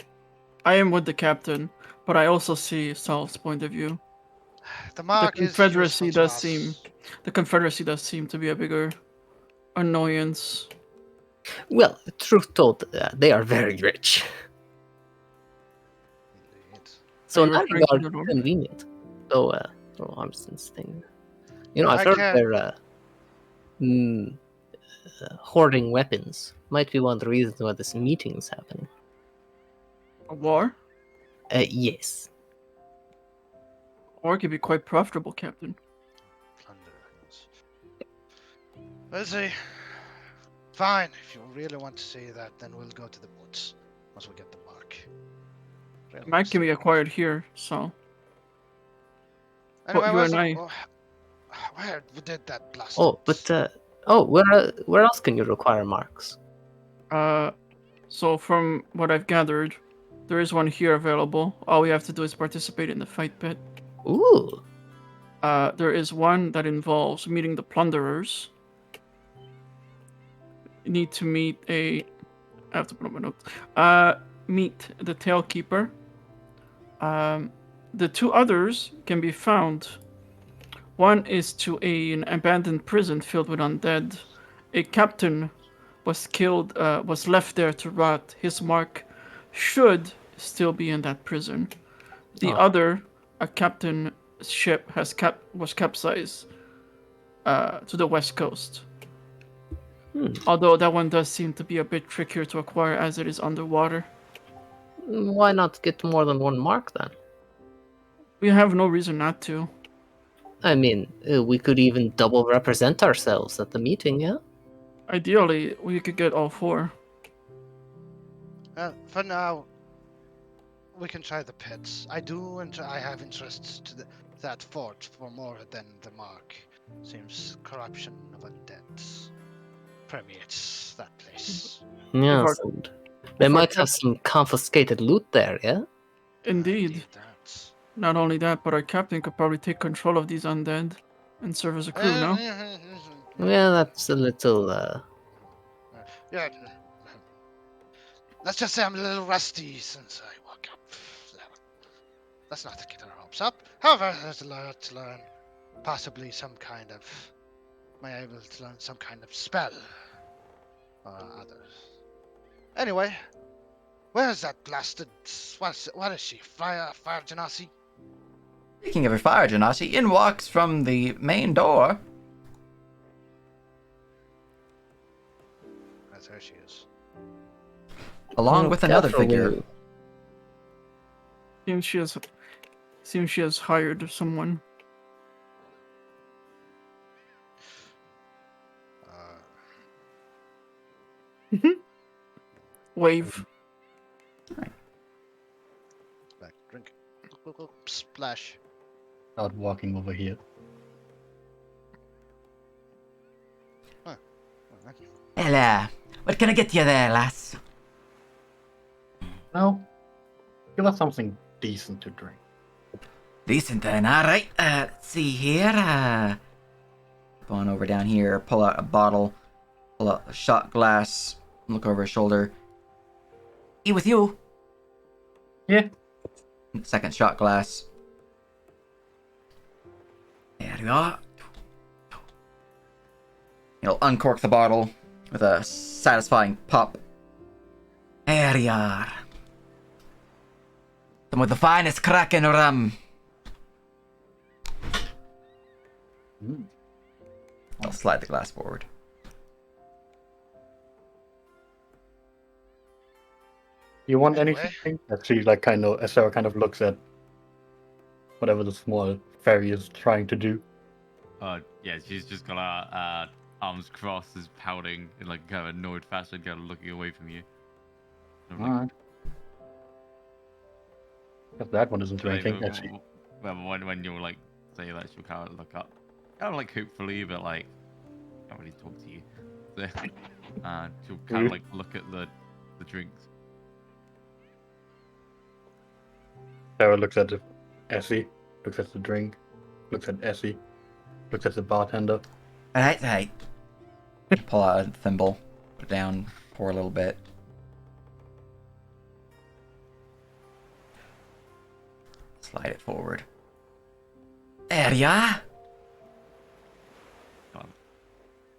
I am with the captain, but I also see Saul's point of view. The mark The is Confederacy useful to does us. seem the Confederacy does seem to be a bigger annoyance. Well, truth told, they are very rich. Indeed. So Are in you that referring to regard, the Lord? convenient. So, little Armstrong's thing. You know, Well, I've I heard can- they're hoarding weapons. Might be one of the reasons why this meeting is happening. A war? Yes. War can be quite profitable, Captain. Plunder, yes. We'll see. Fine, if you really want to see that, then we'll go to the woods once we get the mark. Really The map can see be it. acquired here, so. Anyway, you where's and the, I- where did that blast? Oh, but where else can you require marks? So from what I've gathered, there is one here available. All we have to do is participate in the fight pit. Ooh. There is one that involves meeting the plunderers. You need to meet I have to put up my notes. Meet the Tailkeeper. The two others can be found. One is to an abandoned prison filled with undead. A captain was killed, was left there to rot. His mark should still be in that prison. The Oh. other, a captain's ship, was capsized to the west coast. Although that one does seem to be a bit trickier to acquire as it is underwater. Why not get more than one mark then? We have no reason not to. I mean, we could even double represent ourselves at the meeting, yeah? Ideally, we could get all four. For now, we can try the pits. I have interests to that fort for more than the mark. Seems corruption of undead permeates that place. Yes, our- and they our might cap- have some confiscated loot there, yeah? Indeed. That. Not only that, but our captain could probably take control of these undead and serve as a crew, no? Well, that's a little, Yeah. Let's just say I'm a little rusty since I woke up. Let's not get our hopes up. However, there's a lot to learn. Possibly some kind of. Am I able to learn some kind of spell? Or others. Anyway, where's that blasted. What is she? Fire Genasi? Speaking of a fire genasi, in walks from the main door. There she is. Along Oh, with another careful figure. when Seems she has hired someone. Wave. Back, drink. Splash. Start walking over here. Ella, what can I get you there, lass? No. Give us something decent to drink. Decent then, alright. Let's see here. Go on over down here, pull out a bottle, pull out a shot glass, look over his shoulder. E with you. Yeah. Second shot glass. There we are. He'll uncork the bottle with a satisfying pop. There you are. Some of the finest Kraken rum. I'll slide the glass forward. You want Anyway. anything? As she as Sarah kind of looks at whatever the small fairy is trying to do. Yeah, she's just got her arms crossed, is pouting in like kind of annoyed fashion, kind of looking away from you. And I'm like, Alright. Guess that one isn't doing like, anything, actually. when you like say that, she'll kind of look up, kind of like hopefully, but like can't really talk to you. So, she'll kind of like look at the drinks. Sarah looks at Essie, looks at the drink, looks at Essie, looks at the bartender. Alright. Pull out a thimble, put it down, pour a little bit. Slide it forward. There ya! Kind of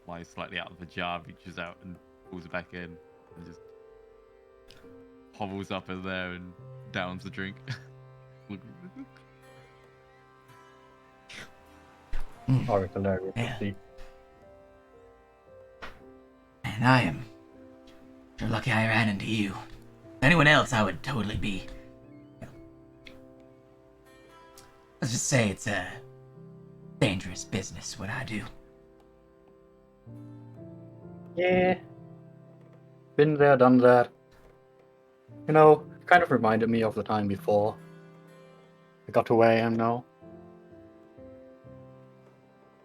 flies slightly out of the jar, reaches out and pulls it back in, and just hovels up in there and downs the drink. Or it's hilarious Yeah. to see. And I am. You're lucky I ran into you. Anyone else, I would totally be. Let's just say it's a dangerous business, what I do. Yeah. Been there, done that. You know, it kind of reminded me of the time before. I got to where I am now.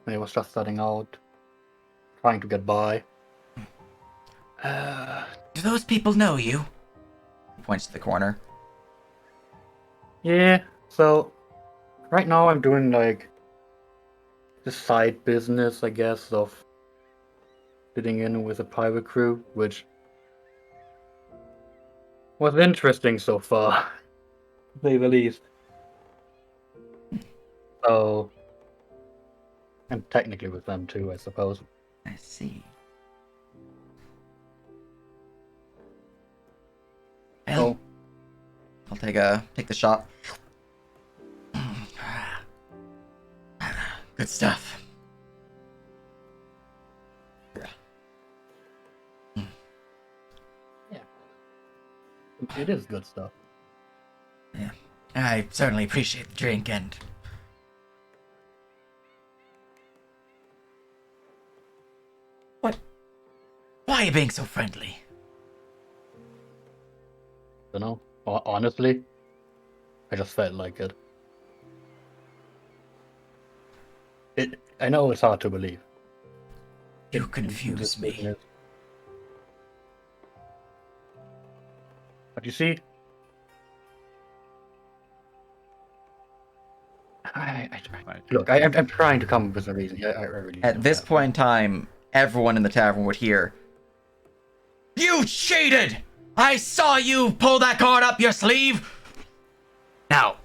And I was just starting out, trying to get by. Do those people know you? He points to the corner. Yeah, so right now I'm doing like this side business, I guess, of fitting in with a private crew, which was interesting so far, to say the least. So, and technically with them too, I suppose. I see. Well, Oh, I'll take the shot. Good stuff. it is good stuff. Yeah. I certainly appreciate the drink and what? Why are you being so friendly? You know, honestly, I just felt like it. I know it's hard to believe. You in confuse this me. business. But you see, look, I'm trying to come up with a reason. I really At don't this have point in time, everyone in the tavern would hear, "You cheated! I saw you pull that card up your sleeve! Now,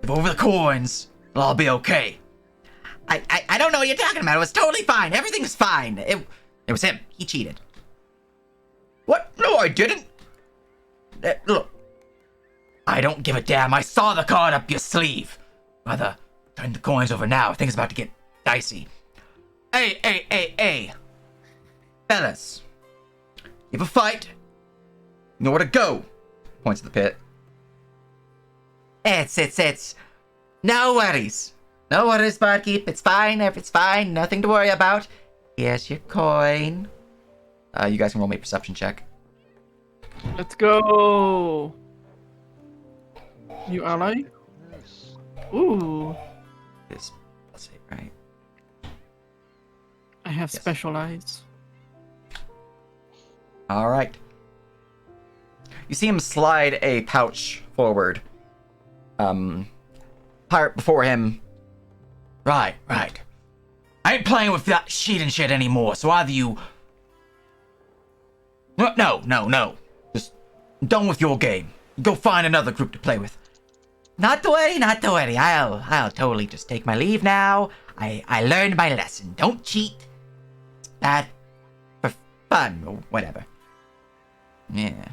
give over the coins, it'll all be okay." I don't know what you're talking about. It was totally fine. Everything's fine. It was him. He cheated. What? No, I didn't. Look, I don't give a damn. I saw the card up your sleeve. Rather, turn the coins over now. Things about to get dicey. Hey. Fellas, you have a fight? You know where to go. Points to the pit. It's. No worries. No worries, barkeep. It's fine. It's fine. Nothing to worry about. Here's your coin. You guys can roll me a perception check. Let's go. New ally. Yes. Ooh, Let's see, right? I have Yes. special eyes. All right. You see him slide a pouch forward. Pirate before him. Right. I ain't playing with that sheet and shit anymore, so either you... No. Just done with your game. Go find another group to play with. Not to worry. I'll totally just take my leave now. I learned my lesson. Don't cheat. It's bad for fun or whatever. Yeah.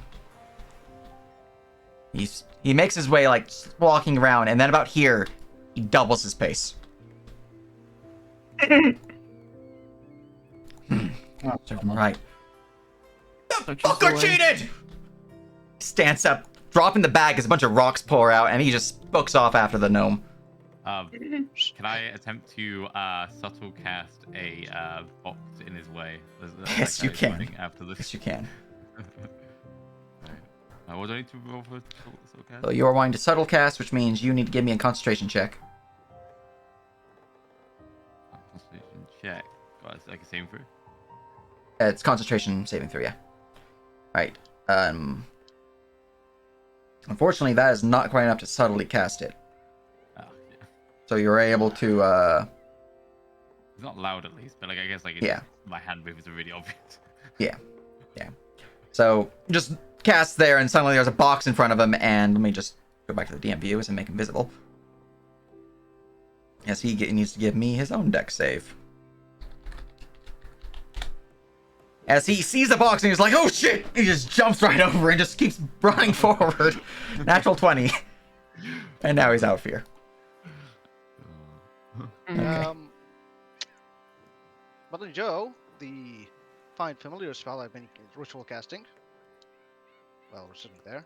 He makes his way like walking around, and then about here, he doubles his pace. Serve him right. The Touches fucker away. cheated! Stands up, dropping the bag as a bunch of rocks pour out, and he just books off after the gnome. Can I attempt to subtle cast a box in his way? Yes, that you guy is can. running After this. Yes, you can. What do I need to roll for subtle cast? So you're wanting to subtle cast, which means you need to give me a concentration check. Concentration check. God, it's like a saving throw. It's concentration saving throw, yeah. Right. Unfortunately, that is not quite enough to subtly cast it. Oh, yeah. So you're able to, It's not loud at least, but like I guess like Yeah. my hand moves are really obvious. Yeah. So just cast there, and suddenly there's a box in front of him, and let me just go back to the DM views and make him visible. Yes, he needs to give me his own deck save. As he sees the box and he's like, "Oh shit!" He just jumps right over and just keeps running forward. Natural 20. And now he's out of fear. Okay. Brother Joe, the find familiar spell I've been ritual casting. Well, we're sitting there.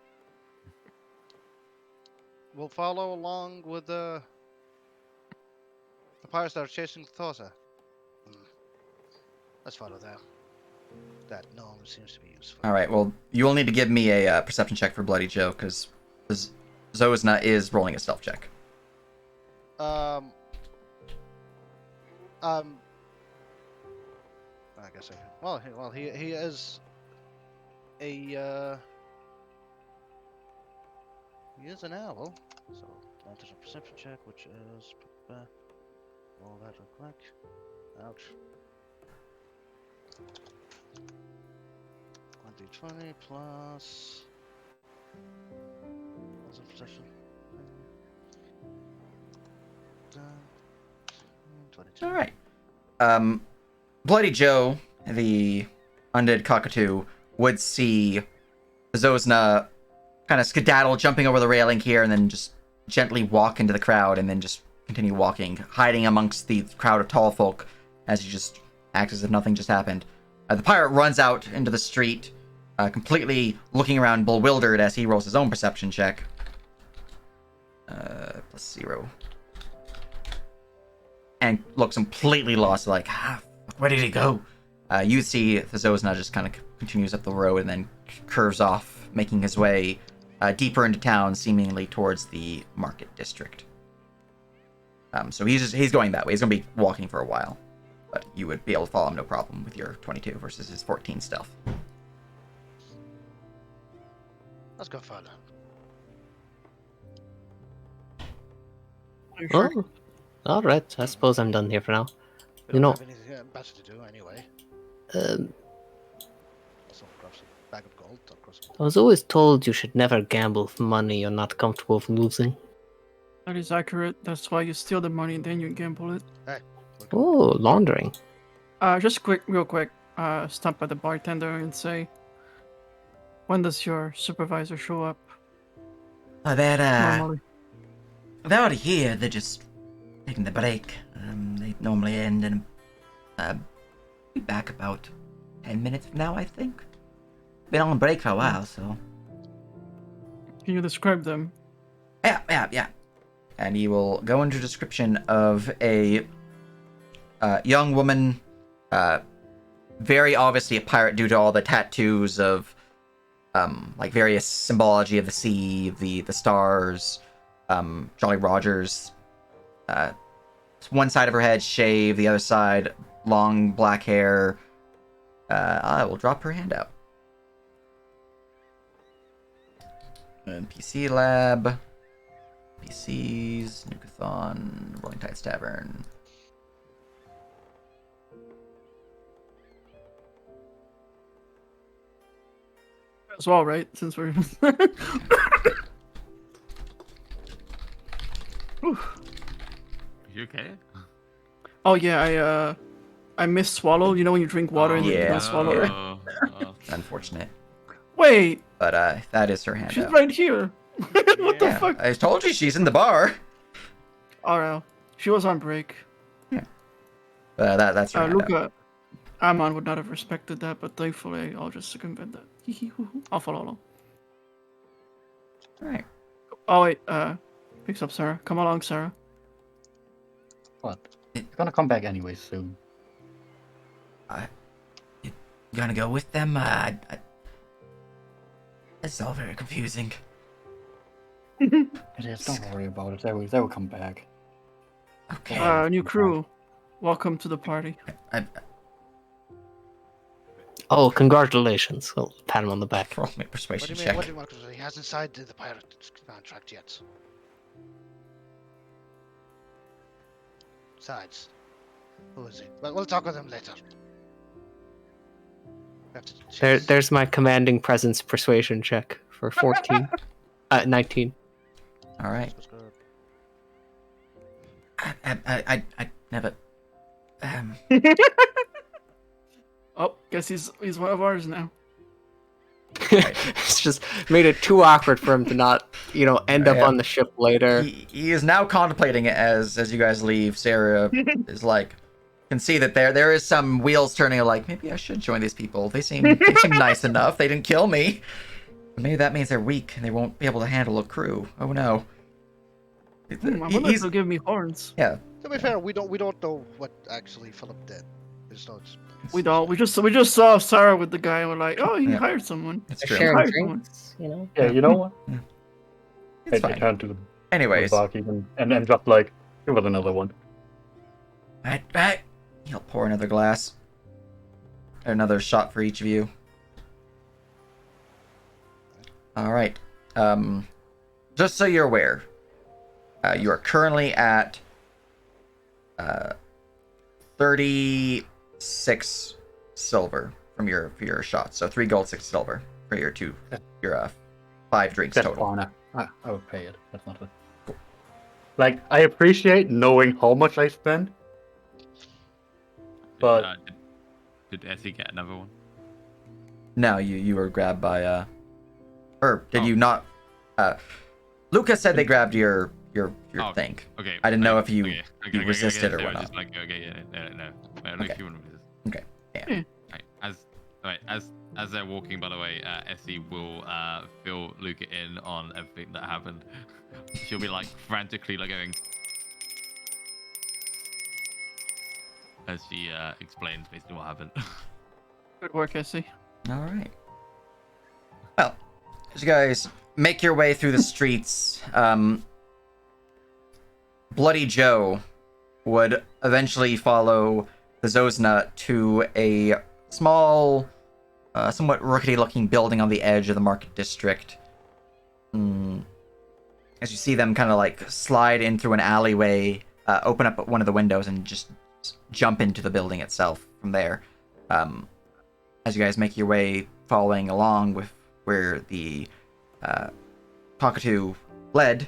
We'll follow along with the pirates that are chasing Thosa. Let's follow them. That normally seems to be useful. All right. Well, you will need to give me a perception check for Bloody Joe because Zozna is rolling a stealth check. I guess I. Well, he is a he is an owl, so that is a perception check, which is roll that real quick. Ouch. 20 plus. What's the perception? 22. All right. Bloody Joe, the undead cockatoo, would see Zozna kind of skedaddle, jumping over the railing here, and then just gently walk into the crowd, and then just continue walking, hiding amongst the crowd of tall folk as he just acts as if nothing just happened. The pirate runs out into the street, completely looking around, bewildered, as he rolls his own perception check. +0. And looks completely lost, like, where did he go? You see the Zozna just kind of continues up the road and then curves off, making his way deeper into town, seemingly towards the market district. So he's going that way. He's going to be walking for a while. But you would be able to follow him no problem with your 22 versus his 14 stealth. Let's go further. Are you sure? Oh, all right. I suppose I'm done here for now. We You don't know- have anything better to do anyway. Um, Also, grab some bag of gold. I'll grab some. I was always told you should never gamble with money you're not comfortable with losing. That is accurate. That's why you steal the money and then you gamble it. Oh, laundering. Just real quick. Stop by the bartender and say, when does your supervisor show up? Normally. They're already here. They're just taking the break. They normally end in be back about 10 minutes from now, I think. Been on break for a while, so Can you describe them? yeah. And he will go into description of a young woman, very obviously a pirate due to all the tattoos of like various symbology of the sea, the stars, Jolly Rogers. One side of her head shaved, the other side long black hair. I will drop her hand out. NPC lab. NPCs, Nukathon, Rolling Tides Tavern. As well, right? Since we're. You okay? Oh yeah, I missed swallow. You know when you drink water and you yeah. don't swallow, right? Unfortunate. Wait, But that is her hand she's out. right here. What the Yeah, fuck? I told you she's in the bar. Oh no, she was on break. That's her hand out. Luca, Amon would not have respected that, but thankfully I'll just circumvent that. I'll follow along. Alright. Oh wait, picks up Sarah. Come along, Sarah. What? It's gonna come back anyway soon. You gonna go with them? It's all very confusing. It is. Don't worry about it. They will come back. Okay. New crew, welcome to the party. Oh, congratulations. I'll pat him on the back. Roll me a What do persuasion you mean? check. What do you mean? 'Cause he hasn't signed the pirate contract yet. Besides, who is he? Well, we'll talk with him later. We have to There's my commanding presence persuasion check for 14. 19. Alright. Let's go. I never. Oh, guess he's one of ours now. It's just made it too awkward for him to not, end up Yeah. on the ship later. He is now contemplating it as you guys leave. Sarah is like, can see that there is some wheels turning. Like, maybe I should join these people. They seem nice enough. They didn't kill me. But maybe that means they're weak and they won't be able to handle a crew. Oh no. I wonder if they'll give me horns. Yeah. To be fair, we don't know what actually Philip did. It's not. We don't. We just saw Sarah with the guy, and we're like, oh, he Yeah. hired someone. It's They're true. sharing Hi, everyone. drinks, you know. Yeah, you know what? It's I fine. turn to the Anyways, barkeep and just like, give us another one. right. He'll pour another glass. Another shot for each of you. All right. Just so you're aware, you are currently at 36 silver from your for your shots. So 3 gold, 6 silver for your 5 drinks That's total. fine. I would pay it. That's not it. Like, I appreciate knowing how much I spend, but Did Essie get another one? No, you were grabbed by or did Oh. you not? Lucas said they grabbed your Oh, thing. Okay. I didn't know if you okay, resisted or so I was whatnot. just like, okay, yeah, no. At least Okay. you wouldn't resist. Okay. Yeah. Right, as they're walking, by the way, Essie will fill Luca in on everything that happened. She'll be like frantically like going as she explains basically what happened. Good work, Essie. All right. Well, as you guys make your way through the streets, Bloody Joe would eventually follow the Zozna to a small, somewhat rickety-looking building on the edge of the market district. As you see them kind of like slide in through an alleyway, open up one of the windows, and just jump into the building itself from there. As you guys make your way following along with where the cockatoo led,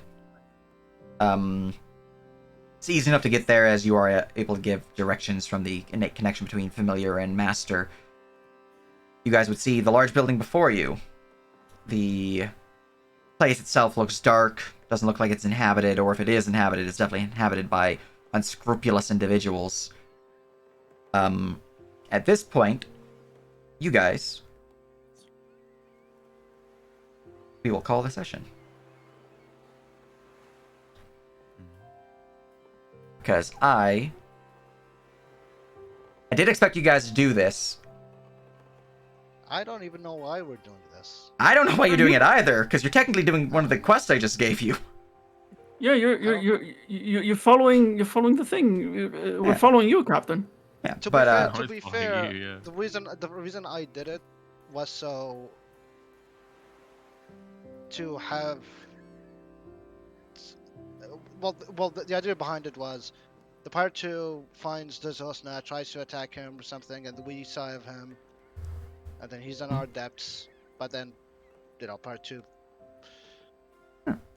it's easy enough to get there as you are able to give directions from the innate connection between familiar and master. You guys would see the large building before you. The place itself looks dark, doesn't look like it's inhabited, or if it is inhabited, it's definitely inhabited by unscrupulous individuals. At this point, you guys, we will call the session. Because I did expect you guys to do this. I don't even know why we're doing this. I don't know why you're doing it either, because you're technically doing one of the quests I just gave you. Yeah, you're following the thing. We're Yeah. following you, Captain. Yeah, To but be Always fair, follow you, yeah. the reason I did it was so to have. Well, the idea behind it was the part 2 finds the Zosna, tries to attack him or something, and we save him, and then he's in our depths. But then, part 2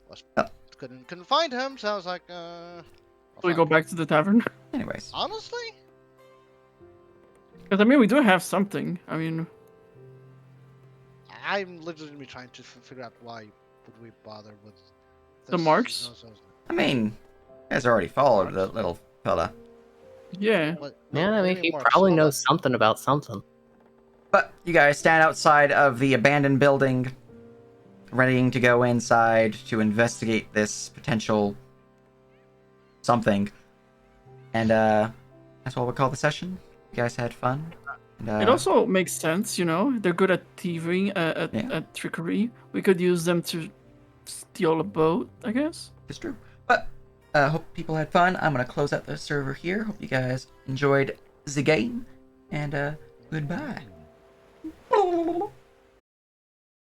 was couldn't find him, so I was like, So we go back to the tavern. anyways, Honestly, Because I mean, we do have something. I mean, I'm literally trying to figure out why would we bother with The this marks? Zosna. I mean, you guys already followed the little fella. yeah. Yeah, I What do mean, you he mean marks? probably Hold on. knows something about something. But you guys stand outside of the abandoned building, readying to go inside to investigate this potential something. And that's what we'll call the session. You guys had fun. And, It also makes sense, They're good at thieving, at trickery. We could use them to steal a boat, I guess. it's true. But hope people had fun. I'm gonna close out the server here. Hope you guys enjoyed the game. And goodbye.